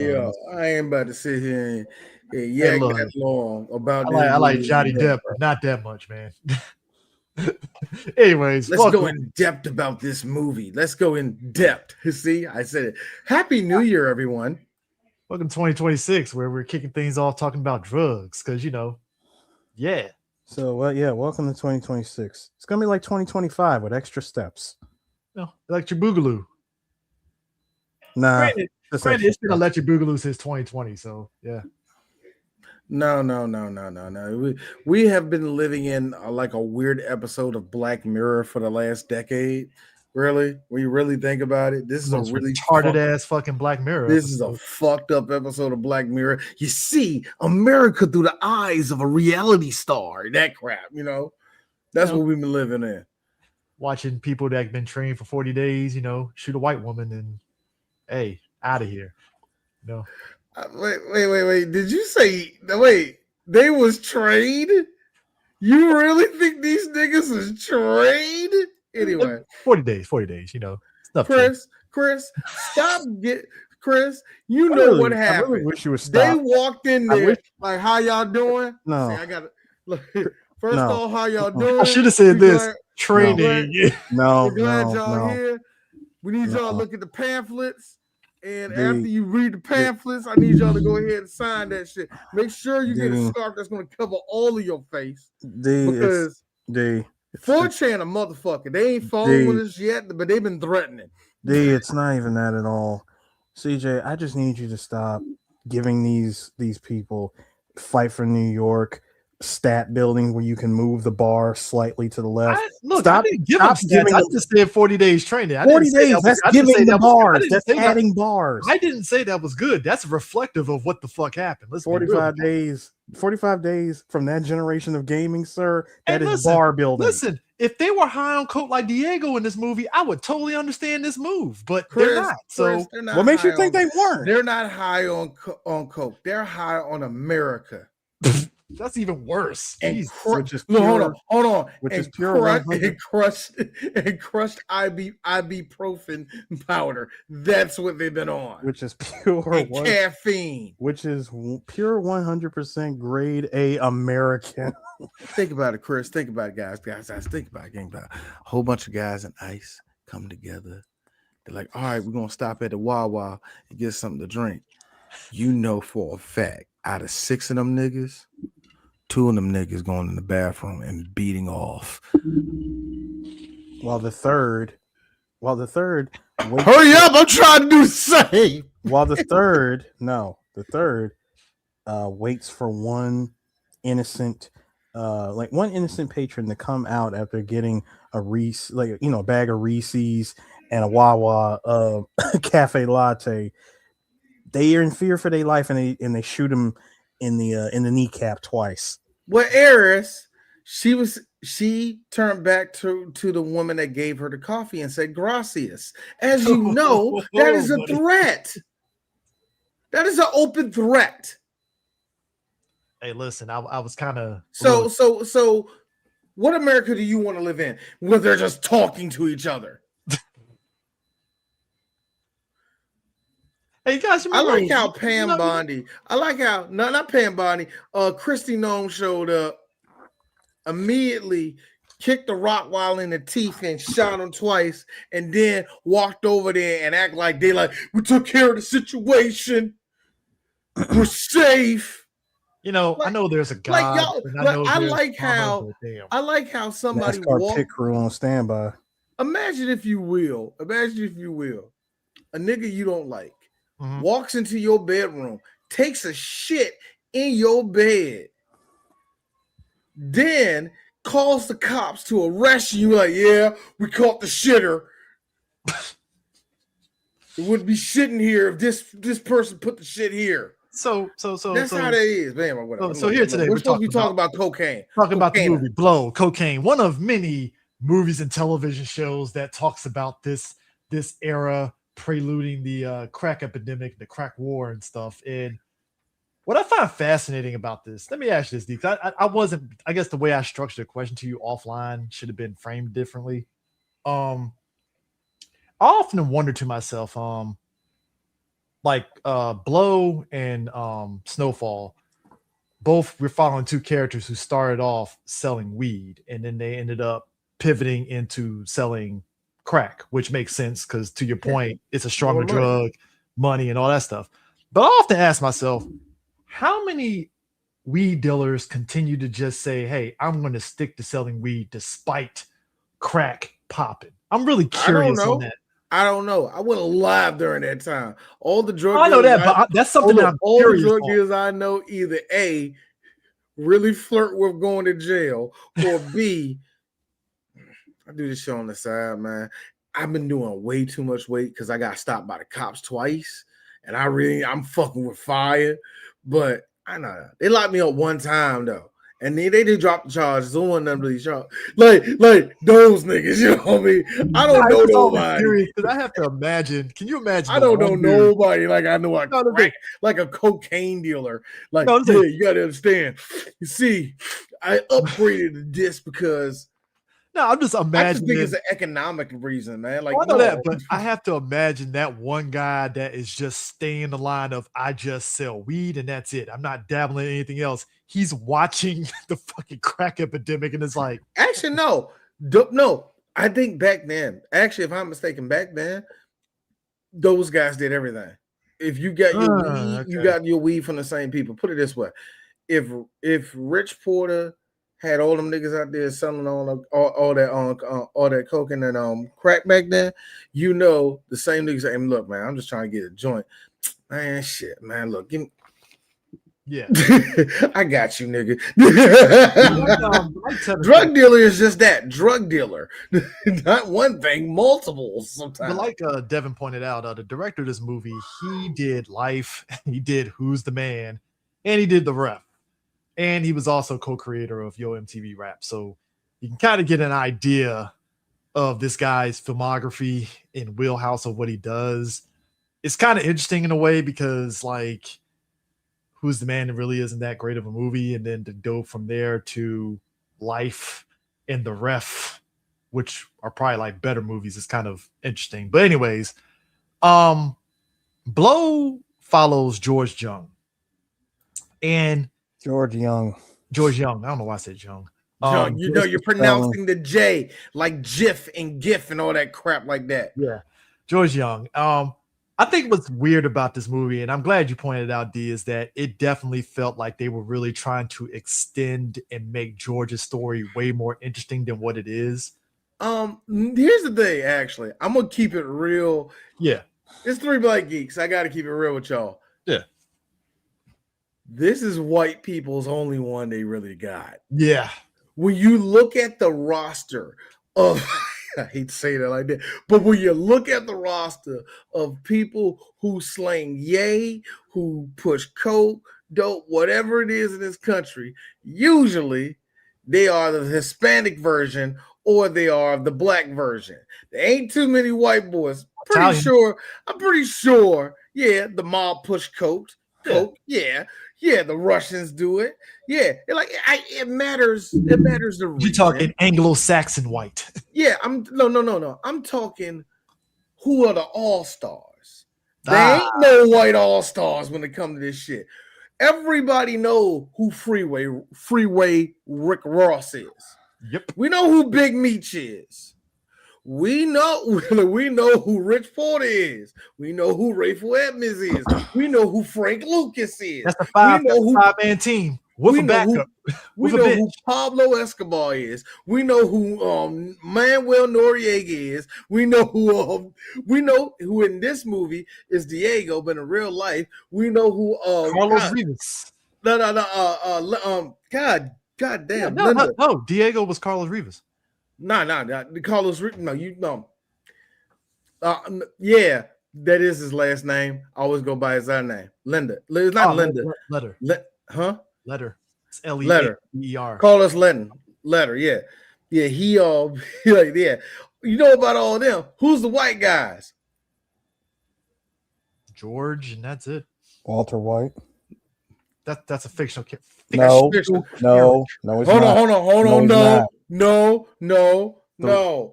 Yeah, I ain't about to sit here and Hey, yak look, that long about I this like I like movie. Johnny Depp, but not that much, man. Anyways, Let's fuck go it. in depth about this movie. Let's go in depth. See, I said it. Happy New Year, everyone. Welcome to 2026, where we're kicking things off talking about drugs, because yeah. So, well, yeah, welcome to 2026. It's gonna be like 2025 with extra steps. Electric Boogaloo. Nah, Granted, just granted, extra it's been steps. Electric Boogaloo since 2020, so yeah. No. We have been living in like a weird episode of Black Mirror for the last decade. Really, when you really think about it, this The is a most really retarded ass fucking Black Mirror this is a episode. fucked up episode of Black Mirror. You see America through the eyes of a reality star. That crap, That's what we've been living in. Watching people that have been trained for 40 days, shoot a white woman and hey, out of here. Wait. Did you say wait? They was trained? You really think these niggas is trained? Anyway, 40 days, it's nothing. Chris, stop Chris. You I know really, what I really happened? wish you would They stop. walked in I there wish- like, "How y'all doing?" No. See, I got to look. First No. off, how y'all No. doing? I should have said We this. glad- Training. No, We're glad no, y'all no. here. We need y'all to No. look at the pamphlets. And The- after you read the pamphlets, I need y'all to go ahead and sign that shit. Make sure you get a scarf that's going to cover all of your face. Because 4chan a motherfucker. They ain't falling with us yet, but they've been threatening. It's not even that at all. CJ, I just need you to stop giving these people Fight for New York stat building where you can move the bar slightly to the left. I didn't give them stats. I just said 40 days training. 40 days, that's giving the bars. That's adding bars. I didn't say that was good. That's reflective of what the fuck happened. Let's 45 days. 45 days from that generation of gaming, sir. That is bar building. Listen, if they were high on coke like Diego in this movie, I would totally understand this move, but they're not. So what makes you think they weren't? They're not high on coke. They're high on America. That's even worse. Which is pure, hold on. Which and is pure crushed ibuprofen powder. That's what they've been on. Which is pure caffeine. Which is pure 100% grade A American. Think about it, Chris. Think about it, guys. Think about it. Think about it. A whole bunch of guys in ICE come together. They're like, all right, we're gonna stop at the Wawa and get something to drink. You know for a fact, out of 6 of them niggas, 2 of them niggas going in the bathroom and beating off. While the third hurry up, I'm trying to do the same. While the third waits for one innocent patron to come out after getting a Reese, a bag of Reese's and a Wawa cafe latte. They are in fear for their life, and they shoot him in the kneecap twice. Well, Eris, she turned back to the woman that gave her the coffee and said gracias. As you know, that is a threat. That is an open threat. Hey, listen, I was kind of so. What America do you want to live in where they're just talking to each other? Hey guys, I like how Pam Bondi. I like how not Pam Bondi. Christy Nome showed up immediately, kicked the Rottweiler in the teeth and shot him twice, and then walked over there and act like we took care of the situation. We're safe. I know there's a God. I like how somebody NASCAR pit crew on standby. Imagine if you will, a nigga you don't like. Walks into your bedroom, takes a shit in your bed, then calls the cops to arrest you. Like, yeah, we caught the shitter. It wouldn't be shitting here if this person put the shit here. So that's how that is, man. Whatever. So here today we're supposed to be talking about cocaine. Talking about the movie Blow, Cocaine, one of many movies and television shows that talks about this era preluding the crack epidemic, the crack war and stuff. And what I find fascinating about this, let me ask you this, Deke. I guess the way I structured the question to you offline should have been framed differently. I often wonder to myself, like Blow and Snowfall, both we're following two characters who started off selling weed and then they ended up pivoting into selling crack, which makes sense because to your point, it's a stronger More money. drug, money, and all that stuff. But I often ask myself, how many weed dealers continue to just say, hey, I'm going to stick to selling weed despite crack popping? I'm really curious on that. I don't know. I wasn't alive during that time. All the drug I know dealers that, but that's something that I'm all the curious drug on. dealers I know either A, really flirt with going to jail, or B, I do this shit on the side, man. I've been doing way too much weight because I got stopped by the cops twice, and I'm fucking with fire. But I know they locked me up one time though, and they did drop the charges. Don't want none of these charges, like those niggas. You know what I mean? I don't know nobody. Because I have to imagine. Can you imagine? I don't know nobody like I know a crack, like a cocaine dealer. Like, yeah, you got to understand. You see, I upgraded this because. No, I'm just imagining. I just think it's an economic reason, man. Like, I know that, but I have to imagine that one guy that is just staying the line of I just sell weed and that's it. I'm not dabbling in anything else. He's watching the fucking crack epidemic and it's like, actually, no. I think back then, actually, if I'm mistaken, back then, those guys did everything. If you got your weed, you got your weed from the same people. Put it this way: if Rich Porter had all them niggas out there selling all that coke and crack back then, you know the same niggas saying, look, man, I'm just trying to get a joint. Man, shit, man, look, give me. Yeah. I got you, nigga. Drug dealer is just that, drug dealer. Not one thing, multiples sometimes. But like Devin pointed out, the director of this movie, he did Life, he did Who's the Man, and he did The Ref. And he was also co-creator of Yo MTV Rap. So you can kind of get an idea of this guy's filmography and wheelhouse of what he does. It's kind of interesting in a way because like Who's the Man really isn't that great of a movie. And then to go from there to Life and The Ref, which are probably like better movies, is kind of interesting. But anyways, Blow follows George Jung. And George Jung. I don't know why I said Jung. You know, you're pronouncing the J like GIF and GIF and all that crap like that. Yeah. George Jung. I think what's weird about this movie, and I'm glad you pointed out, D, is that it definitely felt like they were really trying to extend and make George's story way more interesting than what it is. Here's the thing, actually. I'm gonna keep it real. Yeah. It's 3 Black Geeks. I gotta keep it real with y'all. Yeah. This is white people's only one they really got. Yeah. When you look at the roster of, I hate to say that like that, but when you look at the roster of people who slang yay, who push coke, dope, whatever it is in this country, usually they are the Hispanic version or they are the black version. There ain't too many white boys. I'm pretty sure, yeah, the mob push coke, yeah. Yeah, the Russians do it. Yeah, it matters. It matters the reason. You're talking Anglo-Saxon white. Yeah, no. I'm talking who are the all-stars. There ain't no white all-stars when it comes to this shit. Everybody know who Freeway Rick Ross is. Yep. We know who Big Meech is. We know who Rich Porter is. We know who Rayful Edmonds is. We know who Frank Lucas is. That's a five-man team. We know who Pablo Escobar is. We know who Manuel Noriega is. We know who in this movie is Diego, but in real life, we know who Carlos Rivas. God damn. No, Diego was Carlos Rivas. No, Carlos. No, you know. Yeah, that is his last name. I always go by his other name, Linda. It's not Linda. Letter. Letter. It's L-E-A-E-R. Carlos Letter. Yeah. He yeah. You know about all of them? Who's the white guys? George, and that's it. Walter White. That's a fictional character. No, it's hold on. No.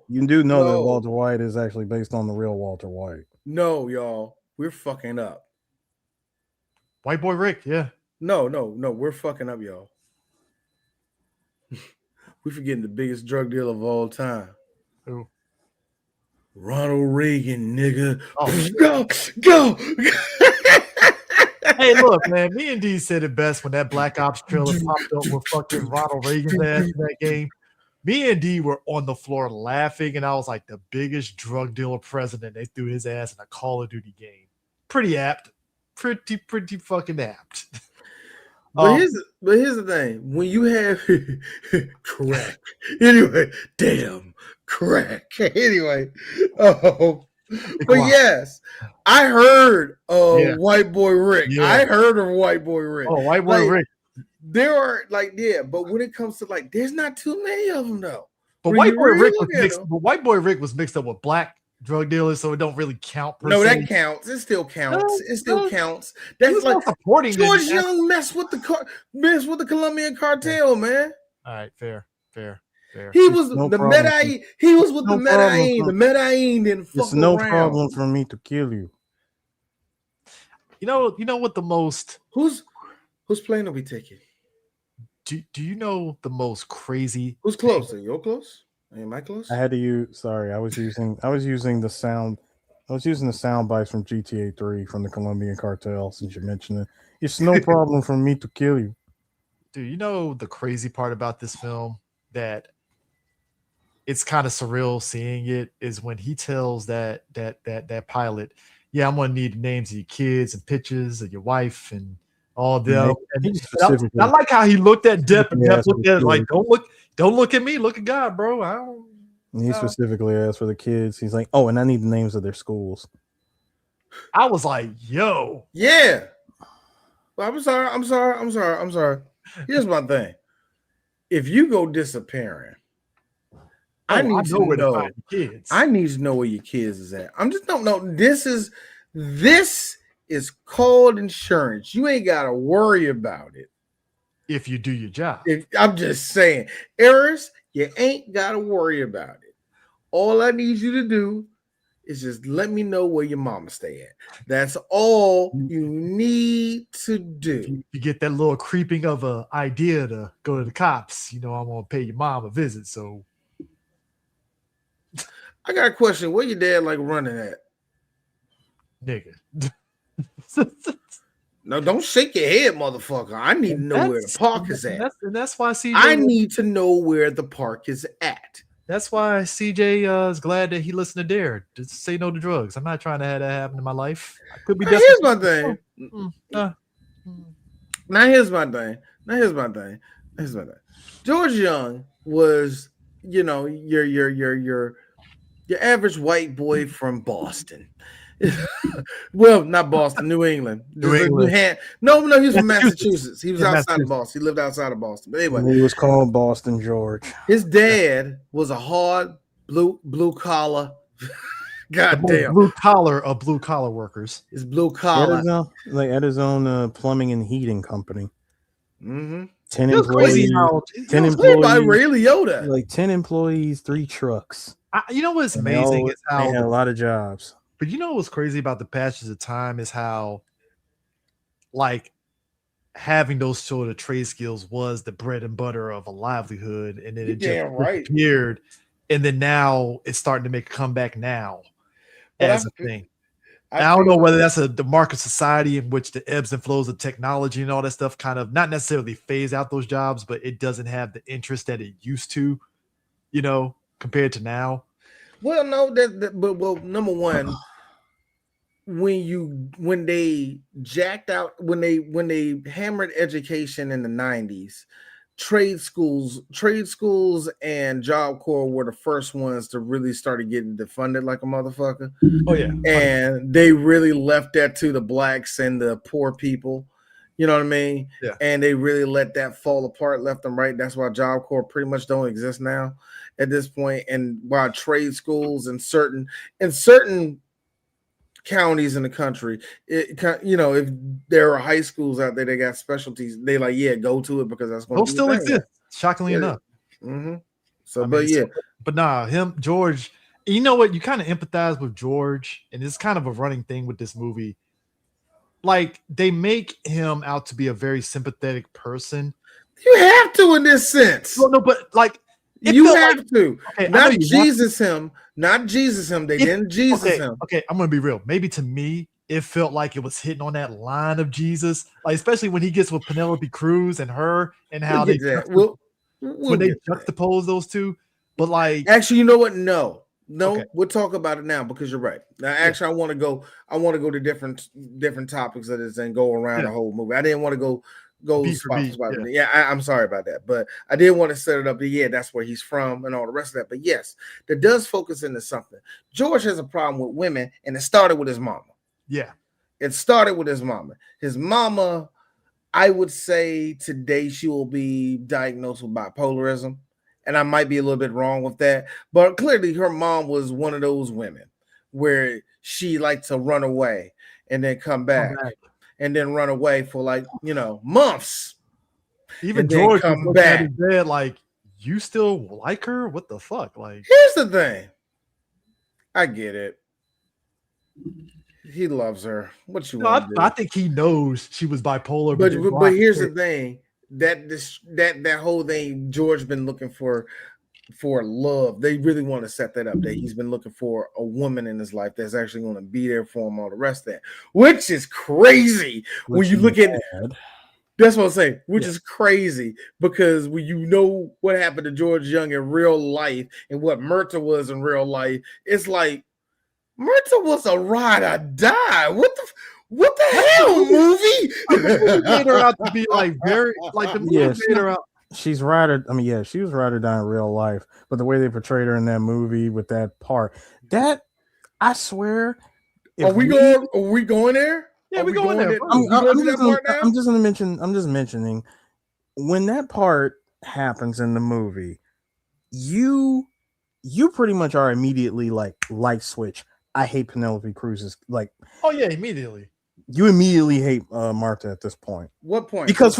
You do know that Walter White is actually based on the real Walter White. No, y'all. We're fucking up. White Boy Rick, yeah. No, we're fucking up, y'all. We forgetting the biggest drug dealer of all time. Who? Ronald Reagan, nigga. Oh. Go. Hey, look, man. Me and D said it best when that Black Ops trailer popped up with fucking Ronald Reagan's ass in that game. Me and D were on the floor laughing, and I was like, the biggest drug dealer president. They threw his ass in a Call of Duty game. Pretty apt. Pretty fucking apt. But here's the thing. When you have crack. Anyway, damn crack. Anyway. But yes, I heard of White Boy Rick. Yeah. I heard of White Boy Rick. Oh, White Boy Rick. There are but when it comes to there's not too many of them though. But White Boy Rick was mixed up with black drug dealers, so it don't really count. That counts. It still counts. Counts. That's like supporting George Jung messed with the Colombian cartel, man. All right, fair. He was the Medellin. He was with the Medellin. The Medellin didn't fuck It's no around. problem for me to kill you. You know what the most who's playing we ticket? Do you know the most crazy? Who's closer? You're close. Am I close? I had to use. Sorry, I was using the sound. I was using the sound bites from GTA 3 from the Colombian cartel. Since you mentioned it, it's no problem for me to kill you. Dude, you know the crazy part about this film that it's kind of surreal seeing it is when he tells that pilot, "Yeah, I'm gonna need the names of your kids and pictures of your wife and all them." I like how he looked at Depp and Depp looked at it like, "Don't look at me, look at God, bro." He specifically asked for the kids. He's like, "Oh, and I need the names of their schools." I was like, "Yo, yeah." Well, I'm sorry. Here's my thing. If you go disappearing, I need to know your kids. I need to know where your kids is at. I'm just don't know. This is called insurance. You ain't gotta worry about it if you do your job. I'm just saying, Eris, you ain't gotta worry about it. All I need you to do is just let me know where your mama stay at. That's all you need to do. You get that little creeping of an idea to go to the cops. I'm gonna pay your mom a visit. So I got a question. Where your dad like running at? Nigga. No, don't shake your head, motherfucker. I need to know where the park is at. That's why CJ. I need to know where the park is at. That's why CJ is glad that he listened to Dare. Just say no to drugs. I'm not trying to have that happen in my life. I could be. Here's my thing. Now here's my thing. George Jung was, your average white boy from Boston. Well, not Boston, New England. No, he was from Massachusetts. He was outside of Boston. He lived outside of Boston. But anyway, he was called Boston George. His dad was a hard blue collar. Goddamn, blue collar of blue collar workers. It's blue collar. At his own plumbing and heating company. Mm-hmm. 10 employees. 10 employees by Ray Liotta. Like 10 employees, 3 trucks. You know what's amazing is how they had a lot of jobs. But you know what's crazy about the passage of time is how, like, having those sort of trade skills was the bread and butter of a livelihood, and then it just disappeared, and then now it's starting to make a comeback now as a thing. I don't know whether that's the market society in which the ebbs and flows of technology and all that stuff kind of not necessarily phase out those jobs, but it doesn't have the interest that it used to, compared to now. Well, no, but number one, when they jacked out, when they hammered education in the 90s, trade schools and Job Corps were the first ones to really start getting defunded like a motherfucker. Oh yeah, and they really left that to the blacks and the poor people. You know what I mean? Yeah. And they really let that fall apart left and right. That's why Job Corps pretty much don't exist now at this point. And why trade schools in certain counties in the country, if there are high schools out there, they got specialties. They go to it because that's going to still exist. Shockingly enough. Mm-hmm. So, but George. You know what? You kind of empathize with George, and it's kind of a running thing with this movie. like they make him out to be a very sympathetic person. You have to in this sense. No, but like you have like, to. Okay, not Jesus him. Not Jesus him. They didn't Jesus him. Okay, I'm gonna be real. Maybe to me, it felt like it was hitting on that line of Jesus, like especially when he gets with Penelope Cruz and her, and how We'll when they juxtapose those two. But like, actually, you know what? No, Okay. We'll talk about it now because you're right. Now, actually, I want to go to different topics of this and go around the whole movie. I didn't want to go spot for spot. I'm sorry about that, but I did want to set it up. That's where he's from and all the rest of that. But yes, that does focus into something. George has a problem with women, and it started with his mama. Yeah, it started with his mama. His mama, I would say today she will be diagnosed with bipolarism. And I might be a little bit wrong with that, but clearly her mom was one of those women where she liked to run away and then come back. And then run away for months. Even George come back in bed like, you still like her? What the fuck? Like, here's the thing. I get it. He loves her. What you want? I think he knows she was bipolar. But here's the thing. That whole thing, George been looking for love. They really want to set that up, that he's been looking for a woman in his life that's actually going to be there for him, all the rest of that, which is crazy when you look at that's what I'm saying, which is crazy because when you know what happened to George Jung in real life and what Myrta was in real life, it's like Myrta was a ride or die. What the hell, movie? The made her out to be like very like the movie made her out. She's ride or she was ride or die in real life, but the way they portrayed her in that movie with that part, that I swear. Are we going there? Yeah, we're going there. I'm just mentioning when that part happens in the movie, you pretty much are immediately like light switch. I hate Penelope Cruz's Oh yeah, immediately. You immediately hate Martha at this point. What point? Because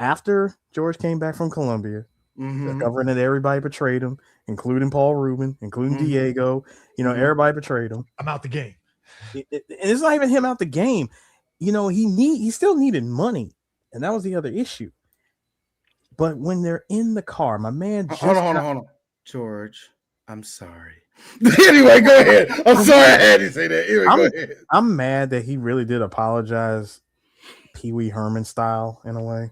after George came back from Colombia, discovering that everybody betrayed him, including Paul Rubin, including Diego, everybody betrayed him. I'm out the game. It's not even him out the game. He still needed money, and that was the other issue. But when they're in the car, my man, hold on, George, I'm sorry. Anyway, go ahead. I'm sorry I had to say that. Anyway, go ahead. I'm mad that he really did apologize, Pee Wee Herman style in a way.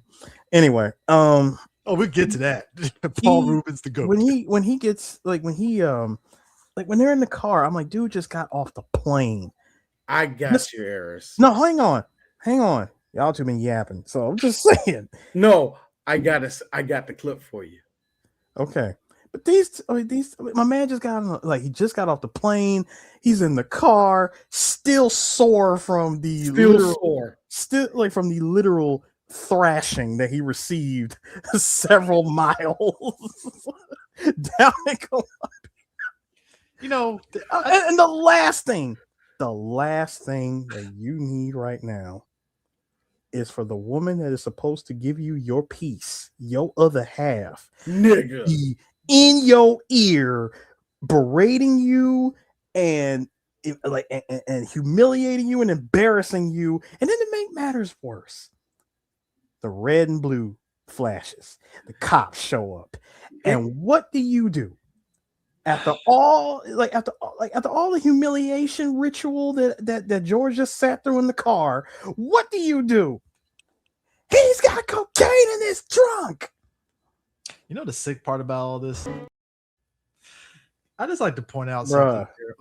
Anyway, we'll get to that. Paul Rubin's the goat. When they're in the car, I'm like, dude just got off the plane. I got your errors. No, hang on. Y'all two been yapping, so I'm just saying. No, I got the clip for you. Okay. But these my man just got he just got off the plane. He's in the car, still sore from the from the literal thrashing that he received several miles down in Colombia. And the last thing that you need right now is for the woman that is supposed to give you your piece, your other half, nigga, in your ear, berating you and humiliating you and embarrassing you. And then to make matters worse, the red and blue flashes. The cops show up, and what do? After all the humiliation ritual that George just sat through in the car, what do? He's got cocaine in his trunk. You know the sick part about all this? I just like to point out something here.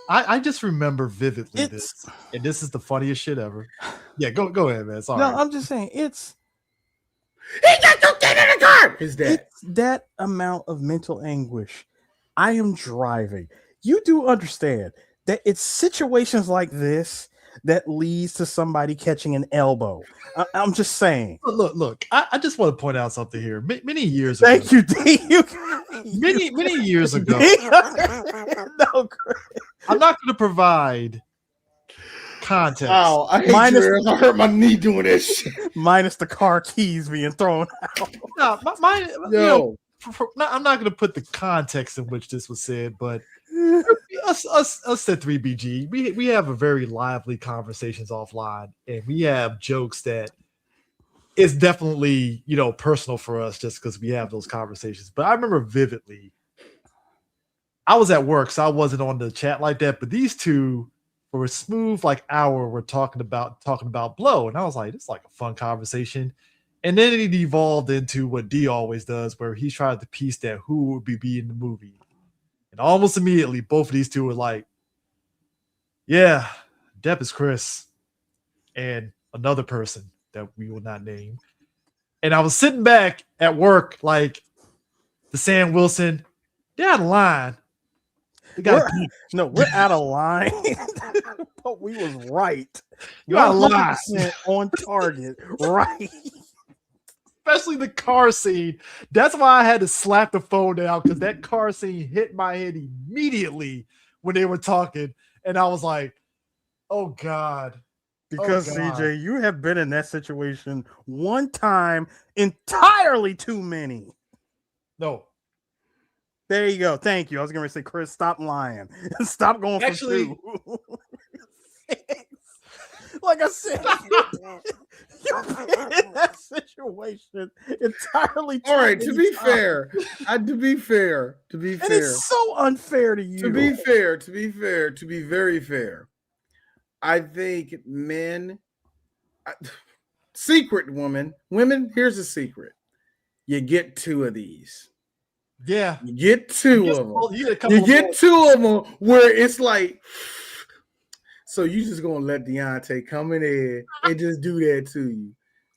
I just remember vividly this, and this is the funniest shit ever. Yeah, go ahead, man. Sorry. No, I'm just saying he got cocaine in the car. It's that amount of mental anguish. I am driving. You do understand that it's situations like this that leads to somebody catching an elbow. I'm just saying. Look. I just want to point out something here. Many years ago. Thank you, D. Many years ago. No, I'm not going to provide context. Oh, I hurt my knee doing this shit. Minus the car keys being thrown out. No, I'm not going to put the context in which this was said, but us at 3BG, we have a very lively conversations offline, and we have jokes that it's definitely, personal for us just because we have those conversations. But I remember vividly, I was at work, so I wasn't on the chat like that. But these two, for a smooth hour, were talking about Blow, and I was like, "It's like a fun conversation." And then it evolved into what D always does, where he tried to piece that who would be in the movie, and almost immediately, both of these two were like, "Yeah, Depp is Chris, and another person that we will not name." And I was sitting back at work, like the Sam Wilson, they're out of line. We're out of line, but we was right. You're out of line. On target, right? Especially the car scene. That's why I had to slap the phone down, because that car scene hit my head immediately when they were talking, and I was like, "Oh God." Because CJ, you have been in that situation one time, entirely too many. No. There you go. Thank you. I was going to say, Chris, stop lying. Stop going for two. Like I said, you've been in that situation entirely too All right, many to be times. fair, and it's so unfair to you. To be very fair, I think women, here's a secret. You get two of these. Yeah. You get two of them. You get two of them where it's like, so you just going to let Deontay come in there and just do that to you.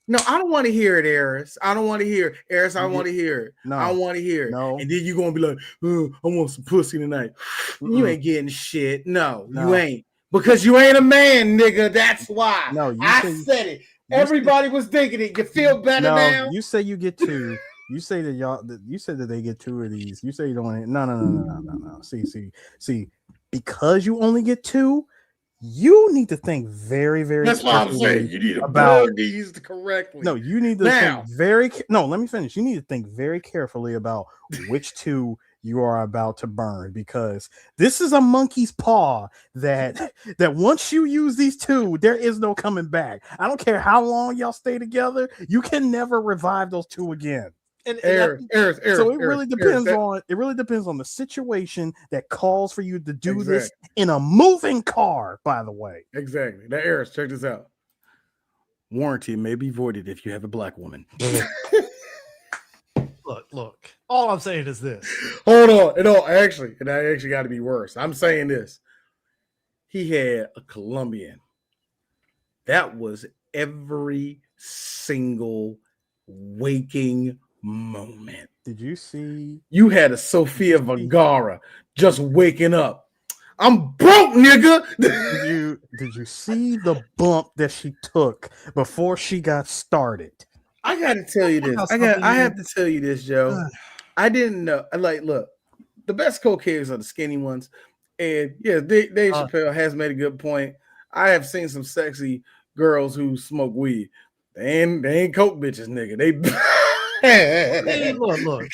No, I don't want to hear it, Eris. I don't want to hear it. Eris, I want to hear it. No, I want to hear it. No. And then you're going to be like, oh, I want some pussy tonight. You ain't getting shit. No, you ain't. Because you ain't a man, nigga. That's why. No, I said it. Everybody was thinking it. You feel better now? You say you get two. You say that you said that they get two of these. You say you don't want it. No. See, because you only get two, you need to think very, very That's what I'm saying. You need to burn these correctly. No, you need to think very. No, let me finish. You need to think very carefully about which two you are about to burn, because this is a monkey's paw that once you use these two, there is no coming back. I don't care how long y'all stay together, you can never revive those two again. So it really depends on the situation that calls for you to do this in a moving car, by the way. Exactly. Now, Eris, check this out. Warranty may be voided if you have a black woman. Look. All I'm saying is this. Hold on. I actually got to be worse. I'm saying this. He had a Colombian. That was every single waking moment. Did you see? You had a Sofia Vergara just waking up. I'm broke, nigga. Did you see the bump that she took before she got started? I got to tell you this. I have to tell you this, Joe. I didn't know. Look, the best cokeheads are the skinny ones. And yeah, Dave Chappelle has made a good point. I have seen some sexy girls who smoke weed. They ain't coke bitches, nigga. Look.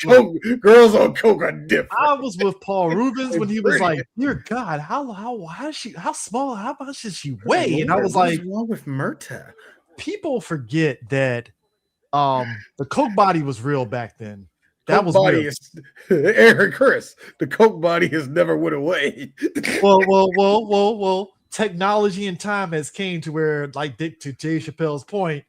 Girls on coke are different. I was with Paul Rubens when he was like, "Dear God, how small? How much does she weigh?" And I was like, "What's wrong with Murta?" People forget that the coke body was real back then. That was Aaron Chris. The coke body has never went away. Well. Technology and time has came to where, like Dick to Jay Chappelle's point,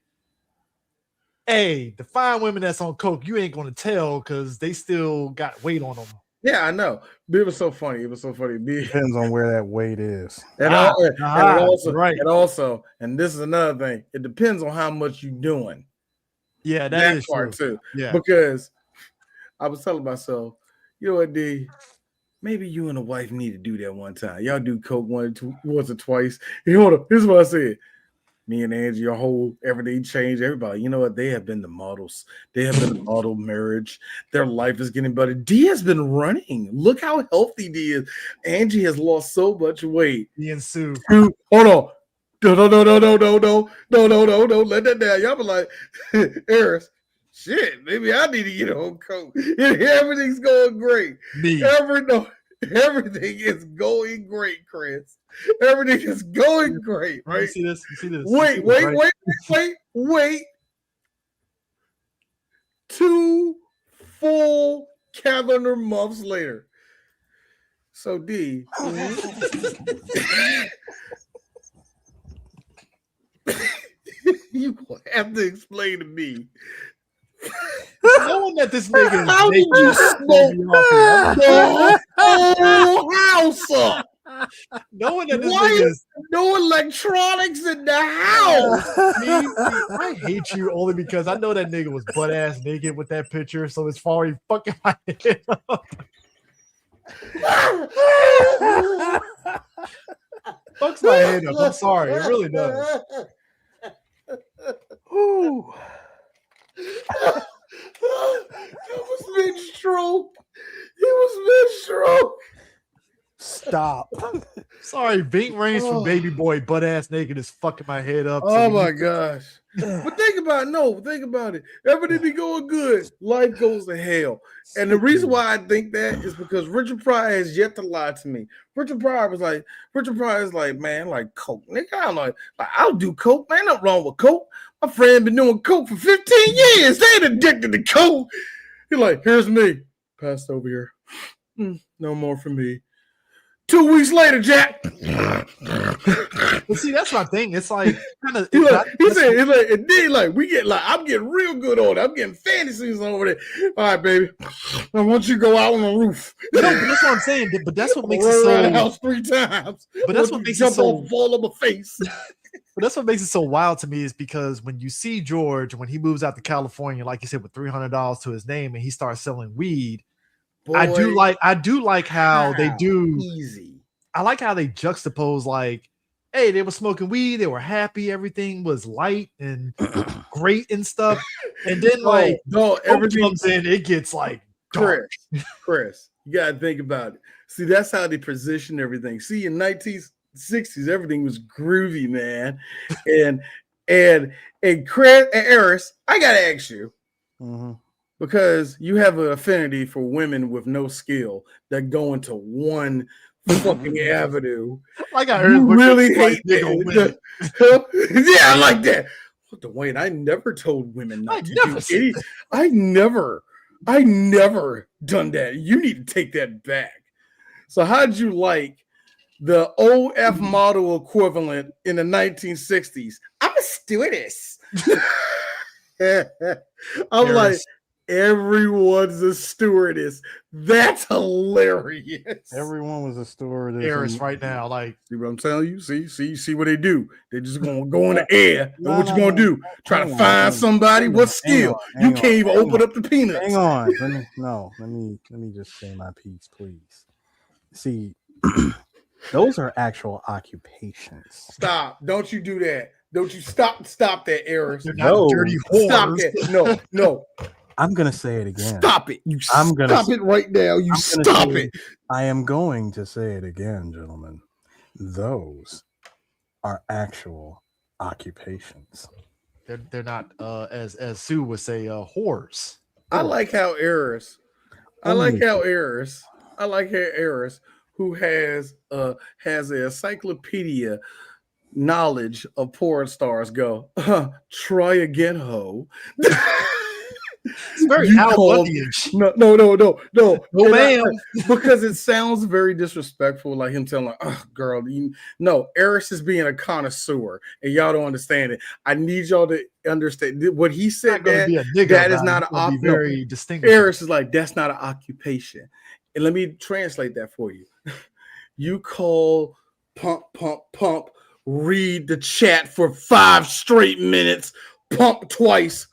hey, the fine women that's on coke, you ain't gonna tell because they still got weight on them. Yeah, I know. But it was so funny. Depends on where that weight is. And this is another thing. It depends on how much you're doing. Yeah, that is part true. too. Yeah, because I was telling myself, you know what, D? Maybe you and the wife need to do that one time. Y'all do coke once or twice. Hold on. This is what I said. Me and Angie, your whole everything changed. Everybody, you know what? They have been the models. They have been a model marriage. Their life is getting better. D has been running. Look how healthy D is. Angie has lost so much weight. D and Sue. Hold on. No. Let that down. Y'all be like, Eris, shit, maybe I need to get on coke. Everything's going great. Everything is going great, Chris. Everything is going great, You right? see this? You see this? Wait. 2 full calendar months later. So D, you have to explain to me. Knowing that this nigga is How did naked you is smoke the whole house up? knowing that this Why nigga is no electronics in the house? see, I hate you only because I know that nigga was butt ass naked with that picture, so it's already fucking my head up. Fucks my head up. I'm sorry, it really does. Ooh. It was mid-stroke. It was mid-stroke. Stop. Sorry, Bing Rains from Baby Boy butt ass naked is fucking my head up. Oh my gosh. But think about it. Everything be going good. Life goes to hell. And the reason why I think that is because Richard Pryor has yet to lie to me. Richard Pryor is like, man, like coke. Nigga, I'm like I'll do coke. Man, nothing wrong with coke. My friend been doing coke for 15 years. They ain't addicted to coke. He's like, here's me. Passed over here. No more for me. 2 weeks later, Jack. But see, that's my thing. It's like kind of. I'm getting real good on it. I'm getting fantasies over there. All right, baby. I want you to go out on the roof. No, but that's what I'm saying. But that's what makes it Roll around the so. house 3 times. But that's what makes it jump so. off, fall on my face. But that's what makes it so wild to me is because when you see George when he moves out to California, like you said, with $300 to his name, and he starts selling weed. Boy, I do like how they do. Easy. I like how they juxtapose like, hey, they were smoking weed, they were happy, everything was light and great and stuff. And then everything comes in, it gets like dark. Chris, you gotta think about it. See, that's how they position everything. See, in 1960s, everything was groovy, man. and Chris and Eris, I gotta ask you. Mm-hmm. Because you have an affinity for women with no skill that go into one fucking avenue. Like I heard, you really hate that. Yeah, I like that. What the Wayne? I never told women not to do any. I never done that. You need to take that back. So how'd you like the OF model equivalent in the 1960s? I'm a stewardess. I'm like, everyone's a stewardess. That's hilarious. Everyone was a stewardess. Eris right now, like, see what I'm telling you? See what they do. They're just gonna go in the air. What you gonna do? Try to find somebody? What skill? You can't even open up the peanuts. Hang on. Let me just say my piece, please. See, those are actual occupations. Stop! Don't you do that? Don't you stop that, Eris? No, dirty whores. Stop that! No. I'm gonna say it again. Stop it! Stop it right now! You stop it! I am going to say it again, gentlemen. Those are actual occupations. They're not as Sue would say whores. I like how Eris, who has an encyclopedia knowledge of porn stars, go try again, ho. It's very Al Bundy-ish. No, ma'am. Because it sounds very disrespectful, like him telling, like, oh, girl, no, Eris is being a connoisseur, and y'all don't understand it. I need y'all to understand what he said. That is not an very distinct. Eris is like, that's not an occupation. And let me translate that for you. You call pump, read the chat for 5 straight minutes, pump twice.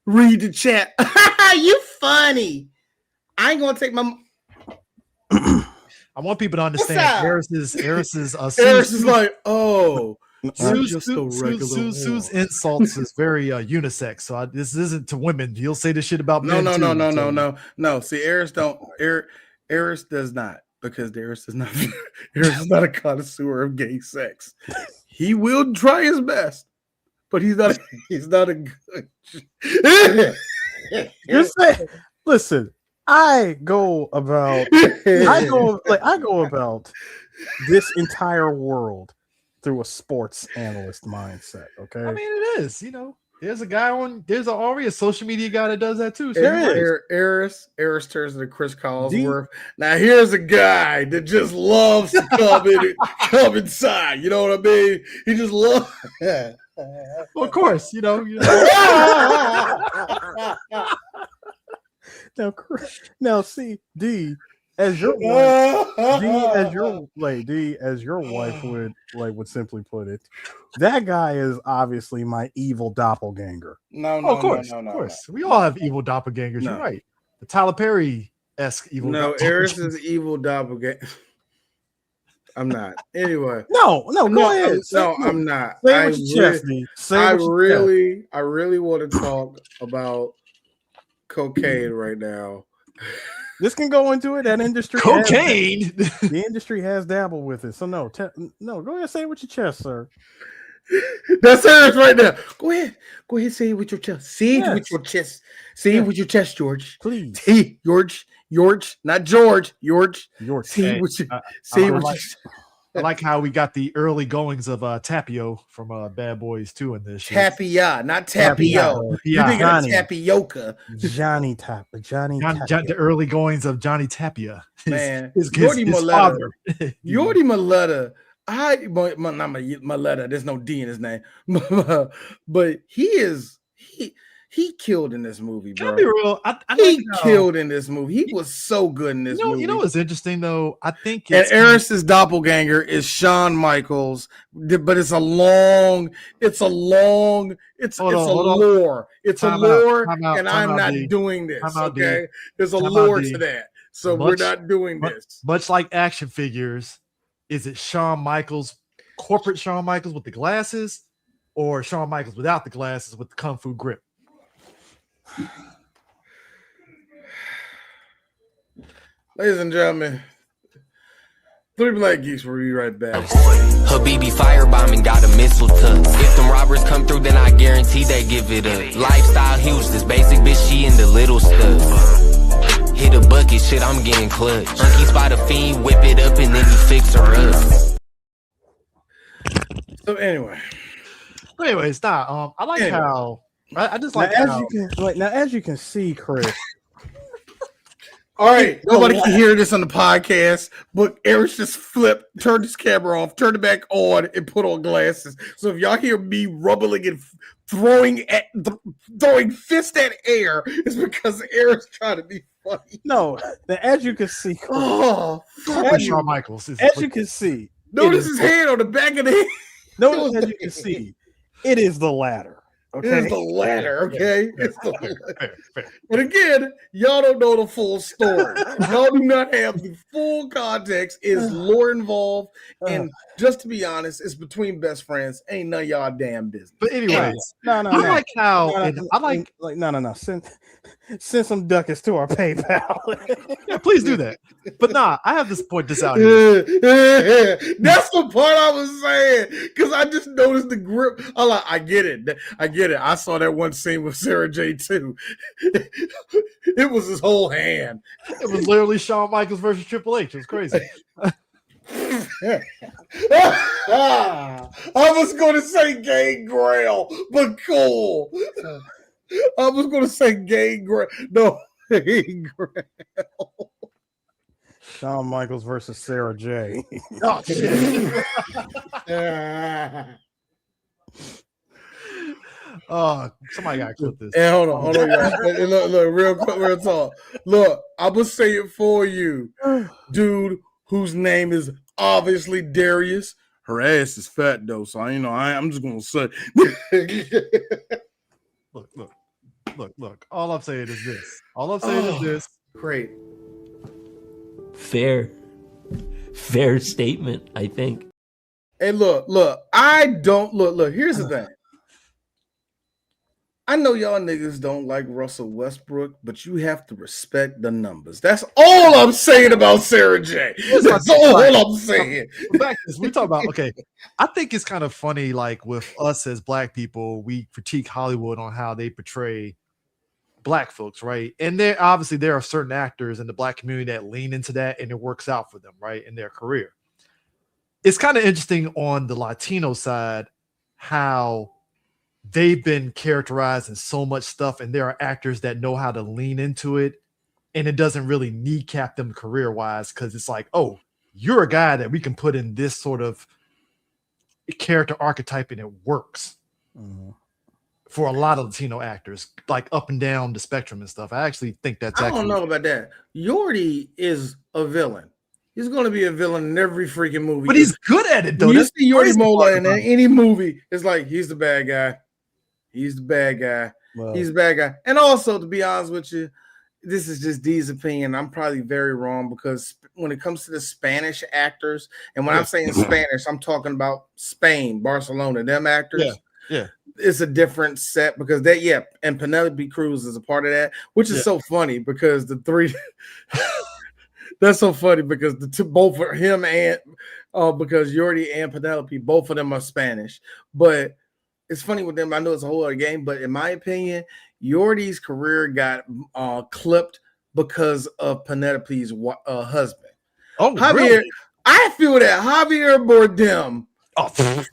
Read the chat. You funny. I ain't gonna take my. I want people to understand. Eris is like, oh, Sue's insults is very unisex. So this isn't to women. You'll say this shit about men. No. See, Eris does not, because Eris is not a connoisseur of gay sex. He will try his best. But he's not a good. You're saying, listen, I go about this entire world through a sports analyst mindset. Okay. I mean, it is. There's already a social media guy that does that too. So Eris turns into Chris Collinsworth. Now here's a guy that just loves to come inside. You know what I mean? He just loves. Well, of course, Now, see, D, as your wife would simply put it, that guy is obviously my evil doppelganger. No, of course. We all have evil doppelgangers. No. You're right. The Tyler Perry-esque evil. No, Eris is evil doppelganger. I'm not. Anyway. No, go ahead. I'm not. Say what your chest, D. I really want to talk about cocaine right now. This can go into it. That industry, cocaine. The industry has dabbled with it. So no, go ahead and say it with your chest, sir. That's Eris right now. Go ahead, say it with your chest. Say it with your chest. Say it with your chest, George. Please. Hey, George, not George. George. Say I like how we got the early goings of Tapio from Bad Boys 2 in this shit. Tapia, not Tapio. You think of tapioca. The early goings of Johnny Tapia. Man, his father. Yordi Maletta. Not Maletta. There's no D in his name. But he killed in this movie, bro. Can I be real? He killed in this movie. He was so good in this movie. You know what's interesting though? I think Eris's doppelganger is Shawn Michaels, but it's a lore. It's a lore, and I'm not doing this. Okay, there's a lore to that, so we're not doing this. Much like action figures, is it Shawn Michaels, corporate Shawn Michaels with the glasses, or Shawn Michaels without the glasses with the kung fu grip? Ladies and gentlemen, 3 Black Geeks will be right back. Habibi firebombing got a missile tuck. If them robbers come through, then I guarantee they give it up. Lifestyle huge, this basic bitch, she in the little stuff. Hit a bucket, shit, I'm getting clutch. Monkey spot a fiend, whip it up, and then he fix her up. So anyways, I like how I just like now, as you can see, Chris. All right, nobody can hear this on the podcast, but Eris just turned his camera off, turned it back on, and put on glasses. So if y'all hear me rumbling and throwing fist at air, it's because Eris trying to be funny. No, as you can see, Chris, Shawn Michaels. As you can see, notice his hand on the back of the head. Notice as you can see, it is the latter. Okay. It's the latter, okay? It's the latter. And again, y'all don't know the full story. Y'all do not have the full context. Is lore involved? And just to be honest, it's between best friends. Ain't none of y'all damn business. But anyways, no. Like how no. Send some ducats to our PayPal. Yeah, please do that. But I have this point out here. That's the part I was saying, because I just noticed the grip. I get it. I saw that one scene with Sarah J too. It was his whole hand. It was literally Shawn Michaels versus Triple H. It was crazy. I was going to say Gangrel, but cool. I was going to say Gangrel. No, Gangrel. Shawn Michaels versus Sarah J. Oh, shit. Somebody got to clip this. Hey, hold on. Look, real talk. Look, I will say it for you, dude, whose name is obviously Darius. Her ass is fat though, so I'm just gonna say. Look. All I'm saying is this. Great. Fair statement, I think. And look. Here's the thing. I know y'all niggas don't like Russell Westbrook, but you have to respect the numbers. That's all I'm saying about Sarah J. That's all I'm saying. Back to this, we talk about, okay, I think it's kind of funny, like with us as black people, we critique Hollywood on how they portray black folks, right? And there obviously there are certain actors in the black community that lean into that and it works out for them, right, in their career. It's kind of interesting on the Latino side how they've been characterized in so much stuff, and there are actors that know how to lean into it, and it doesn't really kneecap them career-wise because it's like, oh, you're a guy that we can put in this sort of character archetype and it works. Mm-hmm. For a lot of Latino actors, like up and down the spectrum and stuff. I actually think that's I don't know about that. Yordi is a villain. He's going to be a villain in every freaking movie. But he's good at it, though. You see Yordi Mola in any movie, it's like he's the bad guy. He's the bad guy. Well, he's the bad guy. And also, to be honest with you, this is just D's opinion. I'm probably very wrong because when it comes to the Spanish actors, and when I'm saying Spanish, I'm talking about Spain, Barcelona, them actors. Yeah. It's a different set because and Penelope Cruz is a part of that, which is so funny because the three that's so funny because the two, both for him and because Yordi and Penelope, both of them are Spanish. But it's funny with them. I know it's a whole other game, but in my opinion, Yordi's career got clipped because of Penelope's husband. Oh, Javier, really? I feel that Javier Bardem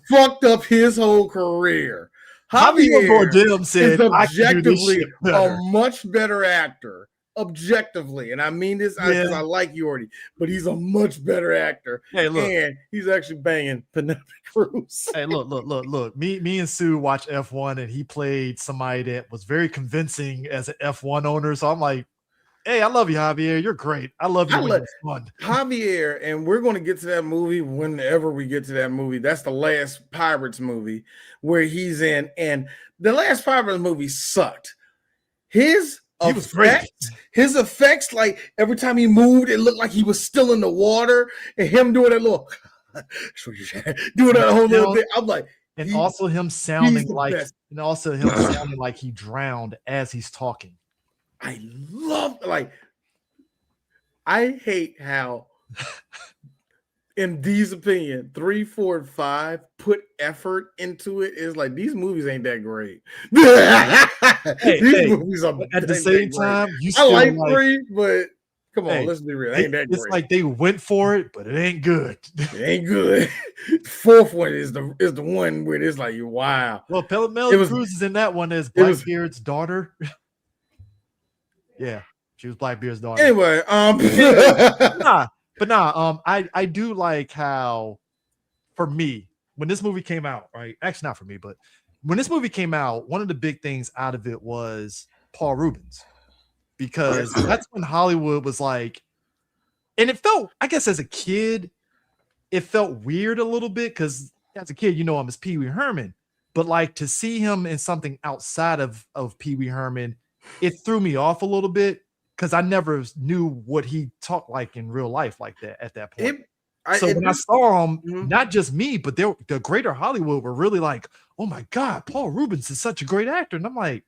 fucked up his whole career. Javier Bardem said, is objectively a much better actor. Objectively, and I mean this because I like Yordi, but he's a much better actor. Hey, look, and he's actually banging Penelope Cruz. Hey, look. Me and Sue watched F1, and he played somebody that was very convincing as an F1 owner. So I'm like, hey, I love you, Javier. You're great. I love you. Javier, and we're going to get to that movie whenever we get to that movie. That's the last Pirates movie where he's in, and the last Pirates movie sucked. He was great. His effects, like every time he moved, it looked like he was still in the water, and him doing that little, doing that whole little thing. I'm like, and also him sounding like, sounding like he drowned as he's talking. I hate how, in D's opinion, 3, 4, and 5 put effort into it. It's like these movies ain't that great. These movies are at the same time. I like 3, but come on, let's be real. Ain't that great? It's like they went for it, but it ain't good. It ain't good. The 4th one is the one where it's like, wow. Well, Penelope Cruz is in that one as Blackbeard's daughter. Yeah, she was Blackbeard's daughter. Anyway, I do like how, for me, when this movie came out, right? Actually, not for me, but when this movie came out, one of the big things out of it was Paul Rubens, because that's when Hollywood was like, and it felt, I guess, as a kid, it felt weird a little bit because as a kid, him as Pee Wee Herman, but like to see him in something outside of Pee Wee Herman, it threw me off a little bit. Because I never knew what he talked like in real life like that at that point. When I saw him, not just me, but the greater Hollywood were really like, oh my God, Paul Rubens is such a great actor. And I'm like,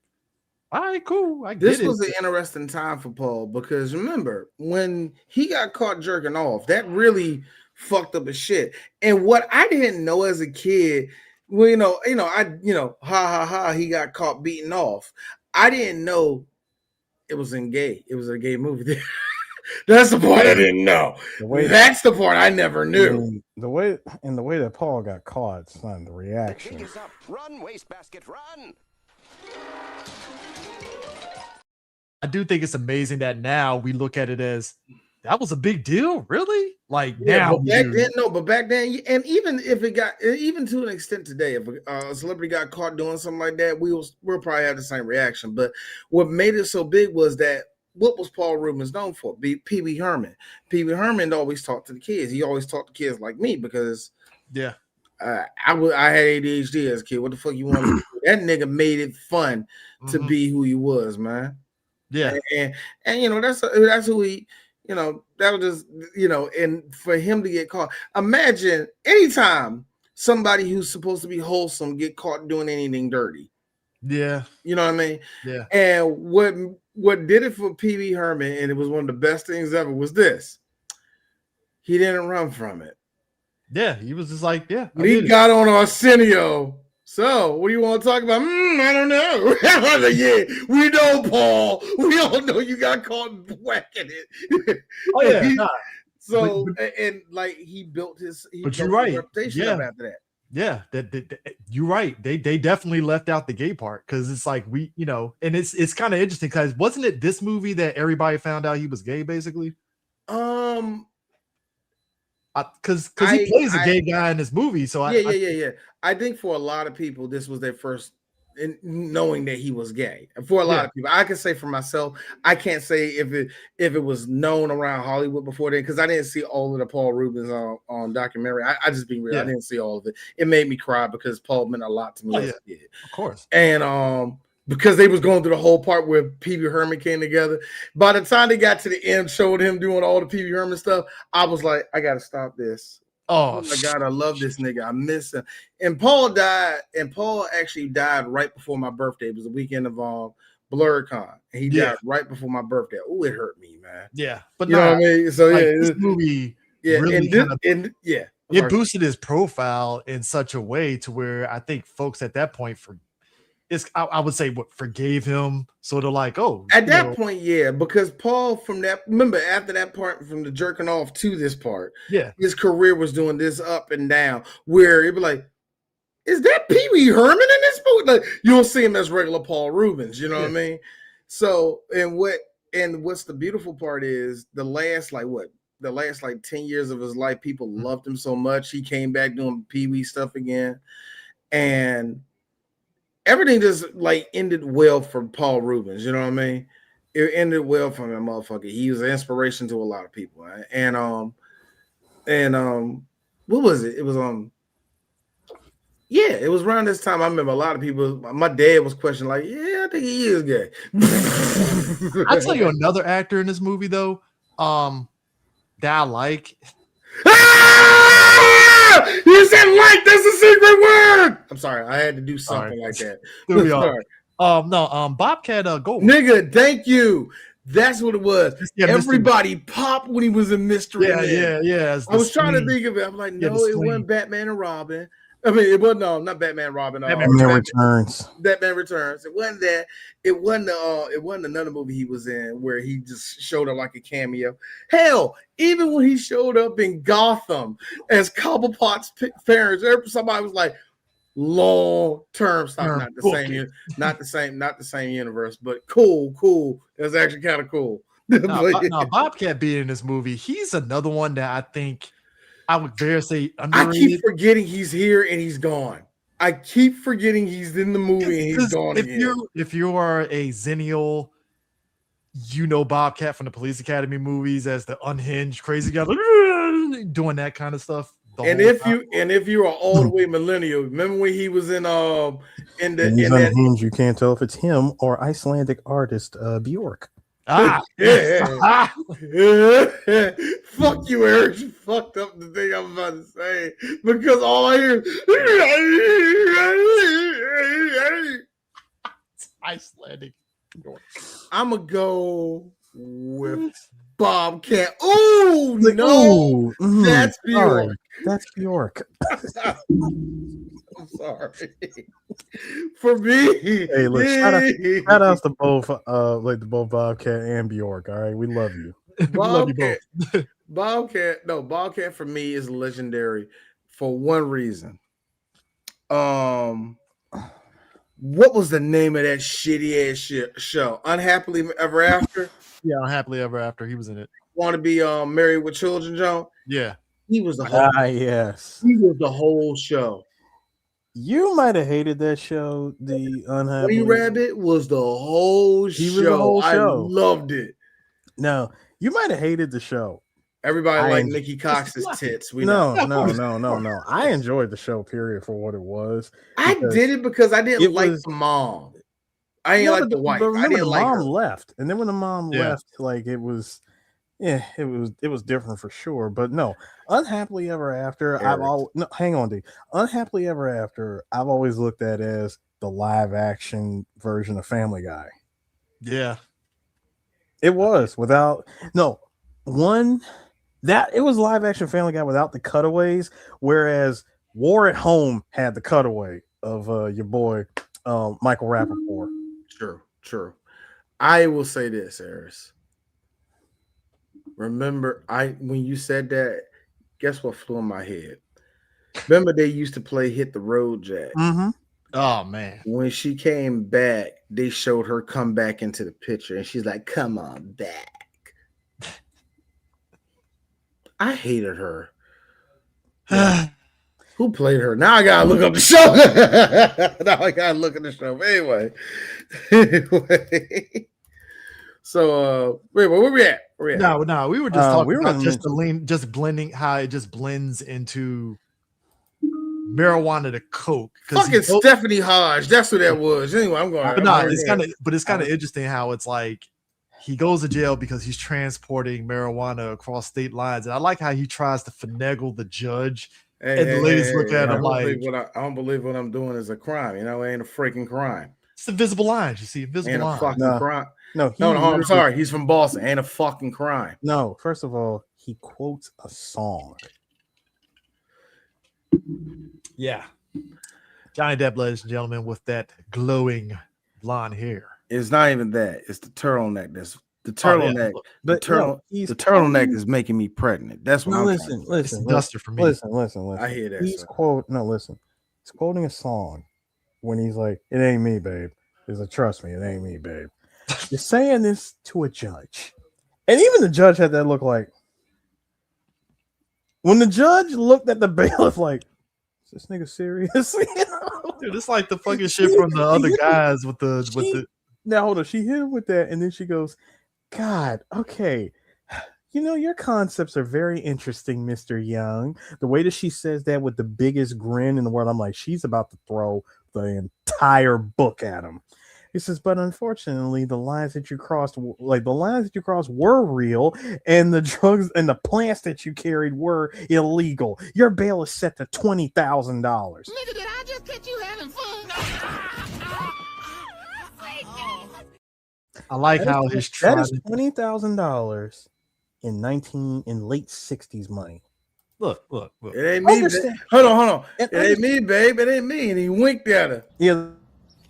all right, cool. This was an interesting time for Paul because remember, when he got caught jerking off, that really fucked up his shit. And what I didn't know as a kid, well, he got caught beating off. I didn't know it was a gay movie. That's the part I didn't know. That's the part I never knew. The way that Paul got caught, son, the reaction. The kick is up. Run, wastebasket, run. I do think it's amazing that now we look at it as that was a big deal, really? Like now, but back then, and even if it got, even to an extent today, if a celebrity got caught doing something like that, we'll probably have the same reaction. But what made it so big was that what was Paul Rubens known for? Pee Wee Herman. Pee Wee Herman always talked to the kids. He always talked to kids like me because I had ADHD as a kid. What the fuck you want to do? That nigga made it fun to be who he was, man. Yeah, and that's who he. That was just, and for him to get caught. Imagine anytime somebody who's supposed to be wholesome get caught doing anything dirty. Yeah. You know what I mean? Yeah. And what did it for Pee Wee Herman, and it was one of the best things ever, was this. He didn't run from it. Yeah, he was just like, he got on Arsenio So, what do you want to talk about? I don't know. I was like, yeah, we know, Paul. We all know you got caught whacking it. Oh yeah, nah. So, and like he built his reputation up after that. Yeah, you're right. They definitely left out the gay part because it's like we, and it's kind of interesting because wasn't it this movie that everybody found out he was gay basically? Because he plays a gay guy in this movie, so yeah. I think for a lot of people, this was their first in knowing that he was gay. And for a lot of people, I can say for myself, I can't say if it was known around Hollywood before then because I didn't see all of the Paul Rubens on documentary. I just being real, I didn't see all of it. It made me cry because Paul meant a lot to me as a kid, of course, and because they was going through the whole part where Pee Wee Herman came together. By the time they got to the end, showed him doing all the Pee Wee Herman stuff, I was like, I got to stop this. Oh my God, I love this nigga. I miss him. And Paul died, and Paul actually died right before my birthday. It was the weekend of BlurCon. And he died right before my birthday. Oh, it hurt me, man. Yeah. But you know what I mean? So like, this movie really it boosted his profile in such a way to where I think folks at that point I would say forgave him, sort of like, at that point, because Paul remember after that part from the jerking off to this part, his career was doing this up and down where it'd be like, is that Pee Wee Herman in this movie? Like you don't see him as regular Paul Rubens, you know what I mean? So what's the beautiful part is the last 10 years of his life, people loved him so much. He came back doing Pee Wee stuff again, and everything just like ended well for Paul Rubens, you know what I mean? It ended well for that motherfucker. He was an inspiration to a lot of people, right? And what was it? It was it was around this time. I remember a lot of people. My dad was questioning, like, I think he is gay. I'll tell you another actor in this movie though, that I like. You said like that's a secret word. I'm sorry, I had to do something like that. Bobcat Gold. Nigga, thank you. That's what it was. Everybody popped when he was in Mystery Man. Yeah. I was trying to think of it. I'm like, no, it wasn't Batman and Robin. I mean, it wasn't not Batman and Robin. Batman Returns. Batman Returns. It wasn't that. It wasn't another movie he was in where he just showed up like a cameo. Hell, even when he showed up in Gotham as Cobblepot's parents, somebody was like, long term stuff, not the same universe, but cool. It was actually kind of cool. Bobcat being in this movie, he's another one that I think I would dare say underrated. I keep forgetting he's here and he's gone. I keep forgetting he's in the movie and he's gone again. If you are a Xennial, you know Bobcat from the Police Academy movies as the unhinged crazy guy doing that kind of stuff. And if you're an all the way millennial, remember when he was in unhinged, you can't tell if it's him or Icelandic artist Bjork. Fuck you, Eric. You fucked up the thing I'm about to say because all I hear is Icelandic. I'ma go with Bobcat. Oh no, that's Bjork. That's Bjork. I'm sorry. For me, hey, look, shout out to both, both Bobcat and Bjork. All right, we love you. Bobcat, Bobcat for me is legendary for one reason. What was the name of that shitty ass show? Unhappily Ever After. Yeah, Unhappily Ever After. He was in it. Want to be Married with Children, John? Yeah. He was the whole. Yes. He was the whole show. You might have hated that show. The Unhappily Rabbit was the whole show. I loved it. No, you might have hated the show. Everybody liked Nikki Cox's tits. No. I enjoyed the show, period, for what it was. I did it because I didn't like the mom. I didn't like the wife. I didn't like her. The mom left, and then when the mom left, like it was different for sure. But no, Unhappily Ever After. Unhappily Ever After. I've always looked at as the live action version of Family Guy. Yeah, it was it was live action Family Guy without the cutaways, whereas War at Home had the cutaway of your boy Michael Rappaport. True. I will say this, Eris. Remember, when you said that, guess what flew in my head? Remember they used to play Hit the Road Jack. Mm-hmm. Oh man. When she came back, they showed her come back into the picture, and she's like, "Come on back." I hated her. Yeah. Who played her? Now I gotta look up the show. Now I gotta look at the show. Anyway. So wait, where we at? No, we were just talking we were about in just blending how it just blends into marijuana to coke. Fucking Stephanie Hodge, that's who that was. Anyway, I'm going. It's kind of interesting how it's like he goes to jail because he's transporting marijuana across state lines, and I like how he tries to finagle the judge. And the ladies look at him like, I don't believe what I'm doing is a crime. You know, it ain't a freaking crime. It's invisible lines. You see, invisible lines. Ain't a fucking crime. No, I'm sorry. He's from Boston. Ain't a fucking crime. No, first of all, he quotes a song. Yeah. Johnny Depp, ladies and gentlemen, with that glowing blonde hair. It's not even that. It's the turtleneck. The turtleneck. But the turtleneck is making me pregnant. That's what I'm listen. It's duster for me. Listen. I hear that. He's quoting a song when he's like, "It ain't me, babe." He's like, "Trust me, it ain't me, babe." You're saying this to a judge, and even the judge had that look like. When the judge looked at the bailiff, like, "Is this nigga serious?" Dude, it's like the fucking shit from the other guys with the. Now hold on, she hit him with that, and then she goes, "God, okay." You know, your concepts are very interesting, Mr. Young. The way that she says that with the biggest grin in the world, I'm like, she's about to throw the entire book at him. He says, but unfortunately, the lines that you crossed were real, and the drugs and the plants that you carried were illegal. Your bail is set to $20,000. Nigga, did I just catch you having fun? I like how his that is $20,000 in late 60s money. Look. It ain't me. Hold on. It ain't me, babe. It ain't me. And he winked at her. Yeah.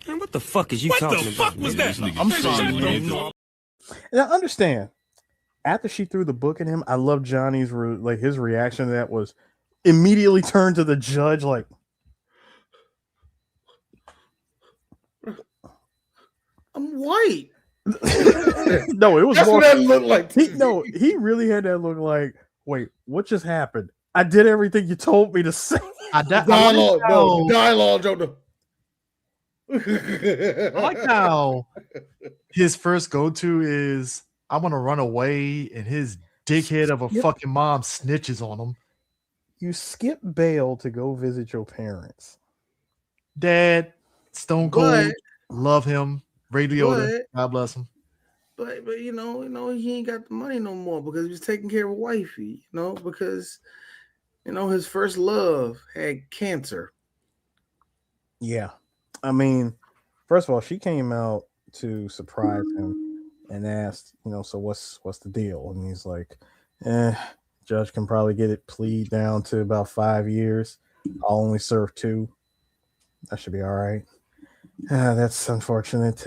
Man, what the fuck is you talking about? What the fuck was that? I'm sorry. And I understand. After she threw the book at him, I love Johnny's his reaction to that was immediately turned to the judge like, I'm white. No, it was That's more. what that looked like. He really had that look like, wait, what just happened? I did everything you told me to say. Dialogue, Joker. I like how his first go-to is I'm gonna run away, and his dickhead of a fucking mom snitches on him. You skip bail to go visit your parents. Dad, Stone Cold, love him. Ray Liotta, God bless him. But you know, he ain't got the money no more because he was taking care of wifey, because his first love had cancer. Yeah. I mean, first of all, she came out to surprise him and asked, so what's the deal? And he's like, judge can probably get it plead down to about 5 years. I'll only serve 2. That should be all right. That's unfortunate.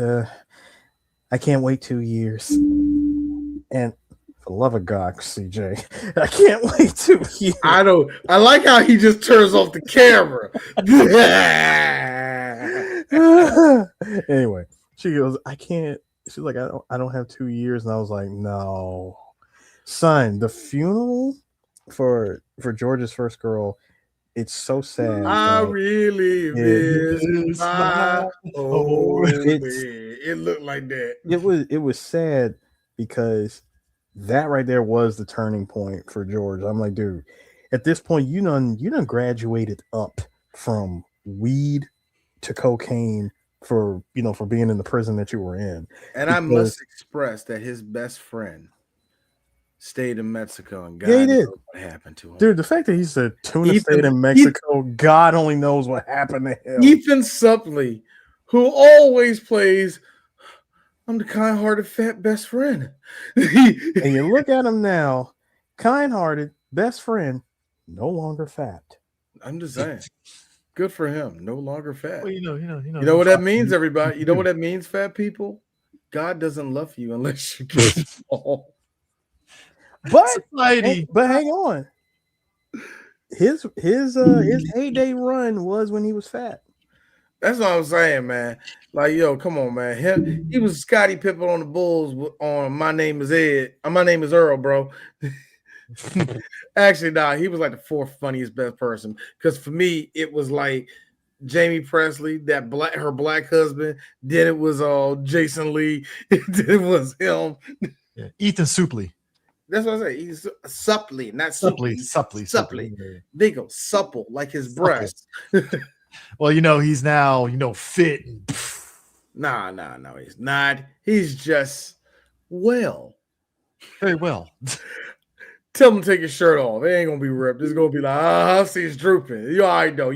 I can't wait 2 years. And for the love of God, CJ, I can't wait 2 years. I like how he just turns off the camera. Anyway, she goes, I can't. She's like, I don't have 2 years. And I was like, no. Son, the funeral for George's first girl, it's so sad. I really miss my old it looked like that. It was sad because that right there was the turning point for George. I'm like, dude, at this point, you done graduated up from weed to cocaine for being in the prison that you were in. And I must express that his best friend stayed in Mexico, and God knows what happened to him. Dude, the fact that he said Tuna stayed in Mexico, God only knows what happened to him. Ethan Suplee, who always plays, I'm the kind-hearted fat best friend. And you look at him now, kind-hearted best friend, no longer fat. I'm just saying. Good for him. No longer fat. Well, You know what that means, everybody? You know what that? that means, fat people? God doesn't love you unless you get small. But Society. hang on. His heyday run was when he was fat. That's what I'm saying, man. Like, yo, come on, man. He was Scottie Pippen on the Bulls on My Name is Ed. My Name is Earl, bro. Actually, nah, he was like the fourth funniest best person. Because for me, it was like Jamie Presley, her black husband. Then it was Jason Lee. Then it was him. Yeah. Ethan Suplee. That's what I say. He's supply, not supply. They go supple like his breast. Well, he's now fit. No, he's not. He's just well. Very well. Tell him to take his shirt off. It ain't gonna be ripped. It's gonna be like, I see it's drooping. You all right though.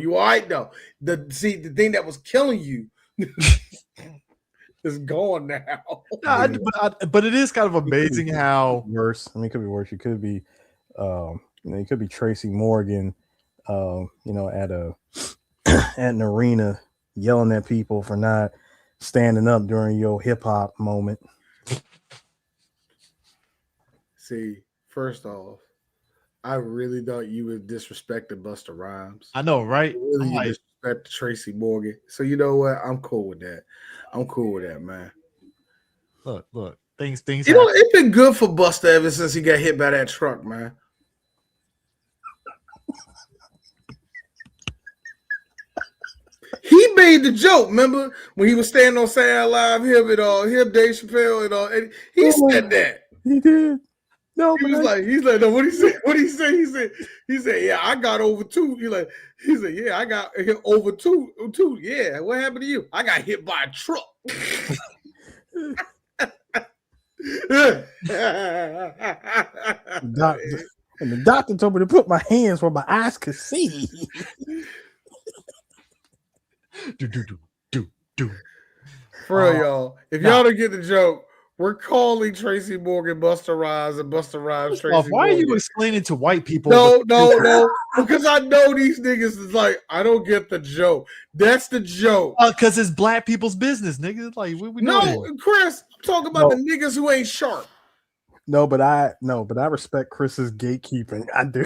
The thing that was killing you is gone now. But it is kind of amazing how worse. I mean, it could be worse. You could be, you could be Tracy Morgan, at an arena yelling at people for not standing up during your hip hop moment. See, first off, I really thought you would disrespect Busta Rhymes. I know, right? Really, you disrespect Tracy Morgan. So you know what? I'm cool with that. Man. Look. Things. It's been good for Busta ever since he got hit by that truck, man. He made the joke. Remember when he was standing on Saturday Night Live, him Dave Chappelle and all, and he said that. He did. No, he's like, no. What he say? He said, yeah, I got over two. He said, yeah, I got hit over two. Yeah, what happened to you? I got hit by a truck. The doctor told me to put my hands where my eyes could see. do. For real, y'all. If y'all don't get the joke, we're calling Tracy Morgan Busta Rhymes and Busta Rhymes Tracy Morgan. Why are you explaining to white people? No. Because I know these niggas is like, I don't get the joke. That's the joke. Because it's black people's business, nigga. Like, we know. Chris, I'm talking about the niggas who ain't sharp. No, but I respect Chris's gatekeeping. I do.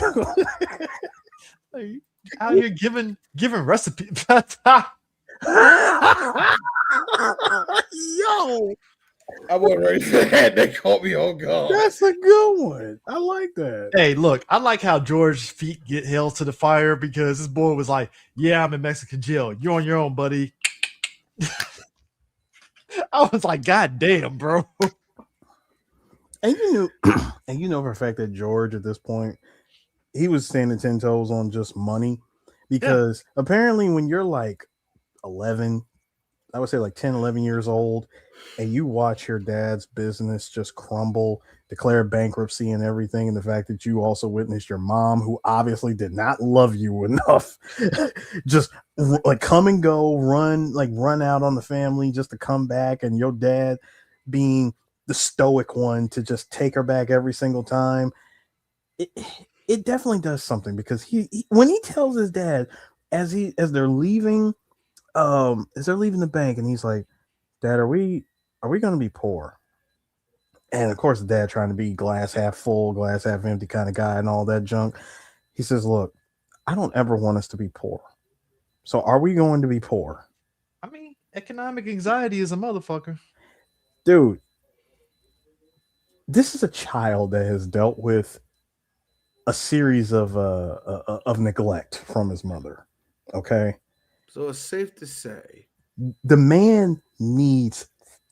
Like, how you're giving recipes? Yo, I wasn't ready for that. They caught me on guard. That's a good one. I like that. Hey, look, I like how George's feet get held to the fire because this boy was like, "Yeah, I'm in Mexican jail. You're on your own, buddy." I was like, "God damn, bro." And you know for a fact that George at this point, he was standing 10 toes on just money because apparently when you're like 11, I would say like 10, 11 years old, and you watch your dad's business just crumble, declare bankruptcy and everything, and the fact that you also witnessed your mom, who obviously did not love you enough, just like come and go, run out on the family just to come back, and your dad being the stoic one to just take her back every single time. It definitely does something because he when he tells his dad as they're leaving the bank, and he's like, "Dad, are we going to be poor?" And of course, the dad trying to be glass half full, glass half empty kind of guy and all that junk. He says, "Look, I don't ever want us to be poor. So are we going to be poor?" I mean, economic anxiety is a motherfucker. Dude, this is a child that has dealt with a series of neglect from his mother. Okay. So it's safe to say the man needs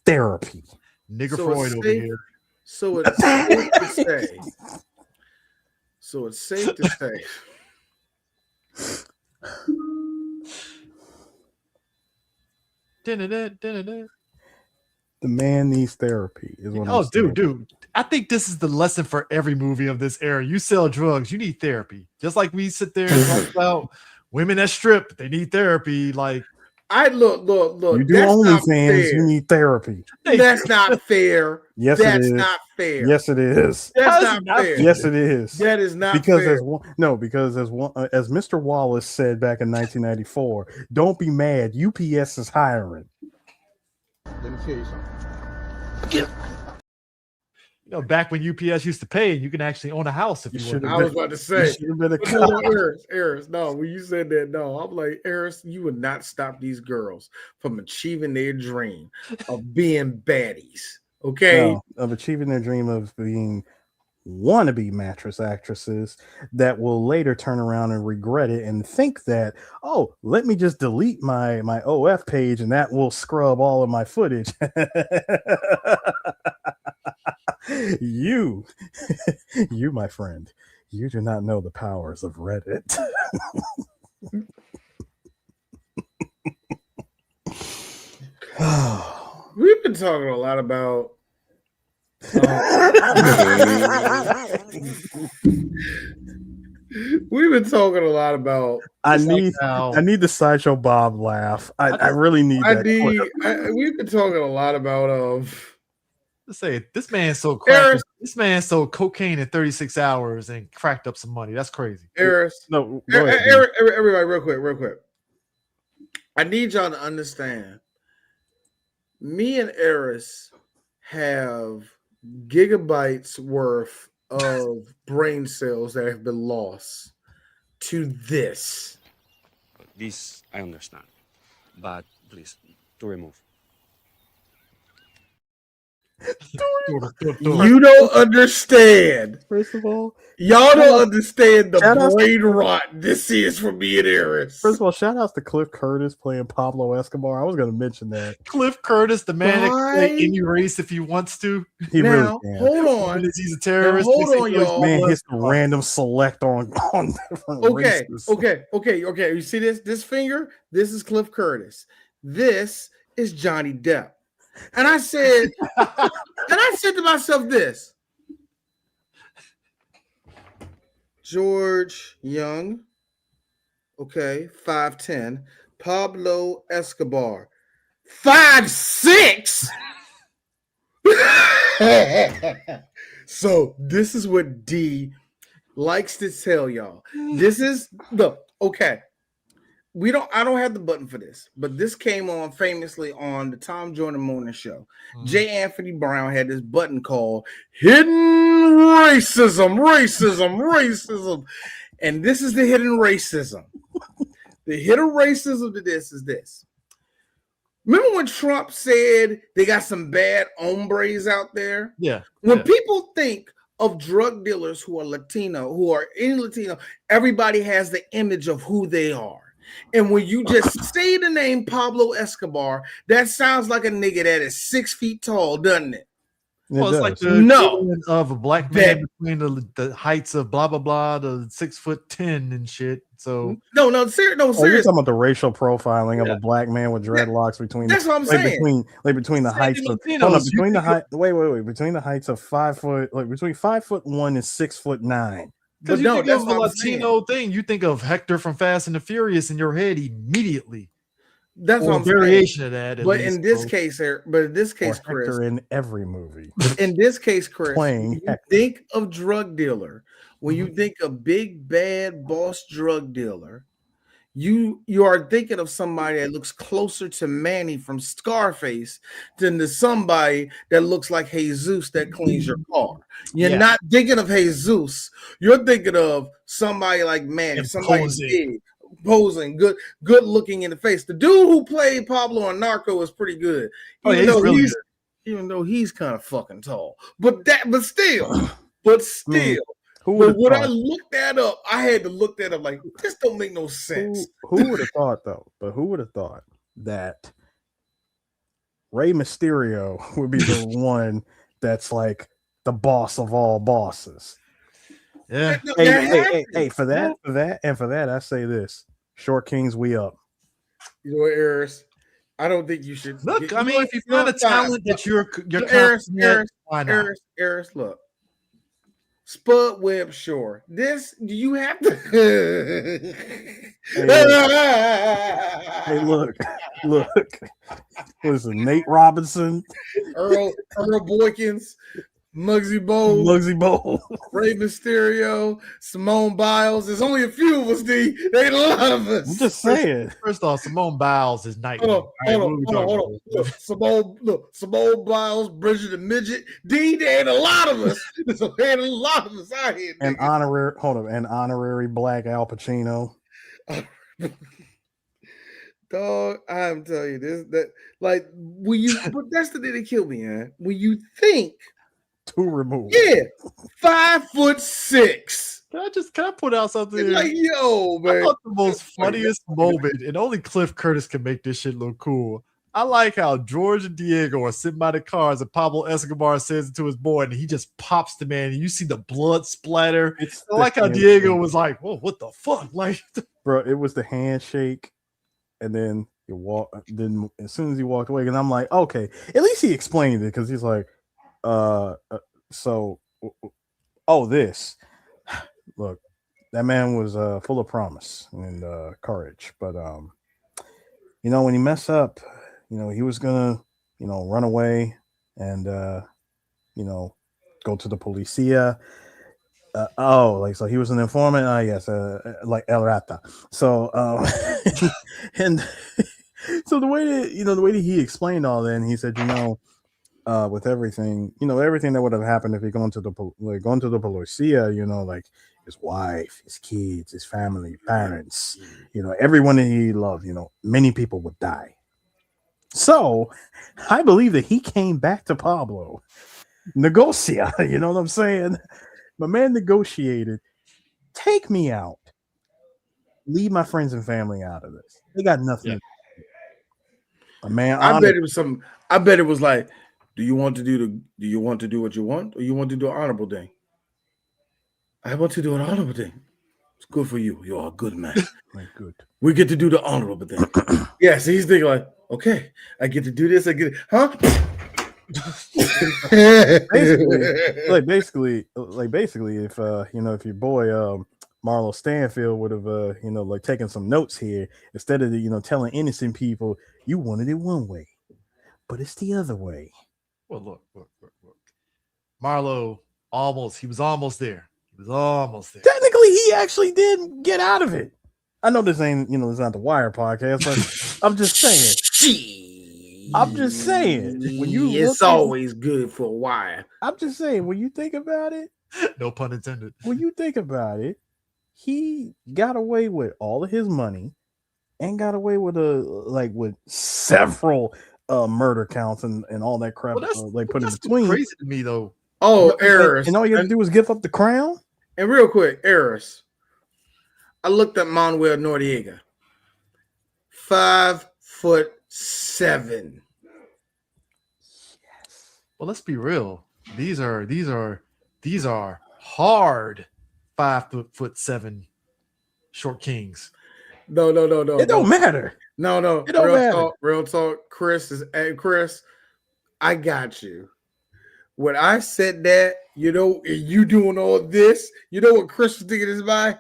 therapy. Nigger Freud over here. So it's safe to say. So it's safe to say. The man needs therapy. Is what I'm saying. Dude. I think this is the lesson for every movie of this era. You sell drugs, you need therapy. Just like we sit there and talk about women that strip, they need therapy. Like, I look. You do That's not OnlyFans. fair. You need therapy. That's not fair. Yes, That's it is. not fair. Yes, it is. That's How is not it not fair. fair? Yes, it is. That is not because fair. because as Mr. Wallace said back in 1994, don't be mad. UPS is hiring. Let me tell you something. You know, back when UPS used to pay, you can actually own a house if you should want. I was about to say. You should have been a No, cop. Eris, no, when you said that, no, I'm like, Eris, you would not stop these girls from achieving their dream of being baddies. Okay. No, of achieving their dream of being wannabe mattress actresses that will later turn around and regret it and think that, oh, let me just delete my OF page and that will scrub all of my footage. you, my friend, you do not know the powers of Reddit. We've been talking a lot about we've been talking a lot about I Just like need how- I need the Sideshow Bob laugh. I really need that clip. we've been talking a lot about Let's say this man's so cracked. Eris. This man sold cocaine in 36 hours and cracked up some money. That's crazy. Eris. No, go ahead, Everybody, real quick. I need y'all to understand. Me and Eris have gigabytes worth of brain cells that have been lost to this. This I understand. But please, to remove. You don't understand. First of all, Y'all don't understand the shout outs- brain rot this is for me and Eris. First of all, shout outs to Cliff Curtis playing Pablo Escobar. I was going to mention that. Cliff Curtis, the man that can play Right. any race if he wants to. He Now, really can. hold on. He's a terrorist. Now, hold They say on, he was y'all. Man Pablo hits Escobar. random select on different Okay, races. okay. You see this finger? This is Cliff Curtis. This is Johnny Depp. And I said, to myself this. George Jung, okay, 5'10". Pablo Escobar, 5'6". So this is what D likes to tell y'all. This is okay. I don't have the button for this, but this came on famously on the Tom Jordan Morning Show. Mhm. J. Anthony Brown had this button called Hidden Racism. And this is the hidden racism. The hidden racism to this is this. Remember when Trump said they got some bad hombres out there? Yeah. When yeah. people think of drug dealers who are Latino, who are any Latino, everybody has the image of who they are. And when you just say the name Pablo Escobar, that sounds like a nigga that is 6 feet tall, doesn't it? Well, it's like the No. equivalent of a black man between the heights of blah blah blah to 6'10" and shit. So No, you're serious. talking about the racial profiling of a black man with dreadlocks between. That's what I'm saying. Between the heights of between the height. Wait. Between the heights of 5 foot, between 5'1" and 6'9". because But you no, think that's of a what I'm saying. Latino thing, you think of Hector from Fast and the Furious in your head immediately. That's Or what I'm variation saying. of that. at But least, in this so. case, Chris, Hector in every movie. in this case, Chris, Playing when you Hector. think of drug dealer, when you think of big bad boss drug dealer, you are thinking of somebody that looks closer to Manny from Scarface than to somebody that looks like Jesus that cleans your car. You're not thinking of Jesus. You're thinking of somebody like Manny, somebody Imposing. big, posing, good looking in the face. The dude who played Pablo on Narco is pretty good, even though he's kind of fucking tall. But still. Who But would when have I thought? looked that up, I had to look that up. Like, this don't make no sense. Who would have thought though? But who would have thought that Rey Mysterio would be the one that's like the boss of all bosses? Yeah. Hey, for that, I say this: Short Kings, we up. You know what, Eris? I don't think you should. Look, I mean, if you find a talent that you're Eris, confident, why not? Eris, look. Spud Webb Shore. This you have to. Hey, look. Listen, Nate Robinson, Earl Boykins, Muggsy Bogues, Muggsy Bogues. Rey Mysterio, Simone Biles. There's only a few of us, D. There ain't a lot of us. I'm just saying. First off, Simone Biles is Nightwing. Hold on. Look, Simone Biles, Bridget the Midget. D, there ain't a lot of us. There ain't a lot of us out here. An honorary black Al Pacino. Dog, I'm telling you this. But that's the thing that killed me, man. When you think, Two removed. yeah, 5'6". Can I put out something? It's like, yo, man. I thought the most funniest moment, and only Cliff Curtis can make this shit look cool. I like how George and Diego are sitting by the cars, and Pablo Escobar says it to his boy, and he just pops the man, and you see the blood splatter. I like how Diego was like, "Whoa, what the fuck?" Like, bro, it was the handshake, and then you walk. Then as soon as he walked away, and I'm like, okay, at least he explained it because he's like, this. Look, that man was full of promise and courage, but when he messed up, he was gonna, run away and go to the policia. So he was an informant. Yes, like El Rata. So and so the way that he explained all that, and he said, with everything, everything that would have happened if he gone to the policia, like his wife, his kids, his family, parents, everyone that he loved, many people would die. So I believe that he came back to Pablo, negotiate, you know what I'm saying? My man negotiated, take me out, leave my friends and family out of this. They got nothing. Yeah. A man, I bet it was something. I bet it was like, do you want to do what you want, or you want to do an honorable thing? I want to do an honorable thing. It's good for you. You're a good man. Good. We get to do the honorable thing. Yeah, so he's thinking like, okay, I get to do this. I get it. Huh? basically, if if your boy Marlo Stanfield would have taken some notes here, instead of telling innocent people you wanted it one way, but it's the other way. well, look. Marlo he was almost there. Technically, he actually did get out of it. I know this ain't, this not the Wire podcast, but I'm just saying. When it's always good for a Wire. I'm just saying, when you think about it, No pun intended. when you think about it, he got away with all of his money and got away with with several murder counts and all that crap put in between. Crazy to me though. Oh, Eris. And all you have to do is give up the crown. And real quick, Eris. I looked at Manuel Noriega. 5'7". Well, let's be real. These are hard 5'7" short kings. No. It don't matter. No. It don't matter. Real talk. Chris, I got you. When I said that, you doing all this, you know what Chris was thinking in his mind?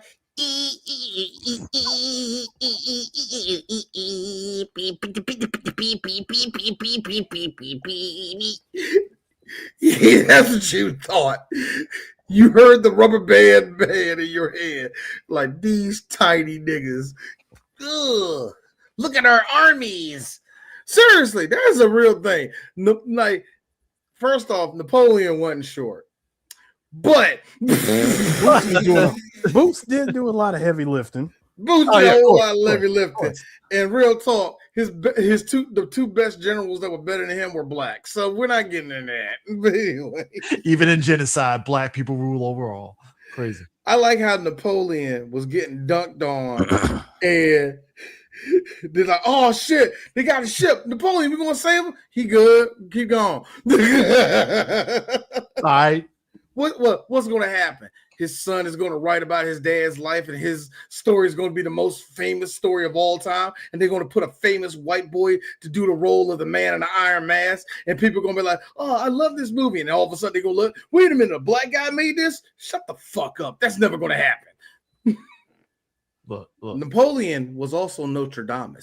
Yeah, that's what you thought. You heard the rubber band in your head, like these tiny niggas. Ugh, look at our armies. Seriously, that's a real thing. First off, Napoleon wasn't short, but Boots did do a lot of heavy lifting. Boots did a whole lot of heavy lifting. And real talk, the two best generals that were better than him were black. So we're not getting in that. But anyway, even in genocide, black people rule overall. Crazy. I like how Napoleon was getting dunked on, and they're like, "Oh shit, they got a ship. Napoleon, we gonna save him? He good. Keep going." All right. What's going to happen? His son is going to write about his dad's life, and his story is going to be the most famous story of all time. And they're going to put a famous white boy to do the role of the man in the iron mask. And people are going to be like, oh, I love this movie. And all of a sudden they go, look, wait a minute, a black guy made this? Shut the fuck up. That's never going to happen. Look. Napoleon was also Notre Dame.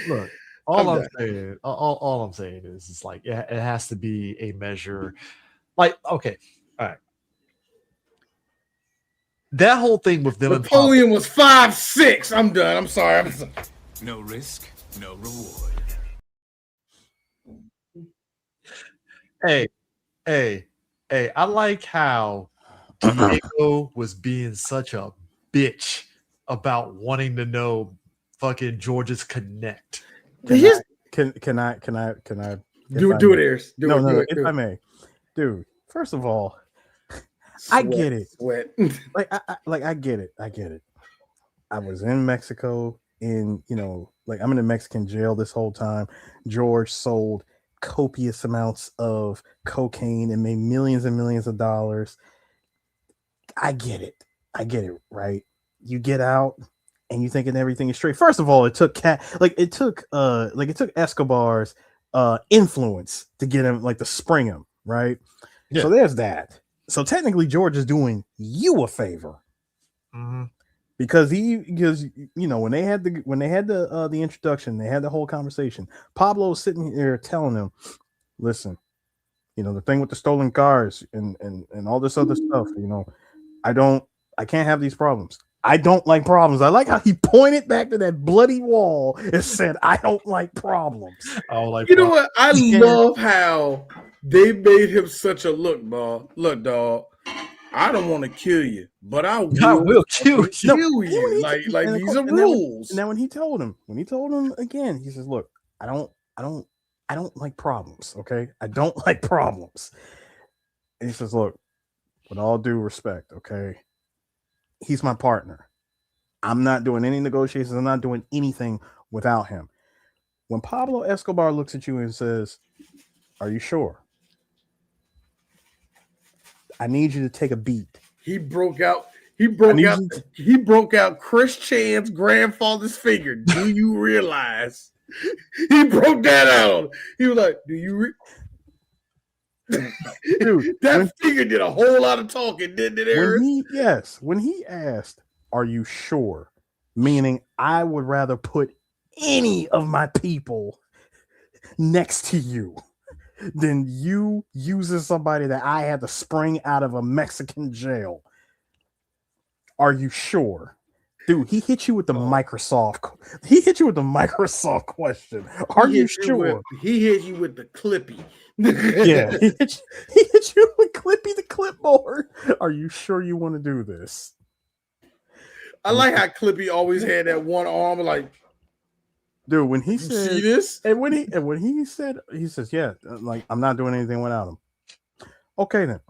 Look. All I'm saying is it's like it has to be a measure. Like, okay, all right. That whole thing with them Napoleon was 5'6". I'm done. I'm sorry. No risk, no reward. Hey, I like how Diego was being such a bitch about wanting to know fucking George's connect. Can I do it, Ayers. Do it. If I may, dude. First of all, I get it. I get it. I was in Mexico, I'm in a Mexican jail this whole time. George sold copious amounts of cocaine and made millions and millions of dollars. I get it, right? You get out and you thinking everything is straight. First of all, it took Escobar's influence to get him, to spring him, right? Yeah. So there's that. So technically, George is doing you a favor, because when they had the introduction, they had the whole conversation. Pablo's sitting there telling him, "Listen, the thing with the stolen cars and all this other stuff, I can't have these problems. I don't like problems." I like how he pointed back to that bloody wall and said, "I don't like problems." Know what? I love how they made him such a look, dog. I don't want to kill you, but I will kill you. Like these are rules. Now, when he told him again, he says, "Look, I don't like problems. Okay, I don't like problems." And he says, "Look, with all due respect, okay, he's my partner. I'm not doing any negotiations. I'm not doing anything without him." When Pablo Escobar looks at you and says, "Are you sure? I need you to take a beat." He broke out Chris Chan's grandfather's finger. Do you realize? He broke that out. He was like, "Do you Dude, that finger did a whole lot of talking, didn't it, Aaron? When he asked, "Are you sure?" Meaning, I would rather put any of my people next to you than you using somebody that I had to spring out of a Mexican jail. Are you sure? Dude, he hit you with the Microsoft. He hit you with the Microsoft question. Are you sure? He hit you with the Clippy. Yeah, he hit you with Clippy the clipboard. Are you sure you want to do this? I like how Clippy always had that one arm, like, dude. When he said, "See this?" and when he says, "Yeah, like I'm not doing anything without him." Okay, then.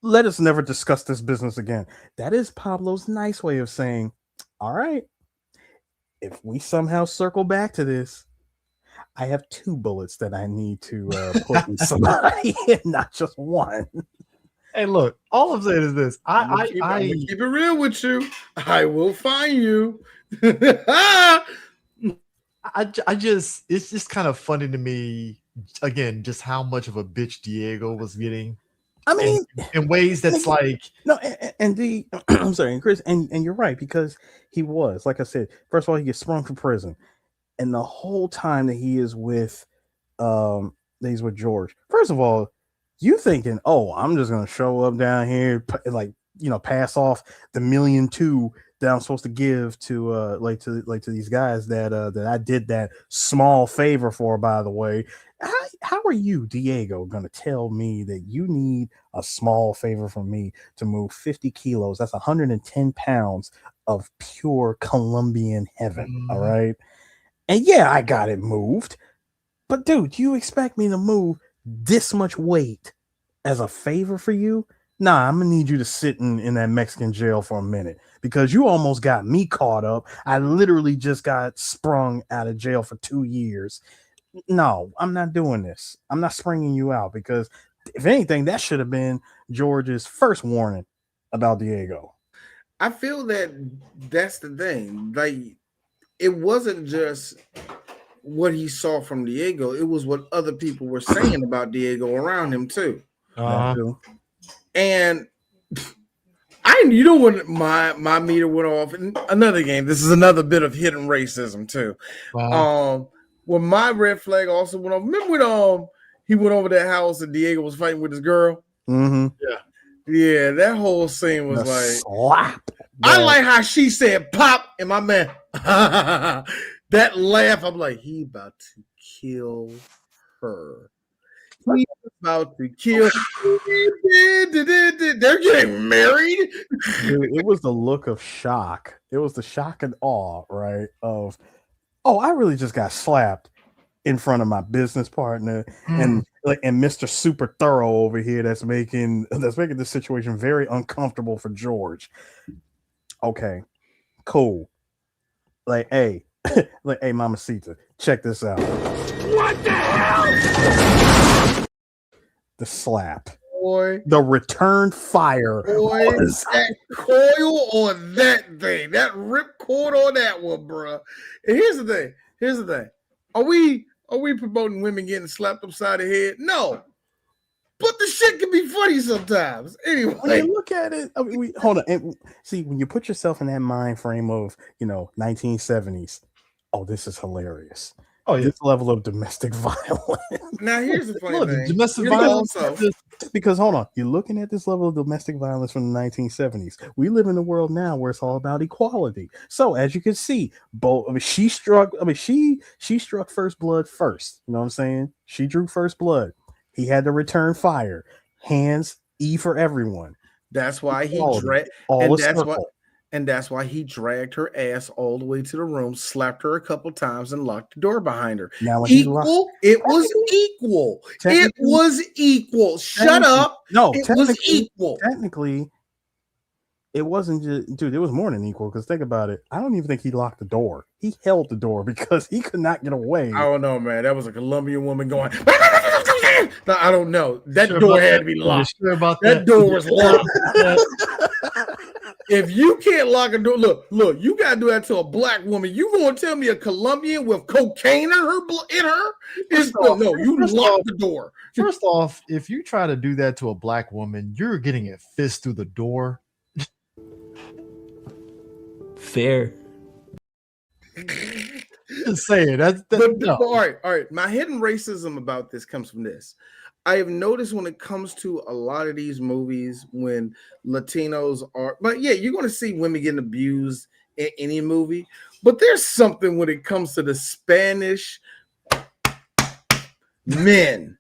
Let us never discuss this business again. That is Pablo's nice way of saying, "All right, if we somehow circle back to this, I have 2 bullets that I need to put in somebody, and not just one." Hey, look, all I'm saying is this. I keep it real with you. I will find you. It's just kind of funny to me, again, just how much of a bitch Diego was getting. I mean, in ways that's like I'm sorry, and Chris, and you're right, because he was, like I said, first of all, he gets sprung from prison, and the whole time that he is with George. First of all, you thinking, "Oh, I'm just gonna show up down here, pass off the $1.2 million that I'm supposed to give to these guys that I did that small favor for, by the way." How are you, Diego, going to tell me that you need a small favor from me to move 50 kilos? That's 110 pounds of pure Colombian heaven. All right. And yeah, I got it moved. But dude, you expect me to move this much weight as a favor for you? Nah, I'm going to need you to sit in that Mexican jail for a minute, because you almost got me caught up. I literally just got sprung out of jail for 2 years. no, I'm not doing this. I'm not springing you out because if anything, that should have been George's first warning about Diego. I feel that that's the thing. Like, it wasn't just what he saw from Diego, it was what other people were saying about Diego around him too. That too. And you know when my meter went off in another game. This is another bit of hidden racism too. When my red flag also went off. Remember when he went over that house and Diego was fighting with his girl? Mm-hmm. Yeah, that whole scene was The like slap. I like how she said pop, and my man that laugh. I'm like, he about to kill her. He's about to kill. They're getting married. Dude, it was the look of shock. It was the shock and awe, right? Of, oh, I really just got slapped in front of my business partner and Mr. Super Thorough over here that's making this situation very uncomfortable for George. Okay, cool. Like, hey, hey, Mamacita, check this out. What the hell? The slap. Boy, the return fire. Boy, that coil on that thing, that rip cord on that one, bro. And here's the thing. Are we promoting women getting slapped upside the head? No. But the shit can be funny sometimes. Anyway, when you look at it, I mean, hold on. And see, when you put yourself in that mind frame of 1970s, oh, this is hilarious. Oh, yeah. This level of domestic violence. Now, here's the funny thing. Domestic violence. Because hold on, you're looking at this level of domestic violence from the 1970s. We live in a world now where it's all about equality. So as you can see, she struck first blood first. You know what I'm saying? She drew first blood. He had to return fire. Hands E for everyone. That's why he that's why he dragged her ass all the way to the room, slapped her a couple times, and locked the door behind her. Now, it was equal. It was equal. Shut up. No, it was equal. Technically, it wasn't just, dude, it was more than equal. Because think about it. I don't even think he locked the door. He held the door because he could not get away. I don't know, man. That was a Colombian woman going. No, I don't know. That door had to be locked. Sure about that door was locked. If you can't lock a door, look, you gotta do that to a black woman. You gonna tell me a Colombian with cocaine in her? You lock the door. First off, if you try to do that to a black woman, you're getting a fist through the door. Fair. Just saying that. No. All right. My hidden racism about this comes from this. I have noticed when it comes to a lot of these movies, when Latinos are, but yeah, you're going to see women getting abused in any movie. But there's something when it comes to the Spanish men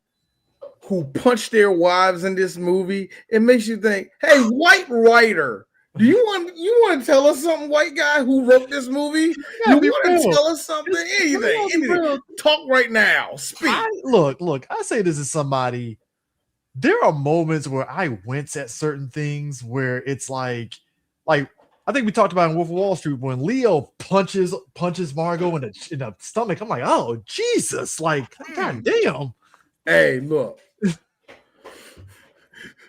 who punch their wives in this movie. It makes you think, hey, white writer. Do you want to tell us something, white guy who wrote this movie? Yeah, you want to tell us something? Anything. Talk right now. Speak. Look. I say this as somebody. There are moments where I wince at certain things where it's like I think we talked about in Wolf of Wall Street when Leo punches Margot in the stomach. I'm like, oh Jesus! Like, god damn. Hey, look.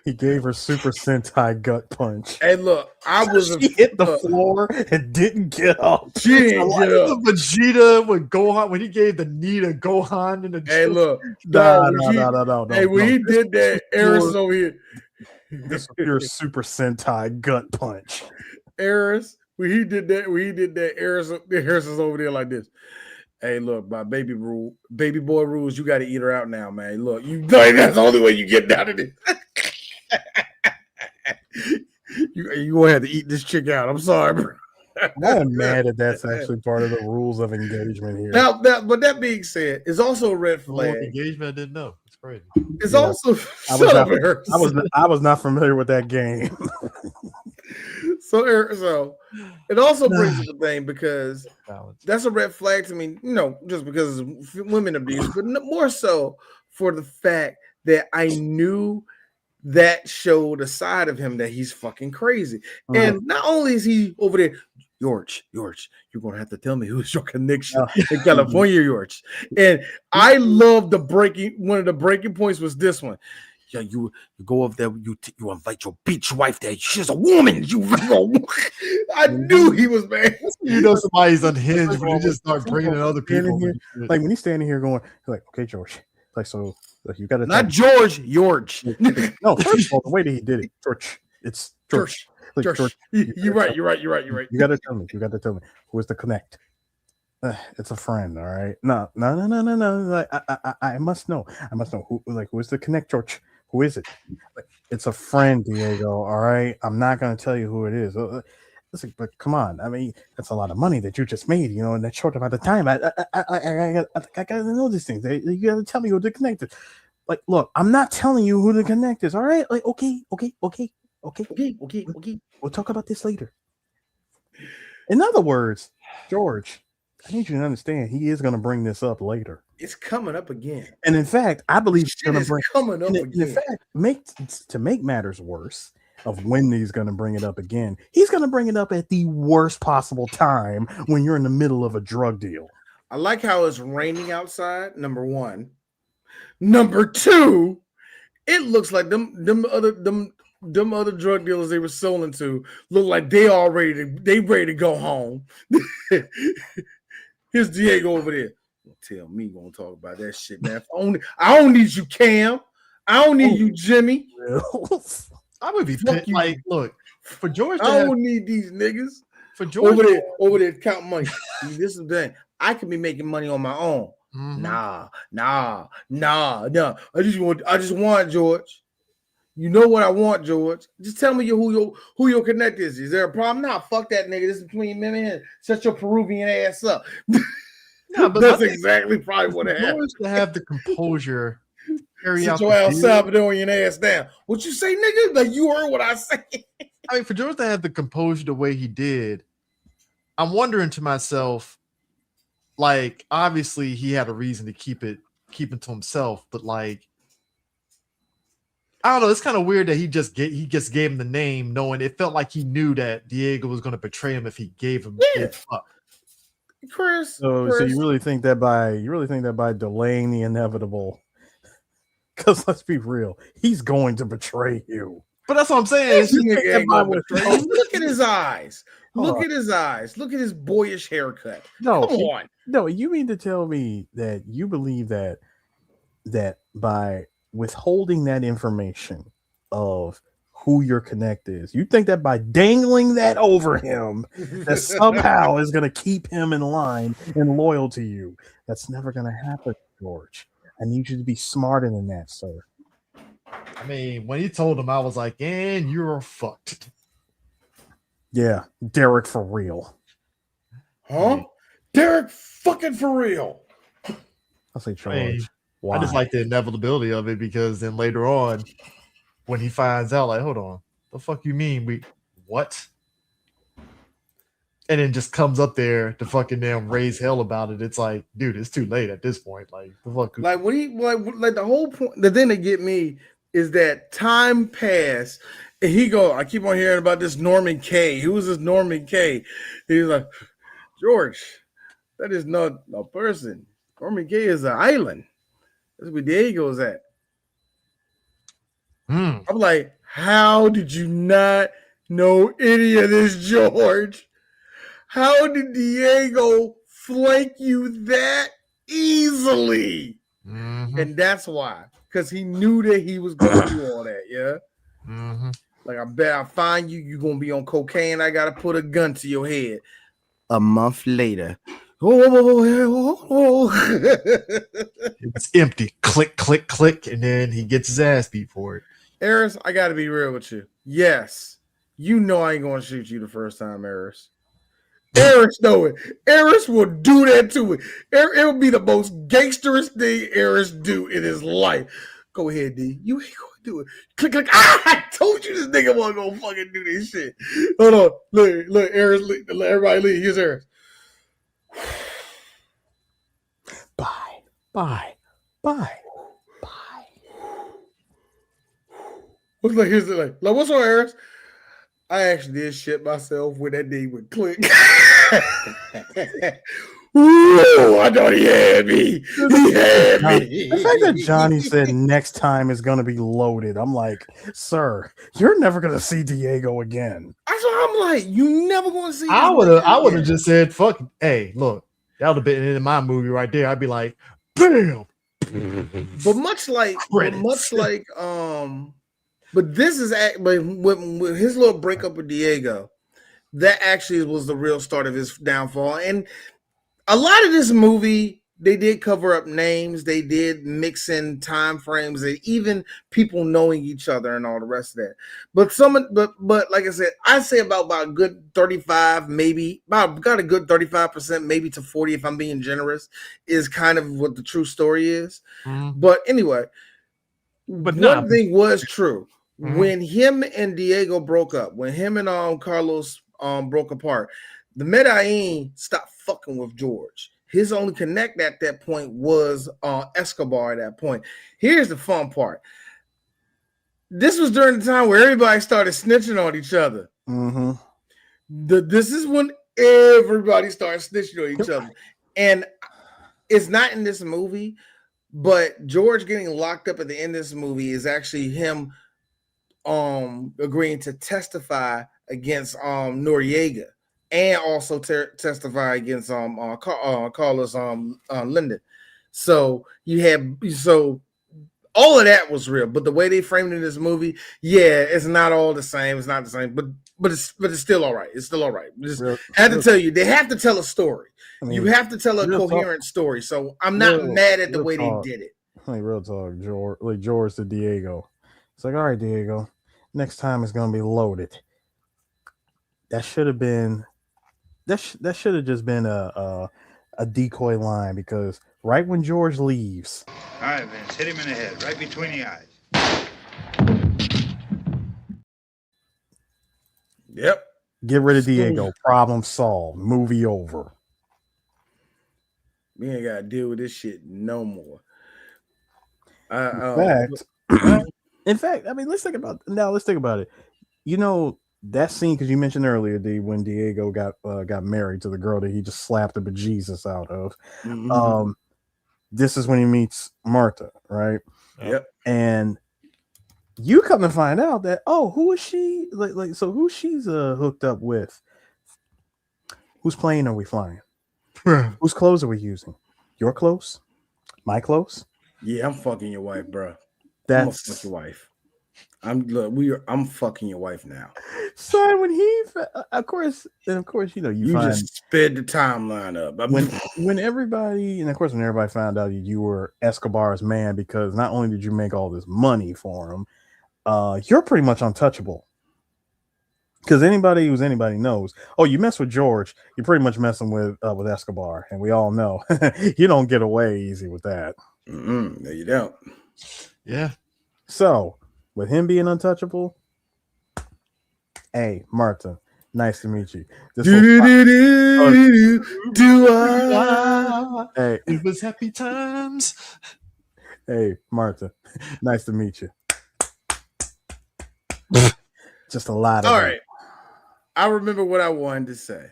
He gave her Super Sentai gut punch. Hey, look, she hit the floor and didn't get up. She didn't get up. The Vegeta with Gohan when he gave the knee to Gohan in the. Hey, look, no. Hey, when he did that, Eris over here. This is pure Super Sentai gut punch. Eris, when he did that, Eris is over there like this. Hey, look, by baby boy rules, you got to eat her out now, man. Look, that's the only way you get down to this. You gonna have to eat this chick out. I'm sorry, bro. I'm mad that that's actually part of the rules of engagement here. Now, but that being said, it's also a red flag. Engagement, I didn't know. It's crazy. It's also I was not familiar with that game. So it also brings up the thing because that's a red flag to me. Just because it's women abuse, but more so for the fact that I knew that showed a side of him that he's fucking crazy. And not only is he over there George, you're gonna have to tell me who's your connection in California, George. And I love one of the breaking points was this one. Yeah, you go up there, you invite your beach wife there. She's a woman. I knew he was mad. You know somebody's unhinged when you just start bringing in other people. Here, like when he's standing here going, like, okay, George, like so, like, you got to not George. No, first of all, the way that he did it, George, it's George. Like, George. You're right. You got to tell me. Who is the connect? It's a friend, all right. No. Like, I must know. Who is the connect, George? Who is it? Like, it's a friend, Diego. All right. I'm not gonna tell you who it is. Listen, but come on. I mean, that's a lot of money that you just made, in that short amount of time. I gotta know these things. You gotta tell me who the connect is. Like, look, I'm not telling you who the connect is. All right. Like, okay. We'll talk about this later. In other words, George, I need you to understand he is going to bring this up later. It's coming up again. And in fact, I believe it's going to bring coming up again. In fact, to make matters worse of when he's going to bring it up again, he's going to bring it up at the worst possible time when you're in the middle of a drug deal. I like how it's raining outside, number one. Number two, it looks like them other drug dealers they were selling to look like they ready to go home. Here's Diego over there. Tell me you gonna talk about that shit, man. I don't need you, Cam. I don't need you, Jimmy. I would be pissed. Like, look, for George, I don't need these niggas. For George over there count money. This is the thing. I could be making money on my own. Mm-hmm. Nah. I just want George. You know what I want, George. Just tell me who your connect is. Is there a problem? Nah, fuck that nigga. This is between me and him. Shut your Peruvian ass up. No, but that's exactly probably what happened. George to have the composure. Sit your El Salvadorian ass down. What you say, nigga? Like you heard what I say. I mean, for George to have the composure the way he did, I'm wondering to myself, like, obviously he had a reason to keep it to himself, but like, I don't know. It's kind of weird that he just gave him the name, knowing it felt like he knew that Diego was going to betray him if he gave him it up. Chris. So you really think that by delaying the inevitable, because let's be real, he's going to betray you. But that's what I'm saying. Look at his eyes. Look at his eyes. Look at his boyish haircut. No, come on. No, you mean to tell me that you believe that by withholding that information of who your connect is, you think that by dangling that over him, that somehow is going to keep him in line and loyal to you? That's never going to happen, George. I need you to be smarter than that, sir. I mean, when he told him, I was like, and you're fucked. Yeah, Derek for real. Huh? Derek fucking for real. I'll say George. I just like the inevitability of it, because then later on, when he finds out, like, hold on, the fuck you mean? What? And then just comes up there to fucking damn raise hell about it. It's like, dude, it's too late at this point. Like, the fuck? Like when he like the whole point. The thing that get me is that time passed, and I keep on hearing about this Norman K. Who is this Norman K? He's like, George, that is not a person. Norman K is an island. That's where Diego's at. I'm like, how did you not know any of this, George? How did Diego flank you that easily? Mm-hmm. And that's why, because he knew that he was going to do all that, yeah? Mm-hmm. Like, I bet I find you, you're going to be on cocaine. I got to put a gun to your head. A month later. It's empty. Click, click, click. And then he gets his ass beat for it. Eris, I got to be real with you. Yes. You know I ain't going to shoot you the first time, Eris. Eris know it. Eris will do that to it. It will be the most gangsterous thing Eris do in his life. Go ahead, D. You ain't going to do it. Click, click. I told you this nigga wasn't going to fucking do this shit. Hold on. Look, Eris, let everybody leave. Here's Eris. Bye. What's like? Here's the like. What's on, Eris? I actually did shit myself when that thing would click. Whoa, I thought he had me. He had me. The fact that Johnny said next time is going to be loaded, I'm like, sir, you're never going to see Diego again. That's what I'm like. You never gonna see. I would have just said, "Fuck, hey, look, that would have been in my movie right there." I'd be like, "Bam!" But much like, but this is but with his little breakup with Diego, that actually was the real start of his downfall. And a lot of this movie, they did cover up names, they did mix in time frames, and even people knowing each other and all the rest of that. But like I said, I say about a good 35, maybe got a good 35%, maybe to 40 if I'm being generous, is kind of what the true story is. Mhm. But anyway, But one thing was true. Mhm. When him and Diego broke up, when him and Carlos broke apart, the Medellin stopped fucking with George. His only connect at that point was Escobar at that point. Here's the fun part. This was during the time where everybody started snitching on each other. Mm-hmm. This is when everybody started snitching on each other. And it's not in this movie, but George getting locked up at the end of this movie is actually him agreeing to testify against Noriega and also testify against Carlos Linden. So all of that was real, but the way they framed it in this movie, yeah, it's not all the same. It's not the same, but it's still all right. It's still all right. Just had to tell you, they have to tell a story. I mean, you have to tell a coherent story. So I'm not mad at the way they did it. Like real talk, George to Diego. It's like, all right, Diego, next time it's gonna be loaded. That should have been that should have just been a decoy line, because right when George leaves, all right, Vince, hit him in the head, right between the eyes. Yep. Get rid of Diego. Problem solved. Movie over. We ain't gotta deal with this shit no more. In fact, I mean, let's think about it. You know that scene, because you mentioned earlier, when Diego got married to the girl that he just slapped the bejesus out of. Mm-hmm. This is when he meets Marta, right? Yep. And you come to find out that, who is she? So who she's hooked up with? Whose plane are we flying? Whose clothes are we using? Your clothes? My clothes? Yeah, I'm fucking your wife, bro. That's I'm gonna fuck your wife. I'm fucking your wife now. So when he, of course, you know, you just sped the timeline up. When everybody found out you were Escobar's man, because not only did you make all this money for him, you're pretty much untouchable. Because anybody knows, you mess with George, you're pretty much messing with Escobar, and we all know you don't get away easy with that. No, you don't. Yeah. So with him being untouchable, hey, Marta, nice to meet you. Hey, it was happy times. Hey, Marta, nice to meet you. Just a lot of all right. I remember what I wanted to say,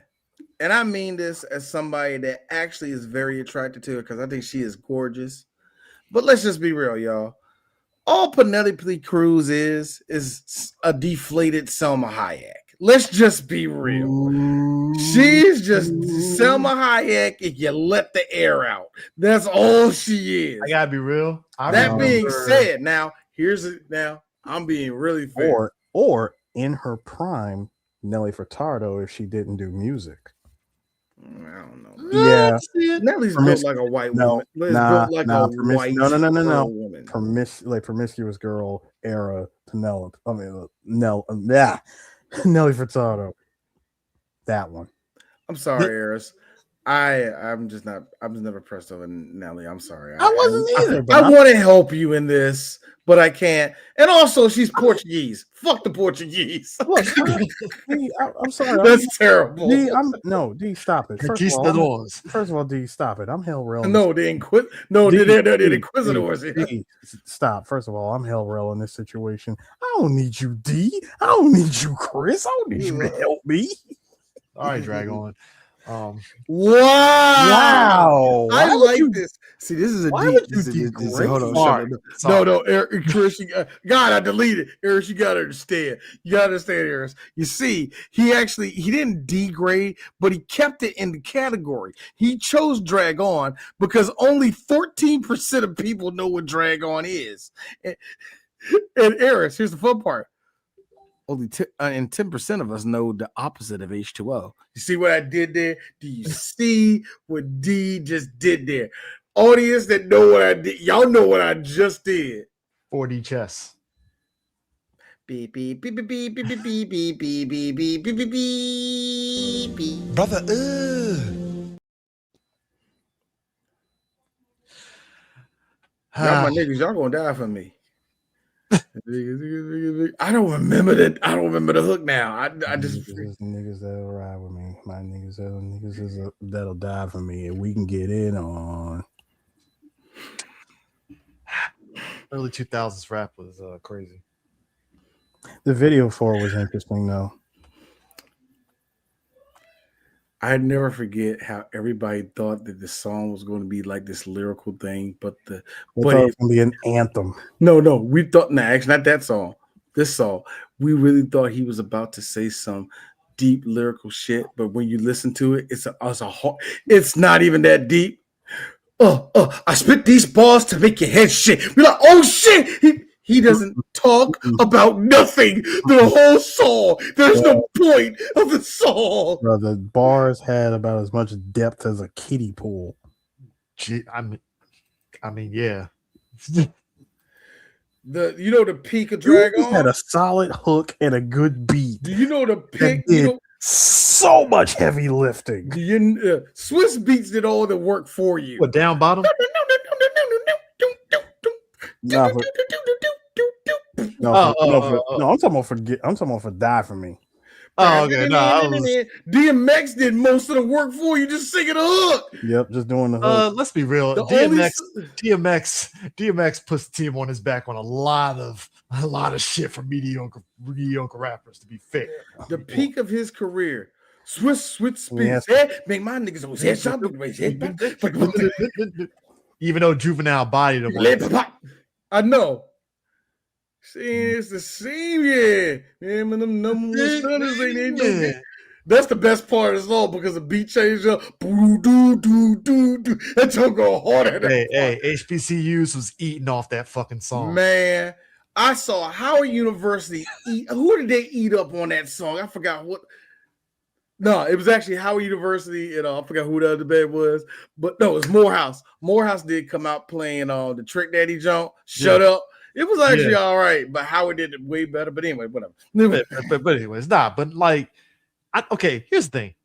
and I mean this as somebody that actually is very attracted to her, because I think she is gorgeous. But let's just be real, y'all. All Penelope Cruz is a deflated Selma Hayek. Let's just be real. She's just Selma Hayek if you let the air out. That's all she is. I gotta be real. That being said, now I'm being really fair. Or in her prime, Nelly Furtado, if she didn't do music. I don't know. Yeah, Nelly's built like a white woman. Woman. Promiscuous girl era Penelope. I mean, Nelly Furtado. That one. I'm sorry, Eris. I'm just never pressed over Nelly. I'm sorry. I wasn't either. I want to help you in this, but I can't. And also, she's Portuguese. Fuck the Portuguese. Look, I'm sorry. That's terrible. D, stop it. First of all, D, stop it. I'm hell real. No, they're Inquisitors. D, stop. First of all, I'm hell real in this situation. I don't need you, D. I don't need you, Chris. I don't need you to help me. All right, Dragon. Wow. I like this. See, this is a deep. Hold on. No, Eric, Chris, God, I deleted. Eric, you gotta understand. You gotta understand, Eric. You see, he didn't degrade, but he kept it in the category. He chose Drag On because only 14% of people know what Drag On is. And Eric, here's the fun part. Only 10% of us know the opposite of H2O. You see what I did there? Do you see what D just did there? Audience that know what I did, y'all know what I just did. 4D chess. Beep beep beep beep beep beep beep beep beep beep beep beep beep beep beep. Brother, Y'all my niggas, y'all gonna die for me. I don't remember that. I don't remember the hook now. I just niggas that'll ride with me. My niggas that'll die for me, and we can get in on. Early 2000s rap was crazy. The video for it was interesting, though. I never forget how everybody thought that the song was going to be like this lyrical thing, but it was going to be an anthem. No, we thought actually not that song. This song, we really thought he was about to say some deep lyrical shit, but when you listen to it, it's not even that deep. I spit these bars to make your head shit. We're like, oh shit. He doesn't talk about nothing the whole song. There's no point of the song. Bro, the bars had about as much depth as a kiddie pool. Gee, I mean, yeah. The peak of Drag On had a solid hook and a good beat. Do you know the peak? So much heavy lifting. Swiss Beats did all the work for you. What, down bottom? I'm talking about for Die For Me. Oh, okay. DMX did most of the work for you. Just singing the hook. Yep, just doing the hook. Let's be real. DMX puts the team on his back on a lot of shit for mediocre rappers. To be fair, the peak of his career. Swiss Beats. Make my niggas always headshot. Even though Juvenile bodied him. I know. See, it's the same, yeah. That's the best part of the song because the beat changes up. That don't go harder. Hey, HBCUs was eating off that fucking song. Man, I saw Howard University eat. Who did they eat up on that song? I forgot what. No, it was actually Howard University, and I forgot who the other band was. But no, it was Morehouse. Morehouse did come out playing the Trick Daddy Junk. Shut up. It was actually all right, but Howard did it way better. But anyway, whatever. But anyways, But like, okay, here's the thing.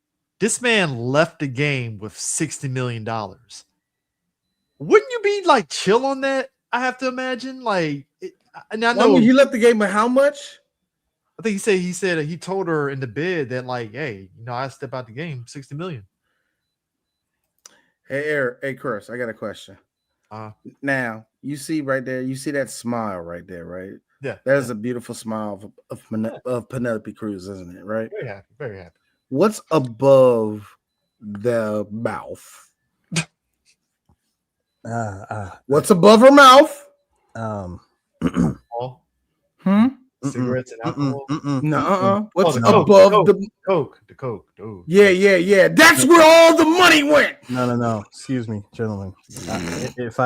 This man left the game with $60 million. Wouldn't you be like chill on that? I have to imagine. Like, and I know he left the game with how much? I think he said he told her in the bid that like, hey, I step out the game, $60 million. Hey, Eric. Hey, Chris, I got a question. Now you see right there, you see that smile right there, right? Yeah, that is a beautiful smile of Penelope Cruz, isn't it? Right? Very happy, very happy. What's above the mouth? What's above her mouth? Cigarettes and alcohol. No. What's above the coke? The coke. Ooh. Yeah. That's where all the money went. No. Excuse me, gentlemen. If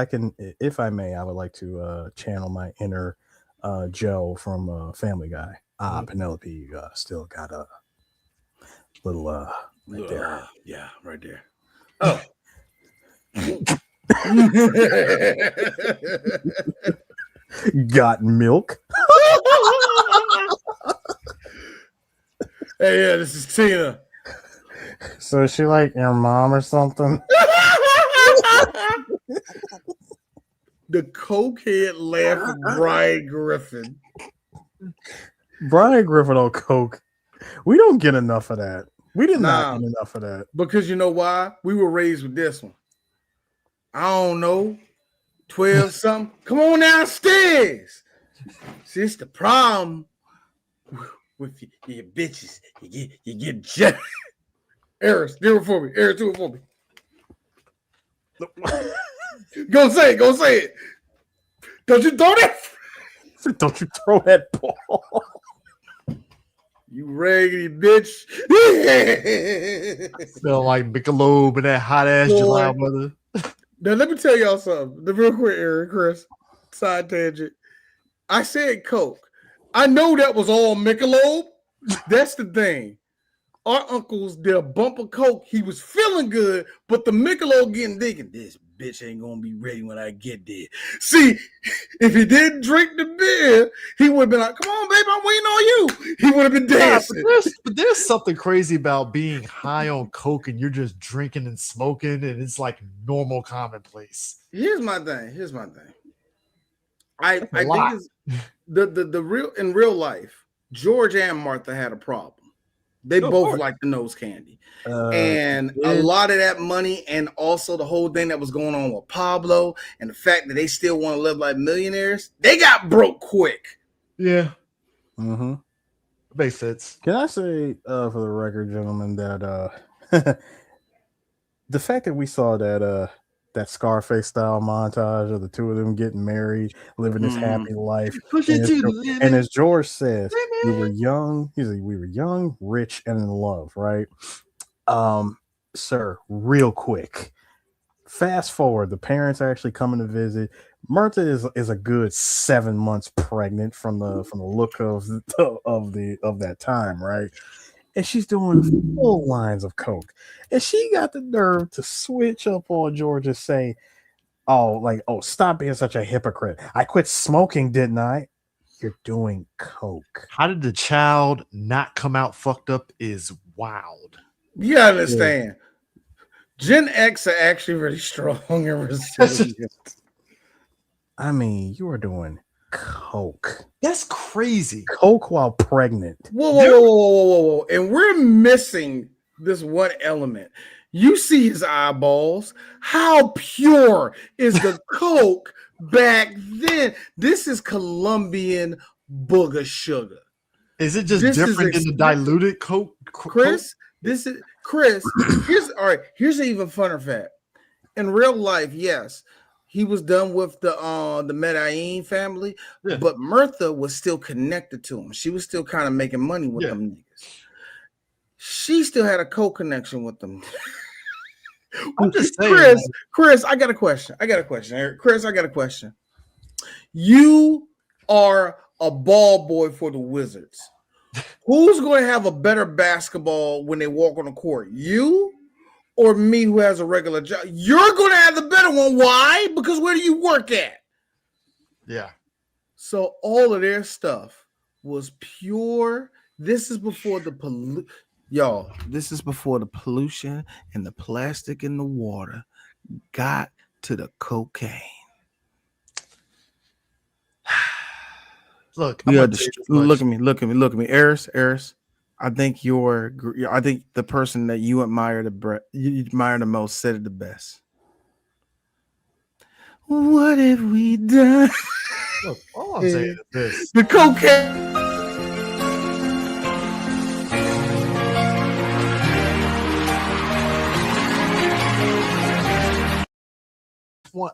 I may, I would like to channel my inner Joe from Family Guy. Penelope still got a little right there. Yeah, right there. Oh. Got milk. Hey, yeah, this is Tina. So is she like your mom or something? The cokehead laugh of Brian Griffin. Brian Griffin on coke. We don't get enough of that. We did Nah. not get enough of that. Because you know why? We were raised with this one. I don't know. 12 something. Come on downstairs. See, it's the problem with your bitches. You get jet. Eris, do it for me. Eris, do it for me. Go say it. Don't you throw that? Don't you throw that ball. You raggedy bitch. Smell like Michelob in that hot ass July weather. Now let me tell y'all something. The real quick, Aaron, Chris, side tangent. I said Coke. I know that was all Michelob. That's the thing. Our uncles did a bump of Coke. He was feeling good, but the Michelob getting thinking, this bitch ain't gonna be ready when I get there. See, if he didn't drink the beer, he would have been like, come on, baby, I'm waiting on you. He would have been dancing. But there's something crazy about being high on Coke and you're just drinking and smoking, and it's like normal commonplace. Here's my thing. I think it's the real in real life, George and Martha had a problem. They both like the nose candy. And a lot of that money, and also the whole thing that was going on with Pablo, and the fact that they still want to live like millionaires, they got broke quick. Yeah. Mm-hmm. Makes sense. Can I say, for the record, gentlemen, that the fact that we saw that Scarface style montage of the two of them getting married, living this happy life, and as George says, we were young. He's like, we were young, rich, and in love, right? Sir, real quick. Fast forward, the parents are actually coming to visit. Martha is a good 7 months pregnant from the look of that time, right? And she's doing full lines of coke, and she got the nerve to switch up on George and say, "Oh, stop being such a hypocrite. I quit smoking, didn't I? You're doing coke." How did the child not come out fucked up is wild. You gotta understand. Gen X are actually really strong and resilient. I mean, you are doing coke. That's crazy. Coke while pregnant. Whoa. And we're missing this one element. You see his eyeballs. How pure is the coke back then? This is Colombian booger sugar. Is it just different than the diluted coke? Chris, here's an even funner fact. In real life, yes, he was done with the Medellin family, but Mirtha was still connected to him. She was still kind of making money with them niggas. She still had a co-connection with them. I'm just saying, Chris, I got a question. Eric. Chris, I got a question. You are a ball boy for the Wizards. Who's going to have a better basketball when they walk on the court? You or me, who has a regular job? You're going to have the better one. Why? Because where do you work at? Yeah. So all of their stuff was pure. This is before the This is before the pollution and the plastic in the water got to the cocaine. Look at me. Eris. I think the person that you admire the most said it the best. What have we done? Look, all I'm saying is this. The cocaine.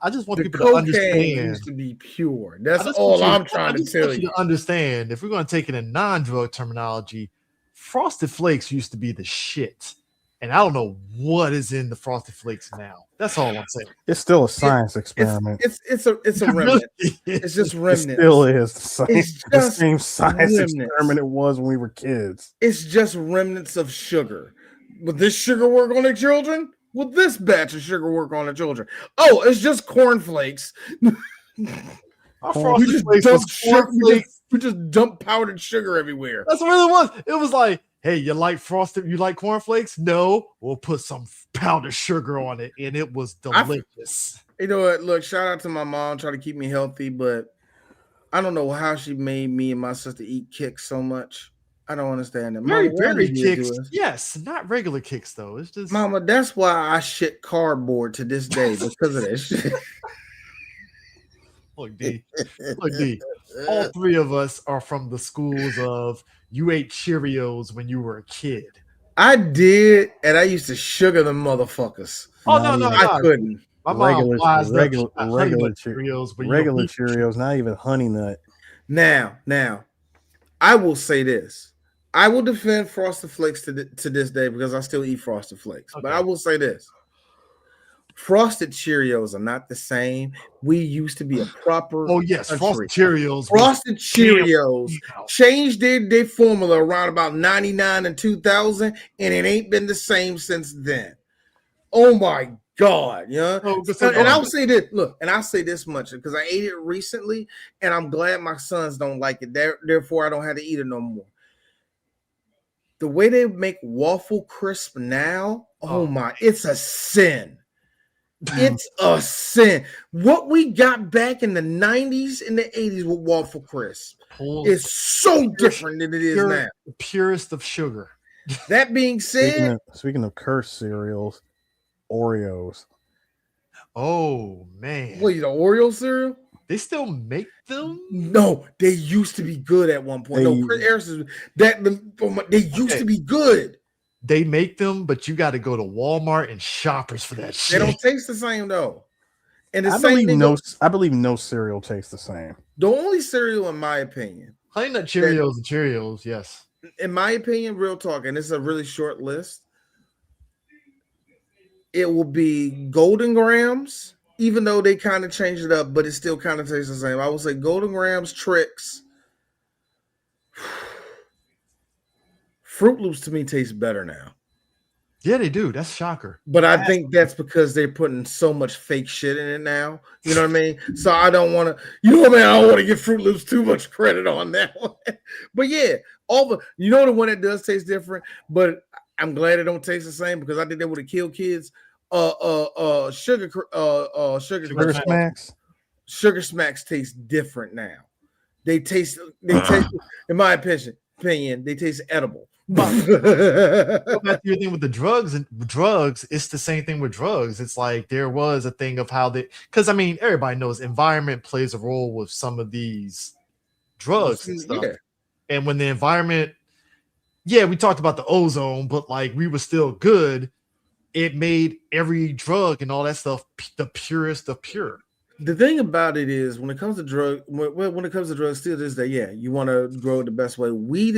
I just want the people to understand. Used to be pure. That's all I'm trying to tell you. To understand, if we're going to take it in non-drug terminology, Frosted Flakes used to be the shit, and I don't know what is in the Frosted Flakes now. That's all I'm saying. It's still a science experiment. It's a remnant. It's just remnant. It still is the same science experiment it was when we were kids. It's just remnants of sugar. Would this sugar work on the children? Will this batch of sugar work on the children? Oh, it's just cornflakes. We just dump powdered sugar everywhere. That's what it was. It was like, hey, you like frosted? You like cornflakes? No, we'll put some powdered sugar on it, and it was delicious. You know what? Look, shout out to my mom trying to keep me healthy, but I don't know how she made me and my sister eat kicks so much. I don't understand that. Mama, why Very did you do kicks. this? Yes, not regular kicks though. It's just Mama, that's why I shit cardboard to this day because of that shit. look, D. Look, D. All three of us are from the schools of you ate Cheerios when you were a kid. I did, and I used to sugar them motherfuckers. Oh Not no, even I couldn't. My mom wised up. regular Honey Nut Cheerios, but regular Cheerios, not even Honey Nut. Now, I will say this. I will defend Frosted Flakes to this day because I still eat Frosted Flakes. Okay. But I will say this. Frosted Cheerios are not the same. We used to be a proper country. Frosted Cheerios. Frosted Cheerios changed their formula around about 99 and 2000, and it ain't been the same since then. Oh my God, yeah. And I'll say this, look, and I'll say this much because I ate it recently, and I'm glad my sons don't like it. Therefore, I don't have to eat it no more. The way they make waffle crisp now, oh my, it's a sin. It's a sin. What we got back in the 90s and the 80s with waffle crisp is so different than it is now. The purest of sugar. That being said, speaking of cursed cereals, Oreos. Oh man. Wait, the Oreo cereal? They still make them? No, they used to be good at one point. Chris Harrison, they used to be good. They make them, but you got to go to Walmart and Shoppers for that shit. They don't taste the same though. And I believe no cereal tastes the same. The only cereal, in my opinion, Honey Nut Cheerios and Cheerios, yes. In my opinion, real talk, and this is a really short list. It will be Golden Grams, even though they kind of changed it up, but it still kind of tastes the same. I would say Golden Grams, Trix. Fruit Loops to me taste better now. Yeah, they do. That's shocker. But I think that's because they're putting so much fake shit in it now. You know what I mean? So I don't want to, I don't want to give Fruit Loops too much credit on that one. But yeah, the one that does taste different, but I'm glad it don't taste the same because I think they would have killed kids. Sugar Smacks. Sugar Smacks taste different now. They taste, in my opinion, they taste edible. Go back to your thing with the drugs it's the same thing with drugs. It's like there was a thing of how because everybody knows environment plays a role with some of these drugs and stuff. Yeah. And when the environment, we talked about the ozone, but like we were still good, it made every drug and all that stuff the purest of pure. The thing about it is when it comes to drugs, still this day, you want to grow it the best way. Weed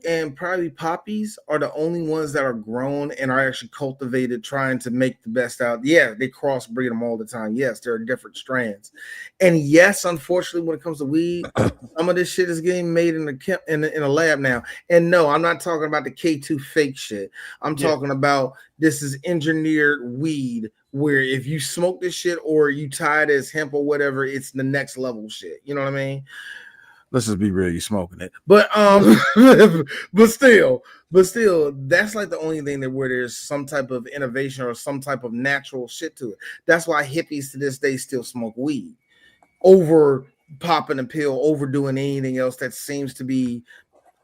and probably poppies are the only ones that are grown and are actually cultivated, trying to make the best out. Yeah, they crossbreed them all the time. Yes, there are different strands, and yes, unfortunately, when it comes to weed, some of this shit is getting made in a lab now. And no, I'm not talking about the K2 fake shit. I'm talking about this is engineered weed. Where if you smoke this shit or you tie it as hemp or whatever, it's the next level shit. You know what I mean? Let's just be real, you smoking it. But but still, that's like the only thing where there's some type of innovation or some type of natural shit to it. That's why hippies to this day still smoke weed over popping a pill, overdoing anything else that seems to be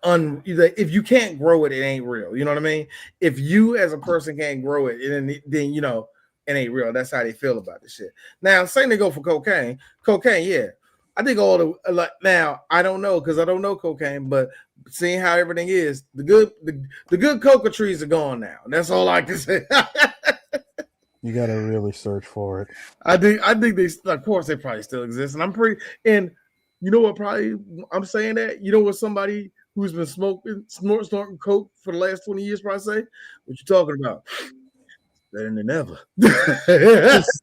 if you can't grow it, it ain't real. You know what I mean? If you as a person can't grow it, then it ain't real. That's how they feel about this shit. Now, same they go for cocaine. Cocaine, yeah. I think now I don't know because I don't know cocaine, but seeing how everything is, the good coca trees are gone now. That's all I can say. You gotta really search for it. I think they, of course, they probably still exist, and you know what? Probably I'm saying that. You know what? Somebody who's been snorting coke for the last 20 years probably say, "What you talking about?" Better than ever. Because that's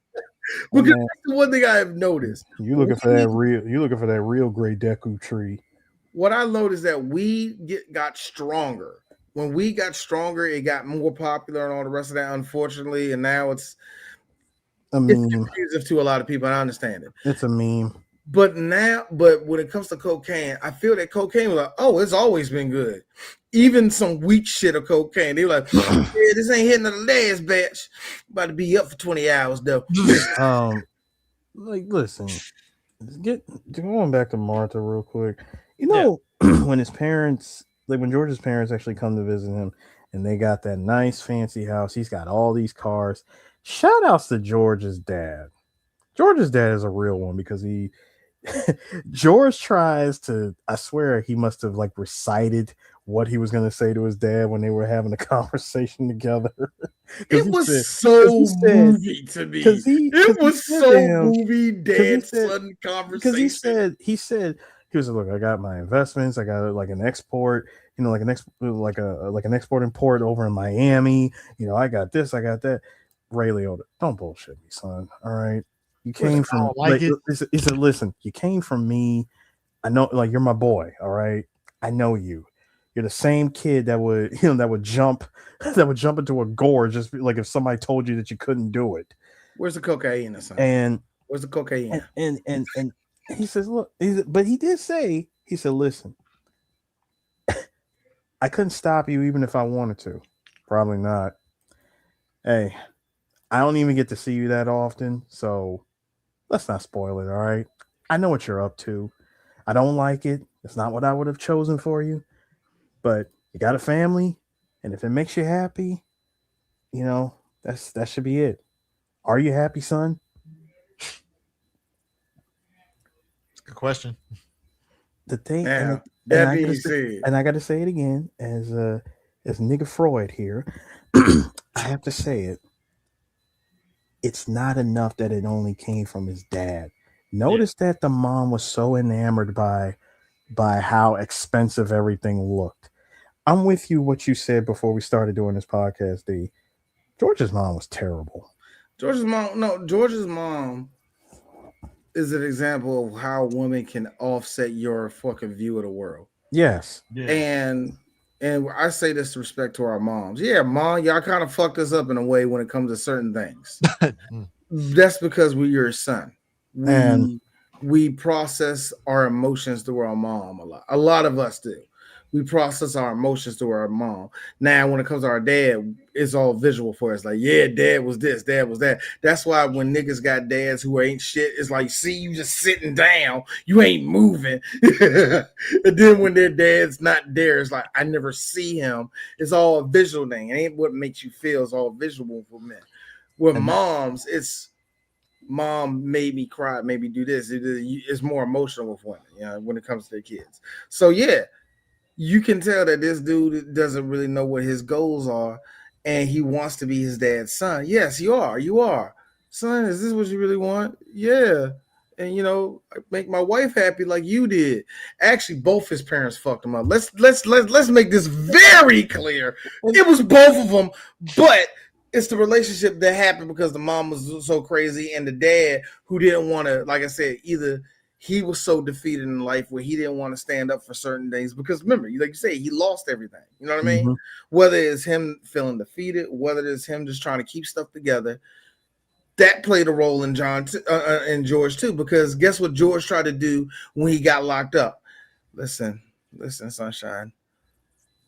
the one thing I have noticed. You looking for that real Grey Deku tree. What I noticed that we got stronger. When we got stronger, it got more popular and all the rest of that, unfortunately. And now it's confusing to a lot of people. I understand it. It's a meme. But when it comes to cocaine, I feel that cocaine was like, oh, it's always been good. Even some weak shit of cocaine, they were like, yeah, this ain't hitting the last batch. About to be up for 20 hours though. Like, listen, going back to Martha real quick. You know, when his parents, like when George's parents actually come to visit him, and they got that nice fancy house. He's got all these cars. Shout outs to George's dad. George's dad is a real one because George tries to, I swear he must have like recited what he was going to say to his dad when they were having a conversation together. It was so movie to me. It was so movie dad-son conversation. He said, look, I got my investments. I got like an export, like an export import over in Miami. I got this, I got that. Ray Liotta, don't bullshit me, son. All right. You came from he said, listen, you came from me. I know, like, you're my boy. All right. I know you. You're the same kid that would, that would jump into a gorge just like if somebody told you that you couldn't do it. Where's the cocaine, son? And where's the cocaine? And he says, look, but he did say, he said, listen, I couldn't stop you even if I wanted to. Probably not. Hey, I don't even get to see you that often, so let's not spoil it, all right? I know what you're up to. I don't like it. It's not what I would have chosen for you, but you got a family, and if it makes you happy, that should be it. Are you happy, son? Good question. The thing, now, and I got to say it again, as nigga Freud here, I have to say it. It's not enough that it only came from his dad. Notice that the mom was so enamored by how expensive everything looked. I'm with you what you said before we started doing this podcast, D. George's mom was terrible. George's mom is an example of how women can offset your fucking view of the world. Yes. Yeah. And I say this to respect to our moms. Yeah, mom, y'all kind of fucked us up in a way when it comes to certain things. That's because we're your son. We process our emotions through our mom a lot. A lot of us do. We process our emotions through our mom. Now, when it comes to our dad, it's all visual for us. Like, yeah, dad was this, dad was that. That's why when niggas got dads who ain't shit, it's like, see, you just sitting down, you ain't moving. And then when their dad's not there, it's like, I never see him. It's all a visual thing. It ain't what makes you feel. It's all visual for men. With moms, it's mom made me cry, made me do this. It's more emotional with women, when it comes to their kids. So, yeah. You can tell that this dude doesn't really know what his goals are, and he wants to be his dad's son. Yes, you are. You are. Son, is this what you really want? Yeah. And make my wife happy like you did. Actually, both his parents fucked him up. Let's make this very clear. It was both of them, but it's the relationship that happened because the mom was so crazy and the dad who didn't want to, like I said, either he was so defeated in life where he didn't want to stand up for certain things because remember, like you say, he lost everything. You know what I mean? Mm-hmm. Whether it's him feeling defeated, whether it's him just trying to keep stuff together, that played a role in in George too. Because guess what George tried to do when he got locked up? Listen, sunshine.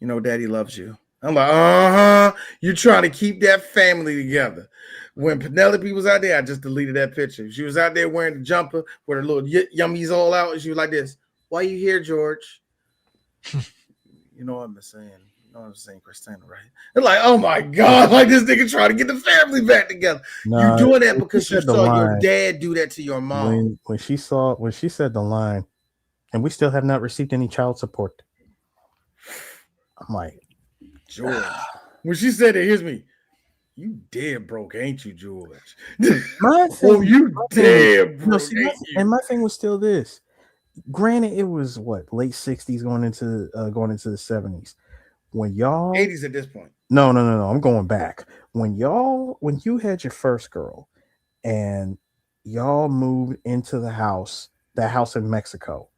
Daddy loves you. I'm like, you're trying to keep that family together. When Penelope was out there, I just deleted that picture. She was out there wearing the jumper with her little yummies all out, and she was like this. Why you here, George? You know what I'm saying, Christina, right? They're like, oh my God, like this nigga trying to get the family back together. You're doing that because you saw your dad do that to your mom. When she said the line, and we still have not received any child support. I'm like, George. When she said it, here's me. You dead broke, ain't you, George? My thing, you dead broke. And my thing was still this. Granted, it was late 60s going into the 70s. When y'all 80s at this point. No. I'm going back. When you had your first girl and y'all moved into that house in Mexico,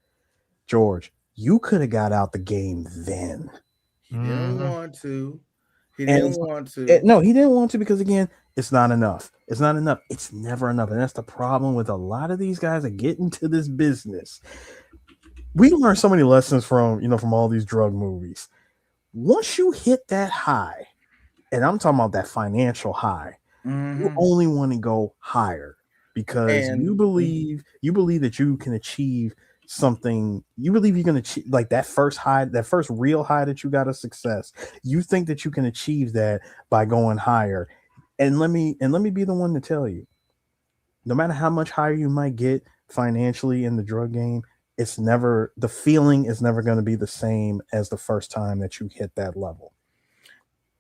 George, you could have got out the game then. He didn't want to. He didn't want to. No, he didn't want to because again, It's not enough. It's not enough. It's never enough. And that's the problem with a lot of these guys that get into this business. We learn so many lessons from all these drug movies. Once you hit that high, and I'm talking about that financial high, you only want to go higher because you believe that you can achieve something. You believe you can achieve like that first high, that first real high that you got a success. You think that you can achieve that by going higher. And let me be the one to tell you, no matter how much higher you might get financially in the drug game, the feeling is never going to be the same as the first time that you hit that level.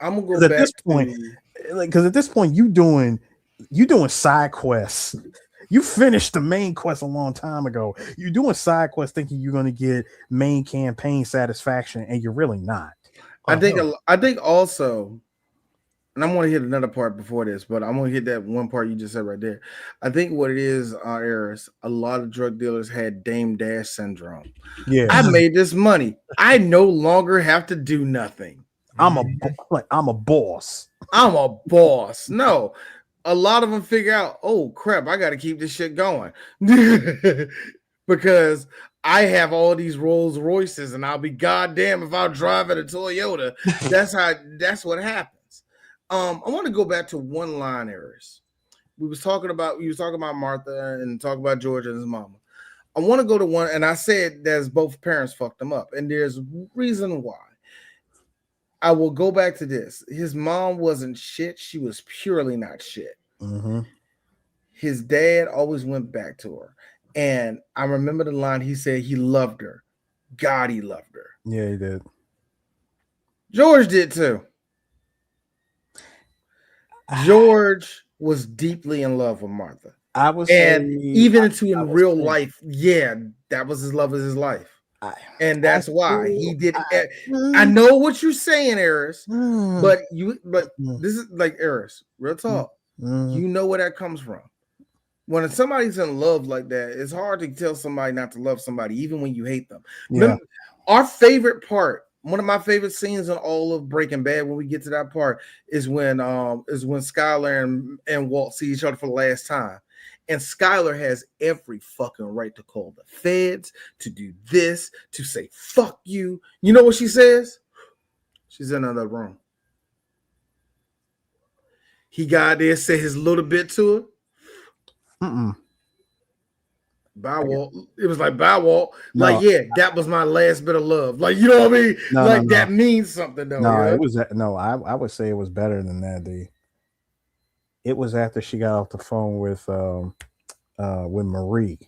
I'm gonna go back at this point, you doing side quests. You finished the main quest a long time ago. You're doing side quests thinking you're going to get main campaign satisfaction, and you're really not. I think also. And I'm going to hit another part before this, but I'm going to hit that one part you just said right there. I think what it is, Eris, a lot of drug dealers had Dame Dash syndrome. Yeah, I made this money. I no longer have to do nothing. I'm a boss. I'm a boss. No, a lot of them figure out, oh crap, I got to keep this shit going because I have all these Rolls Royces, and I'll be goddamn if I'll drive at a Toyota. That's what happens. I want to go back to one line, Eris. You was talking about Martha and talk about George and his mama. I want to go to one, and I said there's both parents fucked him up, and there's reason why. I will go back to this. His mom wasn't shit. She was purely not shit. Mm-hmm. His dad always went back to her, and I remember the line he said he loved her. God, he loved her. Yeah, he did. George did too. George was deeply in love with Martha. I was, and even in real life, yeah, that was his love of his life, and that's why he did. I know what you're saying, Eris, but this is like Eris, real talk. You know where that comes from. When somebody's in love like that, it's hard to tell somebody not to love somebody, even when you hate them. Yeah. Remember, our favorite part. One of my favorite scenes in all of Breaking Bad, when we get to that part, is when Skyler and Walt see each other for the last time. And Skyler has every fucking right to call the feds, to do this, to say fuck you. You know what she says? She's in another room. He got there, said his little bit to her. Bye, Walt. It was like, bye, Walt. No. Like, yeah, that was my last bit of love. Like, you know what I mean? No, that means something, though. No, it was I would say it was better than that, D. It was after she got off the phone with Marie.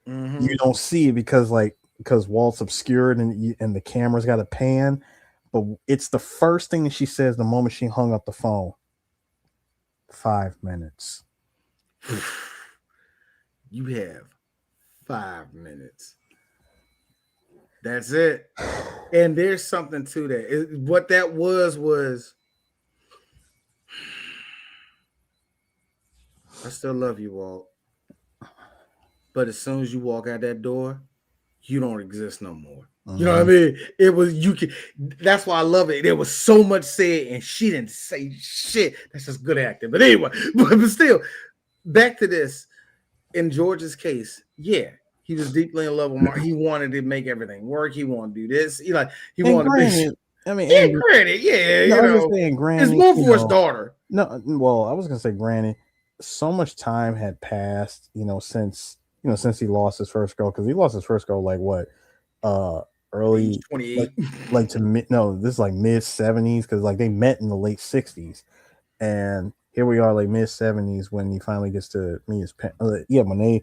Mm-hmm. You don't see it because Walt's obscured and the camera's got a pan, but it's the first thing that she says the moment she hung up the phone. 5 minutes. You have 5 minutes. That's it. And there's something to that. What that was I still love you, Walt. But as soon as you walk out that door, you don't exist no more. You know what I mean? It was that's why I love it. There was so much said, and she didn't say shit. That's just good acting. But anyway, but still, back to this. In George's case, yeah, he was deeply in love with Mark. He wanted to make everything work. He wanted to do this. He wanted to be. I mean, granted, yeah, it's more for his daughter. No, well, I was gonna say, granted, so much time had passed, since he lost his first girl, because he lost his first girl early 28, this is like mid 70s, because they met in the late 60s, and here we are, mid 70s, when he finally gets to meet his parents. When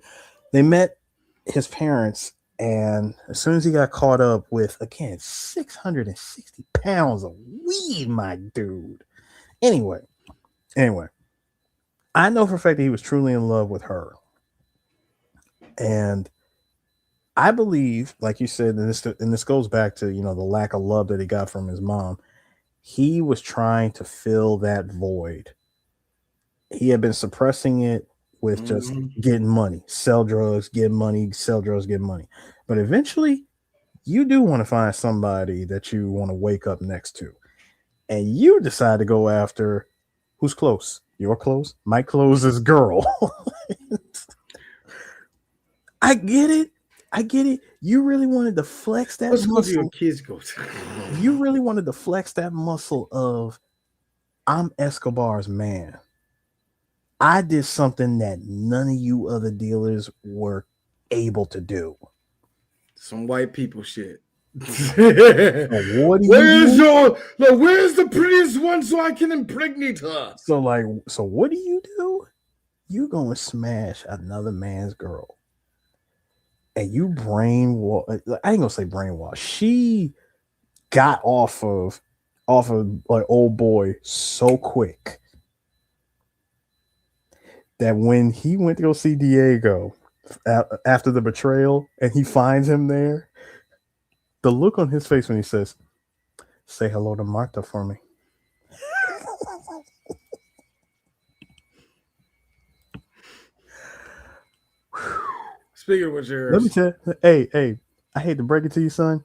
they met his parents, and as soon as he got caught up with, again, 660 pounds of weed, my dude. Anyway, I know for a fact that he was truly in love with her. And I believe, like you said, and this goes back to, the lack of love that he got from his mom. He was trying to fill that void. He had been suppressing it with just getting money, sell drugs, get money, sell drugs, get money. But eventually, you do want to find somebody that you want to wake up next to. And you decide to go after who's close. Your clothes? My clothes is girl. I get it. You really wanted to flex that What school do your muscle. kids go to? You really wanted to flex that muscle of I'm Escobar's man. I did something that none of you other dealers were able to do. Some white people shit. What do Where's the prettiest one so I can impregnate her? So what do? You gonna smash another man's girl. And you brainwash. I ain't gonna say brainwash. She got off of like old boy so quick that when he went to go see Diego after the betrayal and he finds him there, the look on his face when he says, "Say hello to Martha for me." Speaking of which, Let me tell you, hey, I hate to break it to you, son.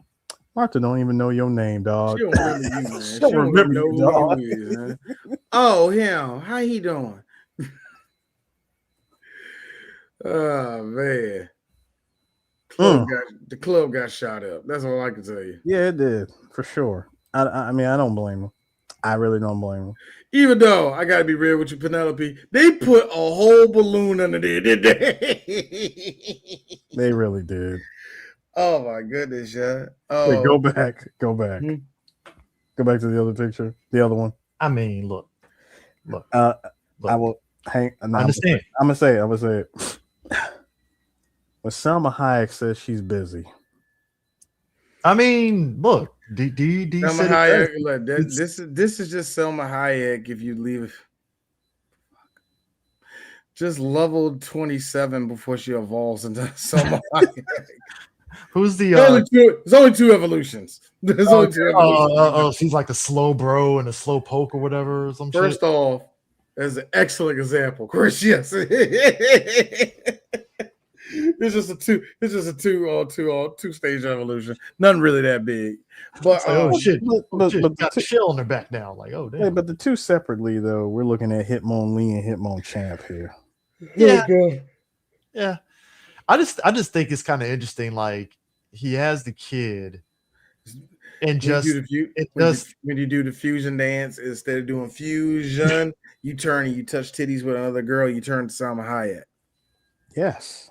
Martha don't even know your name, dog. she don't remember you, man. She don't remember you, dog. Who you is, man. Oh, him. How he doing? Oh, man. The club got shot up. That's all I can tell you. Yeah, it did, for sure. I mean, I don't blame him. I really don't blame him. Even though, I got to be real with you, Penelope, they put a whole balloon under there, didn't they? They really did. Oh, my goodness, yeah. Oh. Wait, go back. Go back to the other picture. The other one. I mean, look. I will hang. No, I understand. I'm gonna say it. When Selma Hayek says she's busy. I mean, look. Selma Hayek, look, this is just Selma Hayek if you leave. Just level 27 before she evolves into Selma Hayek. Who's the there's only two evolutions. There's only two evolutions. She's like the slow bro and the slow poke or whatever or some First shit. off, as an excellent example, Chris, yes. It's just a two-stage evolution. Nothing really that big. But shit. But got the shell on their back now. Like, oh damn. Hey, but the two separately though, we're looking at Hitmonlee and Hitmonchamp here. Yeah. I just think it's kind of interesting. Like he has the kid, and when you do the fusion dance, instead of doing fusion, you turn and you touch titties with another girl. You turn to Salma Hayek. Yes,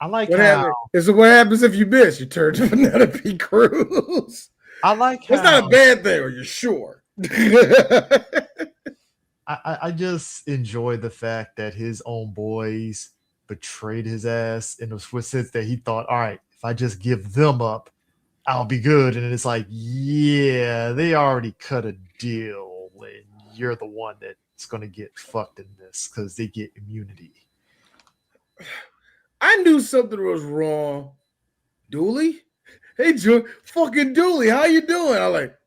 I like what happens if you miss? You turn to Penelope Cruz. I like it's not a bad thing. Are you sure? I just enjoy the fact that his own boys betrayed his ass in the sense that he thought, all right, if I just give them up, I'll be good. And it's like, yeah, they already cut a deal, and you're the one that's going to get fucked in this because they get immunity. I knew something was wrong. Dooley? Hey, fucking Dooley, how you doing? I'm like,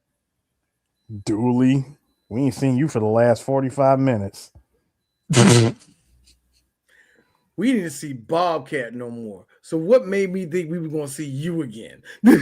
Dooley, we ain't seen you for the last 45 minutes. We didn't see Bobcat no more. So what made me think we were going to see you again? You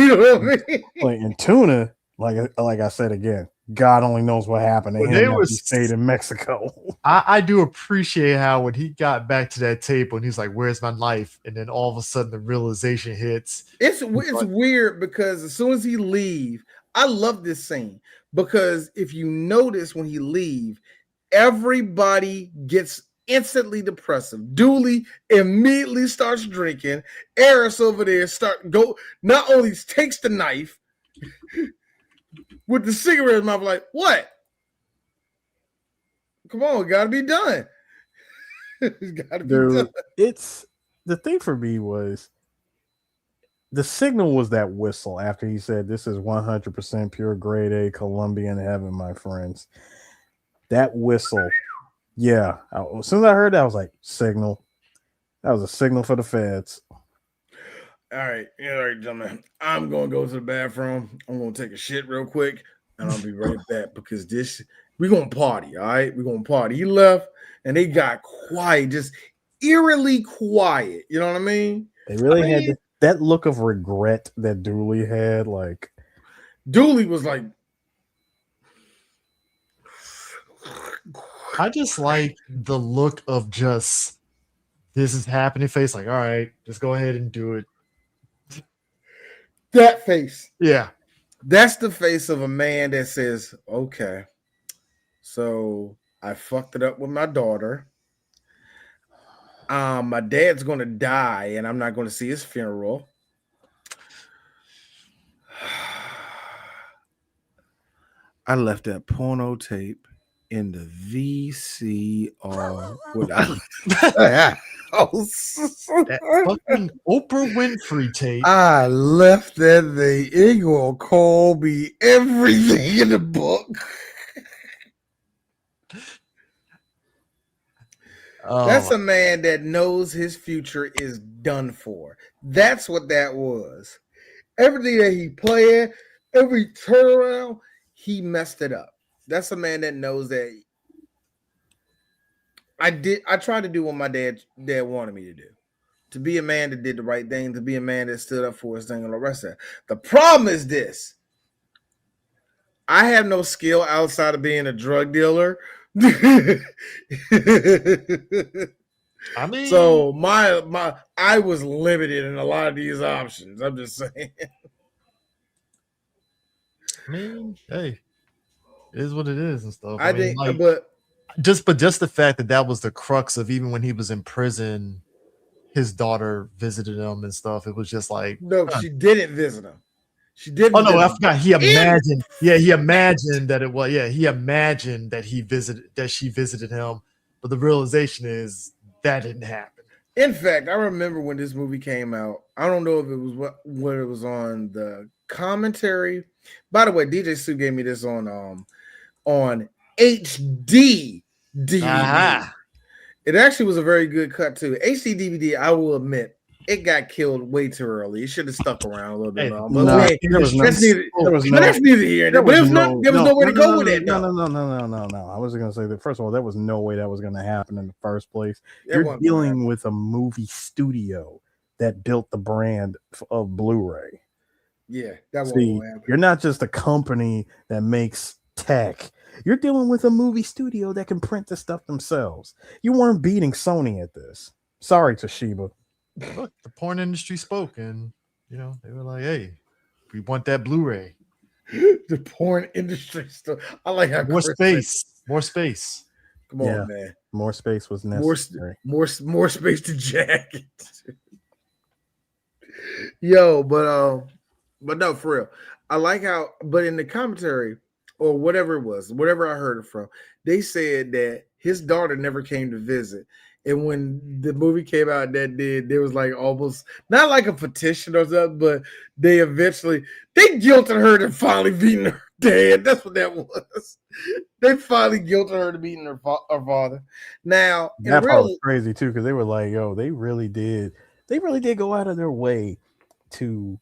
know what I mean? Like in Tuna, like I said again, God only knows what happened to him when he stayed in Mexico. I do appreciate how when he got back to that table and he's like, "Where's my knife?" And then all of a sudden the realization hits. It's weird because as soon as he leave, I love this scene because if you notice when he leave, everybody gets instantly depressive. Dooley immediately starts drinking. Eris over there not only takes the knife with the cigarette in his mouth, like, what? Come on, it gotta be done. It's gotta be done. It's the thing for me was the signal was that whistle after he said, "This is 100% pure grade A Colombian heaven, my friends." That whistle. Yeah, as soon as I heard that, I was like, signal. That was a signal for the feds. All right, gentlemen. I'm going to go to the bathroom. I'm going to take a shit real quick, and I'll be right back because we're going to party, all right? We're going to party. He left, and they got quiet, just eerily quiet. You know what I mean? They really had that look of regret that Dooley had. Like, Dooley was like, I just like the look of just this is happening face. Like, all right, just go ahead and do it. That face. Yeah. That's the face of a man that says, okay, so I fucked it up with my daughter. My dad's going to die and I'm not going to see his funeral. I left that porno tape in the VCR. That fucking Oprah Winfrey tape. I left that thing. It gonna call me everything in the book. That's a man that knows his future is done for. That's what that was. Everything that he played, every turnaround, he messed it up. That's a man that knows that. I tried to do what my dad wanted me to do. To be a man that did the right thing, to be a man that stood up for his thing and the rest of that. The problem is this. I have no skill outside of being a drug dealer. I mean, so I was limited in a lot of these options. I'm just saying. I mean, hey, it is what it is and stuff. I mean, think, like, but just the fact that was the crux of even when he was in prison, his daughter visited him and stuff. It was just like, no, she didn't visit him. She didn't. Oh no, I forgot. He imagined. He imagined that it was. Yeah, he imagined that she visited him, but the realization is that didn't happen. In fact, I remember when this movie came out. I don't know if it was what it was on the commentary. By the way, DJ Sue gave me this on HD DVD. Uh-huh. It actually was a very good cut too. HD DVD, I will admit, it got killed way too early. It should have stuck around a little bit longer. But that's neither here. But there was nowhere to go with it. No. I was going to say that, first of all, there was no way that was going to happen in the first place. You're dealing with a movie studio that built the brand of Blu-ray. Yeah, that See, you're not just a company that makes tech. You're dealing with a movie studio that can print the stuff themselves. You weren't beating Sony at this. Sorry, Toshiba. Look, the porn industry spoke, and they were like, "Hey, we want that Blu-ray." The porn industry stuff. I like how more space. Come on, man. More space was necessary. More space to jack it. Yo, but no, for real. I like how, but in the commentary or whatever it was, whatever I heard it from, they said that his daughter never came to visit. And when the movie came out, there was like almost not like a petition or something, but they guilted her to finally beating her dad. That's what that was. They finally guilted her to beating her father. Now that part was crazy too, because they were like, "Yo, they really did go out of their way to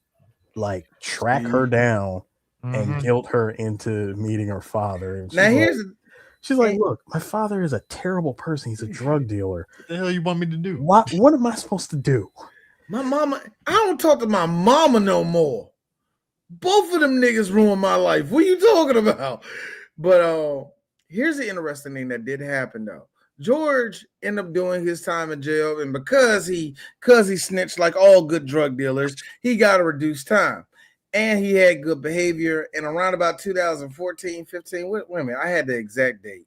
like track her down and guilt her into meeting her father." And now she's like, "Look, my father is a terrible person. He's a drug dealer. What the hell you want me to do? What am I supposed to do? My mama, I don't talk to my mama no more. Both of them niggas ruined my life. What are you talking about?" But here's the interesting thing that did happen though. George ended up doing his time in jail, and because he snitched like all good drug dealers, he got a reduced time. And he had good behavior. And around about 2014, 15, wait a minute, I had the exact date.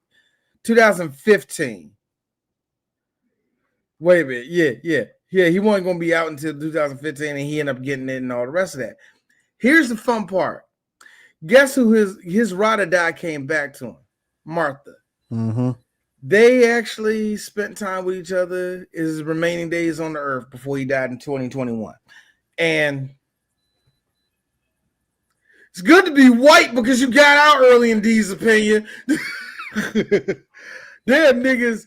2015. Wait a minute. Yeah. He wasn't going to be out until 2015, and he ended up getting it and all the rest of that. Here's the fun part. Guess who his ride or die came back to him? Martha. Mm-hmm. They actually spent time with each other his remaining days on the earth before he died in 2021. And it's good to be white because you got out early in D's opinion. There are niggas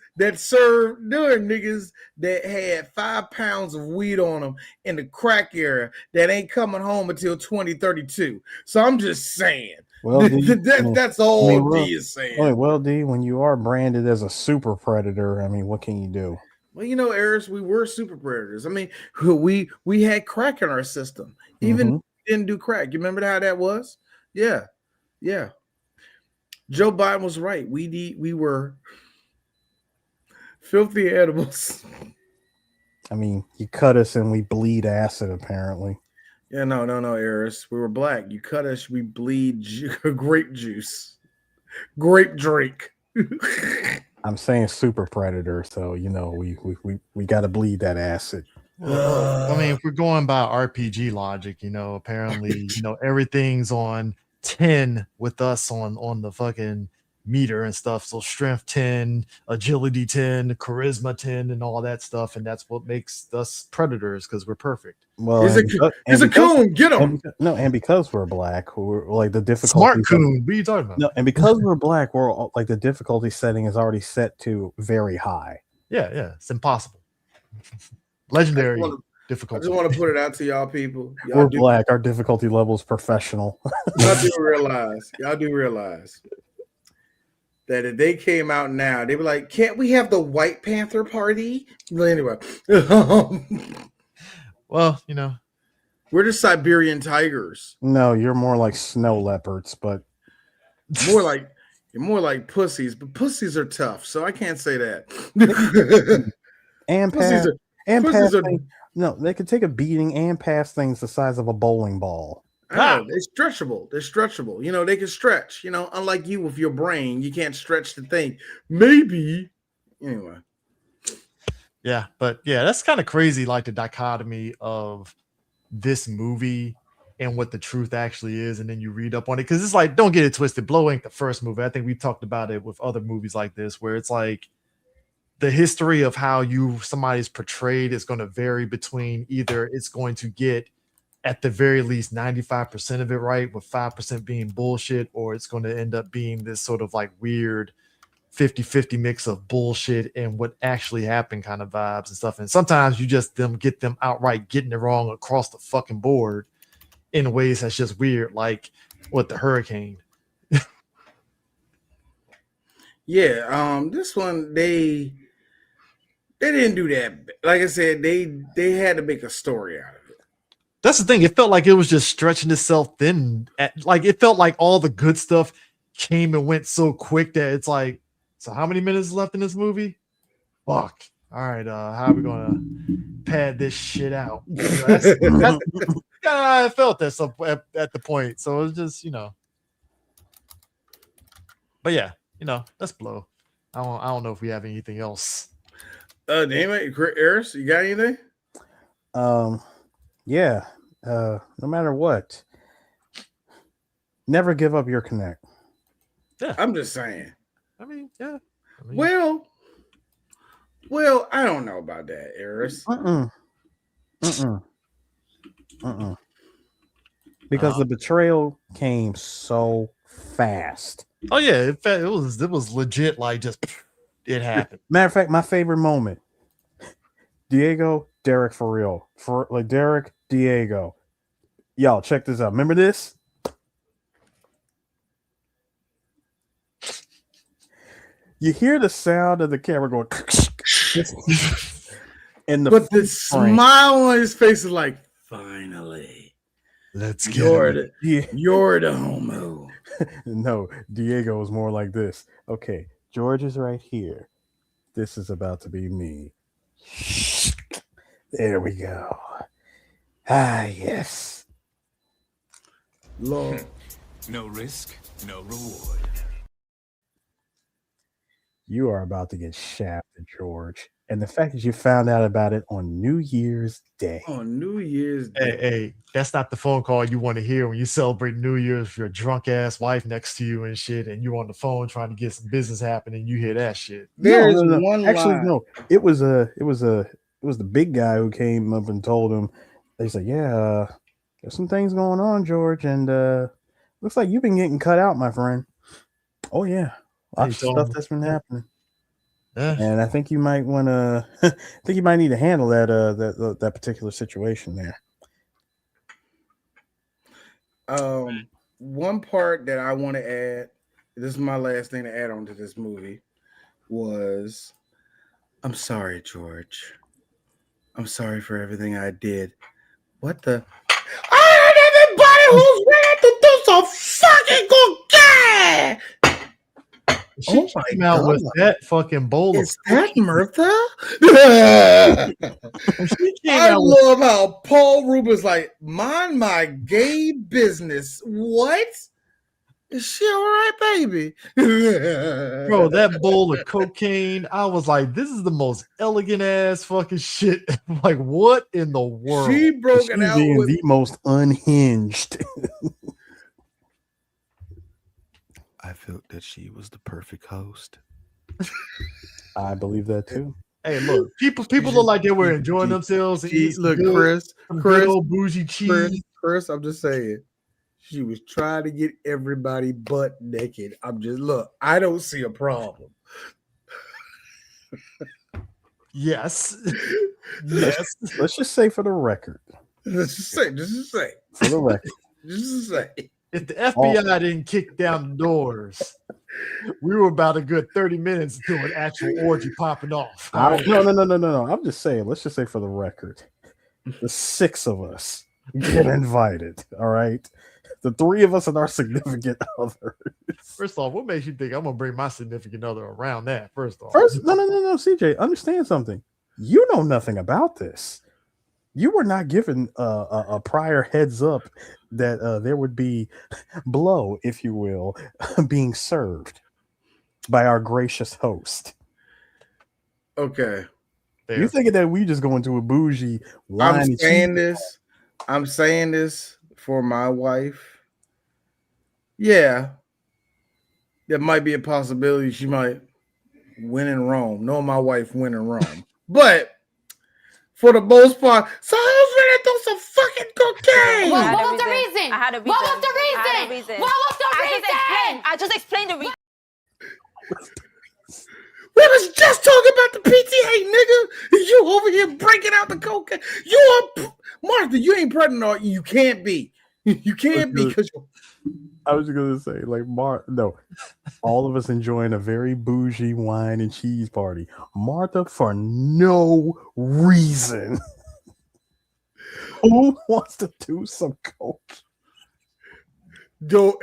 that had 5 pounds of weed on them in the crack era that ain't coming home until 2032. So I'm just saying. Well, that's all D is saying. Well, D, when you are branded as a super predator, I mean, what can you do? Well, Eris, we were super predators. I mean, we had crack in our system. Even didn't do crack. You remember how that was? Yeah. Joe Biden was right. We were Filthy animals. I mean, you cut us and we bleed acid, apparently. Yeah, no, Eris. We were black. You cut us, we bleed grape juice. Grape drink. I'm saying super predator, so you know we got to bleed that acid. Well, I mean, if we're going by RPG logic, apparently, everything's on 10 with us on the fucking meter and stuff. So strength 10, agility 10, charisma 10, and all that stuff. And that's what makes us predators because we're perfect. Well, he's a coon. Get him. And because we're black, we're like the difficulty. Smart coon. What are you talking about? No, and because we're black, we're like the difficulty setting is already set to very high. Yeah, it's impossible. Legendary difficulty. I just want to put it out to y'all people. We're black. Our difficulty level is professional. Y'all do realize that if they came out now, they were like, "Can't we have the White Panther party?" Well, anyway, well, we're the Siberian tigers. No, you're more like snow leopards, but you're more like pussies. But pussies are tough, so I can't say that. No, they can take a beating and pass things the size of a bowling ball. I know, they're stretchable. They can stretch. Unlike you with your brain, you can't stretch the thing. Maybe. Anyway. Yeah, but that's kind of crazy, like the dichotomy of this movie and what the truth actually is, and then you read up on it. Because it's like, don't get it twisted. Blow ain't the first movie. I think we've talked about it with other movies like this, where it's like the history of how somebody's portrayed is going to vary between either it's going to get at the very least 95% of it right with 5% being bullshit, or it's going to end up being this sort of like weird 50-50 mix of bullshit and what actually happened kind of vibes and stuff. And sometimes you just get them outright getting it wrong across the fucking board in ways that's just weird, like what the hurricane. Yeah, this one they didn't do that. Like I said, they had to make a story out of it. That's the thing. It felt like it was just stretching itself thin. Like it felt like all the good stuff came and went so quick that it's like, so how many minutes left in this movie? Fuck. All right, how are we gonna pad this shit out? I felt that at the point. So it was just, But yeah, let's blow. I don't know if we have anything else. Anyway, Eris, you got anything? Yeah. No matter what, never give up your connect. Yeah, I'm just saying. I mean, yeah. Well, I don't know about that, Eris. Because the betrayal came so fast. Oh yeah, in fact, it was legit. Like just it happened. Matter of fact, my favorite moment: Derek for real, Derek, Diego. Y'all check this out. Remember this? You hear the sound of the camera going, and the smile on his face is like, finally, let's get you're the homo. No, Diego was more like this. Okay, George is right here. This is about to be me. There we go. Ah, yes. Lord. No risk, no reward. You are about to get shafted, George. And the fact that you found out about it on New Year's Day. On New Year's Day. Hey, that's not the phone call you want to hear when you celebrate New Year's with your drunk ass wife next to you and shit, and you're on the phone trying to get some business happening. You hear that shit. There's one Actually, line. no. It was the big guy who came up and told him. They said, "Yeah, there's some things going on, George, and looks like you've been getting cut out, my friend." Oh yeah. Lots of stuff that's been happening. Yeah. And I think you might want to. I think you might need to handle that particular situation there. One part that I want to add. This is my last thing to add on to this movie. Was, I'm sorry, George. I'm sorry for everything I did. What the? I heard everybody who's ready to do some fucking good. She came out with that fucking bowl Is of that Mirtha? she came I out with love how Paul Rubin's like, mind my gay business. What? Is she all right, baby? bro, that bowl of cocaine. I was like, this is the most elegant ass fucking shit. Like, what in the world? She broke it She's out being with the most unhinged. I felt that she was the perfect host. I believe that too. Hey, look, people look like they were enjoying themselves and eating some good, good old bougie cheese. Chris, I'm just saying. She was trying to get everybody butt naked. Look, I don't see a problem. Yes. Yes. Let's just say for the record. Just say. For the record. Just say. If the FBI didn't kick down the doors, we were about a good 30 minutes into an actual orgy popping off. No. I'm just saying, let's just say for the record, the 6 of us get invited. All right. The 3 of us and our significant others. First off, what makes you think I'm gonna bring my significant other around that? First off, no, CJ, understand something. You know nothing about this. You were not given a prior heads up that there would be blow, if you will, being served by our gracious host. Okay. You thinking that we just go into a bougie wine? I'm saying this for my wife. Yeah, there might be a possibility she might win in Rome. Knowing my wife win in Rome, but for the most part, so I was ready to do some fucking cocaine. What was the reason? I had a reason. What was the reason? What was the reason? I just explained the reason. We was just talking about the PTA, nigga. You over here breaking out the cocaine. You are Martha. You ain't pregnant, or you can't be. You can't be because you're. I was gonna say, like, no, all of us enjoying a very bougie wine and cheese party. Martha, for no reason. Who wants to do some coke?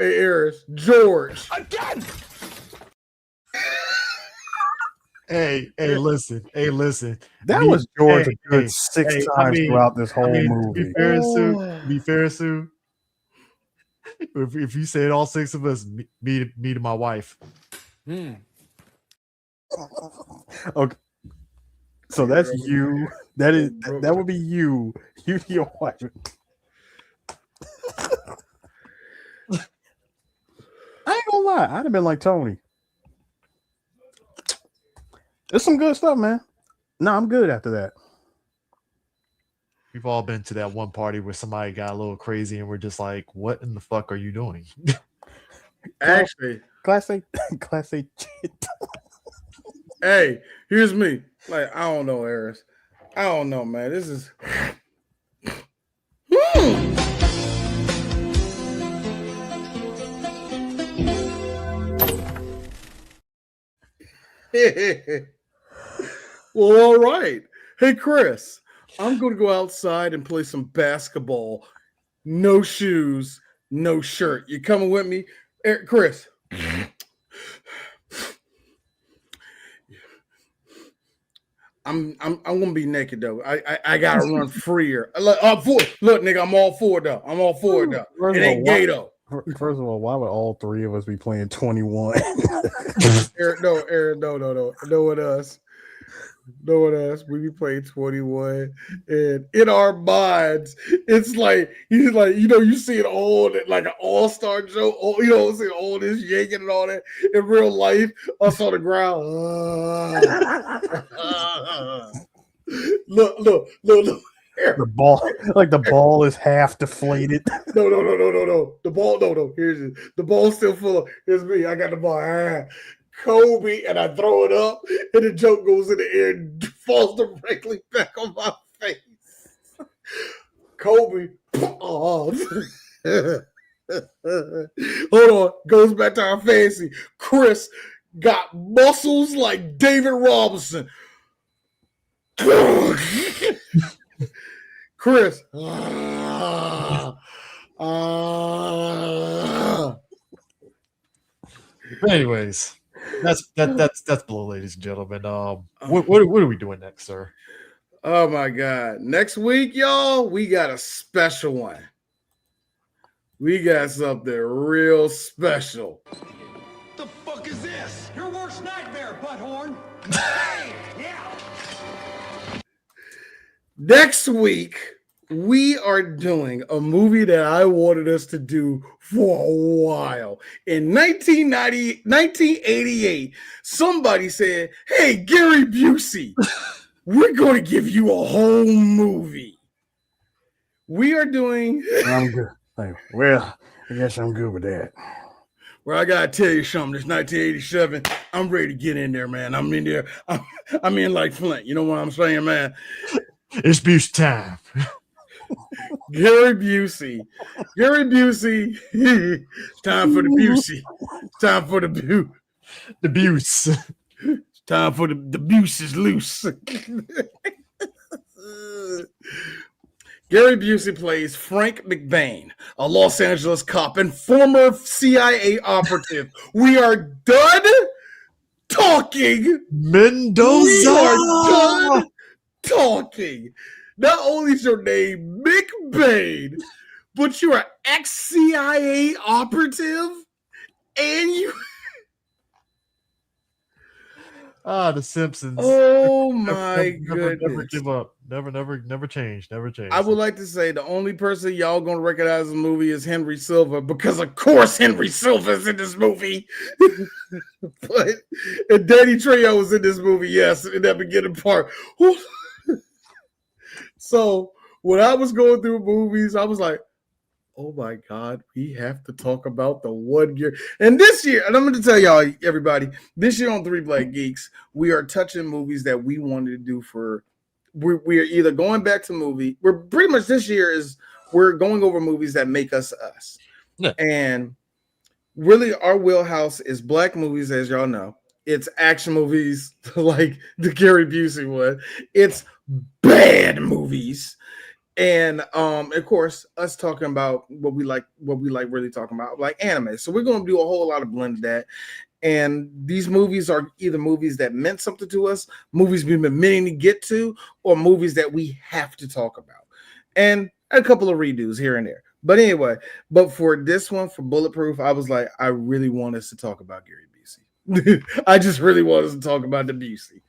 Eris, George. Again! Hey, listen. That was George a good 6 times throughout this whole movie. Be fair, Sue. If you said all 6 of us, me to my wife. Okay. So that's you. That would be you. You to your wife. I ain't gonna lie. I'd have been like Tony. It's some good stuff, man. No, I'm good after that. We've all been to that one party where somebody got a little crazy and we're just like, what in the fuck are you doing? Actually, Class A shit. Hey, here's me. Like, I don't know, Eris. I don't know, man. This is. Well, all right. Hey, Chris, I'm going to go outside and play some basketball. No shoes, no shirt. You coming with me? Chris. I'm gonna be naked though. I gotta run freer. Look, nigga, I'm all for it though. It ain't gay though. First of all, why would all 3 of us be playing 21? Aaron, no. No one else. We be playing 21, and in our minds, it's like he's like, you see it all like an all-star joke. See all this yanking and all that. In real life, us on the ground. Look. The ball is half deflated. No. The ball, no. Here's it. The ball's still full. Here's me. I got the ball. Kobe, and I throw it up, and the joke goes in the air and falls directly back on my face. Kobe, hold on, goes back to our fantasy. Chris got muscles like David Robinson. Chris. Anyways. That's below, ladies and gentlemen. What are we doing next, sir? Oh my God! Next week, y'all, we got a special one. We got something real special. The fuck is this? Your worst nightmare, butthorn. Hey, yeah. Next week, we are doing a movie that I wanted us to do for a while. In 1988, somebody said, "Hey, Gary Busey, we're going to give you a whole movie." We are doing. I'm good. Well, I guess I'm good with that. Well, I gotta tell you something. This 1987, I'm ready to get in there, man. I'm in there. I'm in like Flint. You know what I'm saying, man? It's Busey time. Gary Busey. It's time for the Busey. It's time for the Buse. The Buse. It's time for the Buse is loose. Gary Busey plays Frank McBain, a Los Angeles cop and former CIA operative. We are done talking. Mendoza. We are done talking. Not only is your name McBain, but you're an ex-CIA operative, and you. The Simpsons. Oh my goodness! Never give up. Never change. Never change. I would like to say the only person y'all gonna recognize in the movie is Henry Silva, because of course Henry Silva's in this movie. But and Danny Trejo was in this movie, yes, in that beginning part. So when I was going through movies, I was like, oh my God, we have to talk about the 1 year. And this year, and I'm going to tell y'all, everybody, this year on 3 Black Geeks, we are touching movies that we wanted to do for, we're either going back to movie. We're pretty much this year we're going over movies that make us us. Yeah. And really our wheelhouse is black movies, as y'all know. It's action movies like the Gary Busey one. It's bad movies. And of course, us talking about what we like really talking about, like anime. So we're going to do a whole lot of blend of that. And these movies are either movies that meant something to us, movies we've been meaning to get to, or movies that we have to talk about. And a couple of redos here and there. But anyway, for this one, for Bulletproof, I was like, I really want us to talk about Gary Busey. I just really want us to talk about the Busey.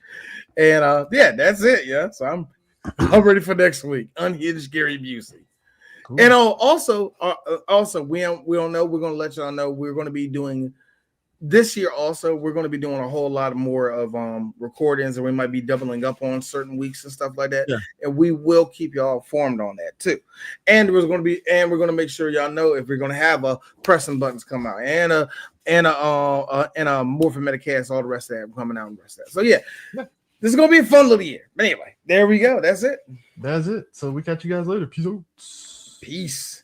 And yeah, that's it. Yeah. So I'm ready for next week. Unhinged Gary Busey. Cool. And also, we don't know. We're going to let y'all know we're going to be doing this year. Also, we're going to be doing a whole lot more of recordings, and we might be doubling up on certain weeks and stuff like that. Yeah. And we will keep y'all informed on that too. And we're going to make sure y'all know if we're going to have a pressing buttons come out and a Morphin Metacast, all the rest of that coming out and the rest of that. So yeah. This is going to be a fun little year. But anyway, there we go. That's it. So we catch you guys later. Peace out. Peace.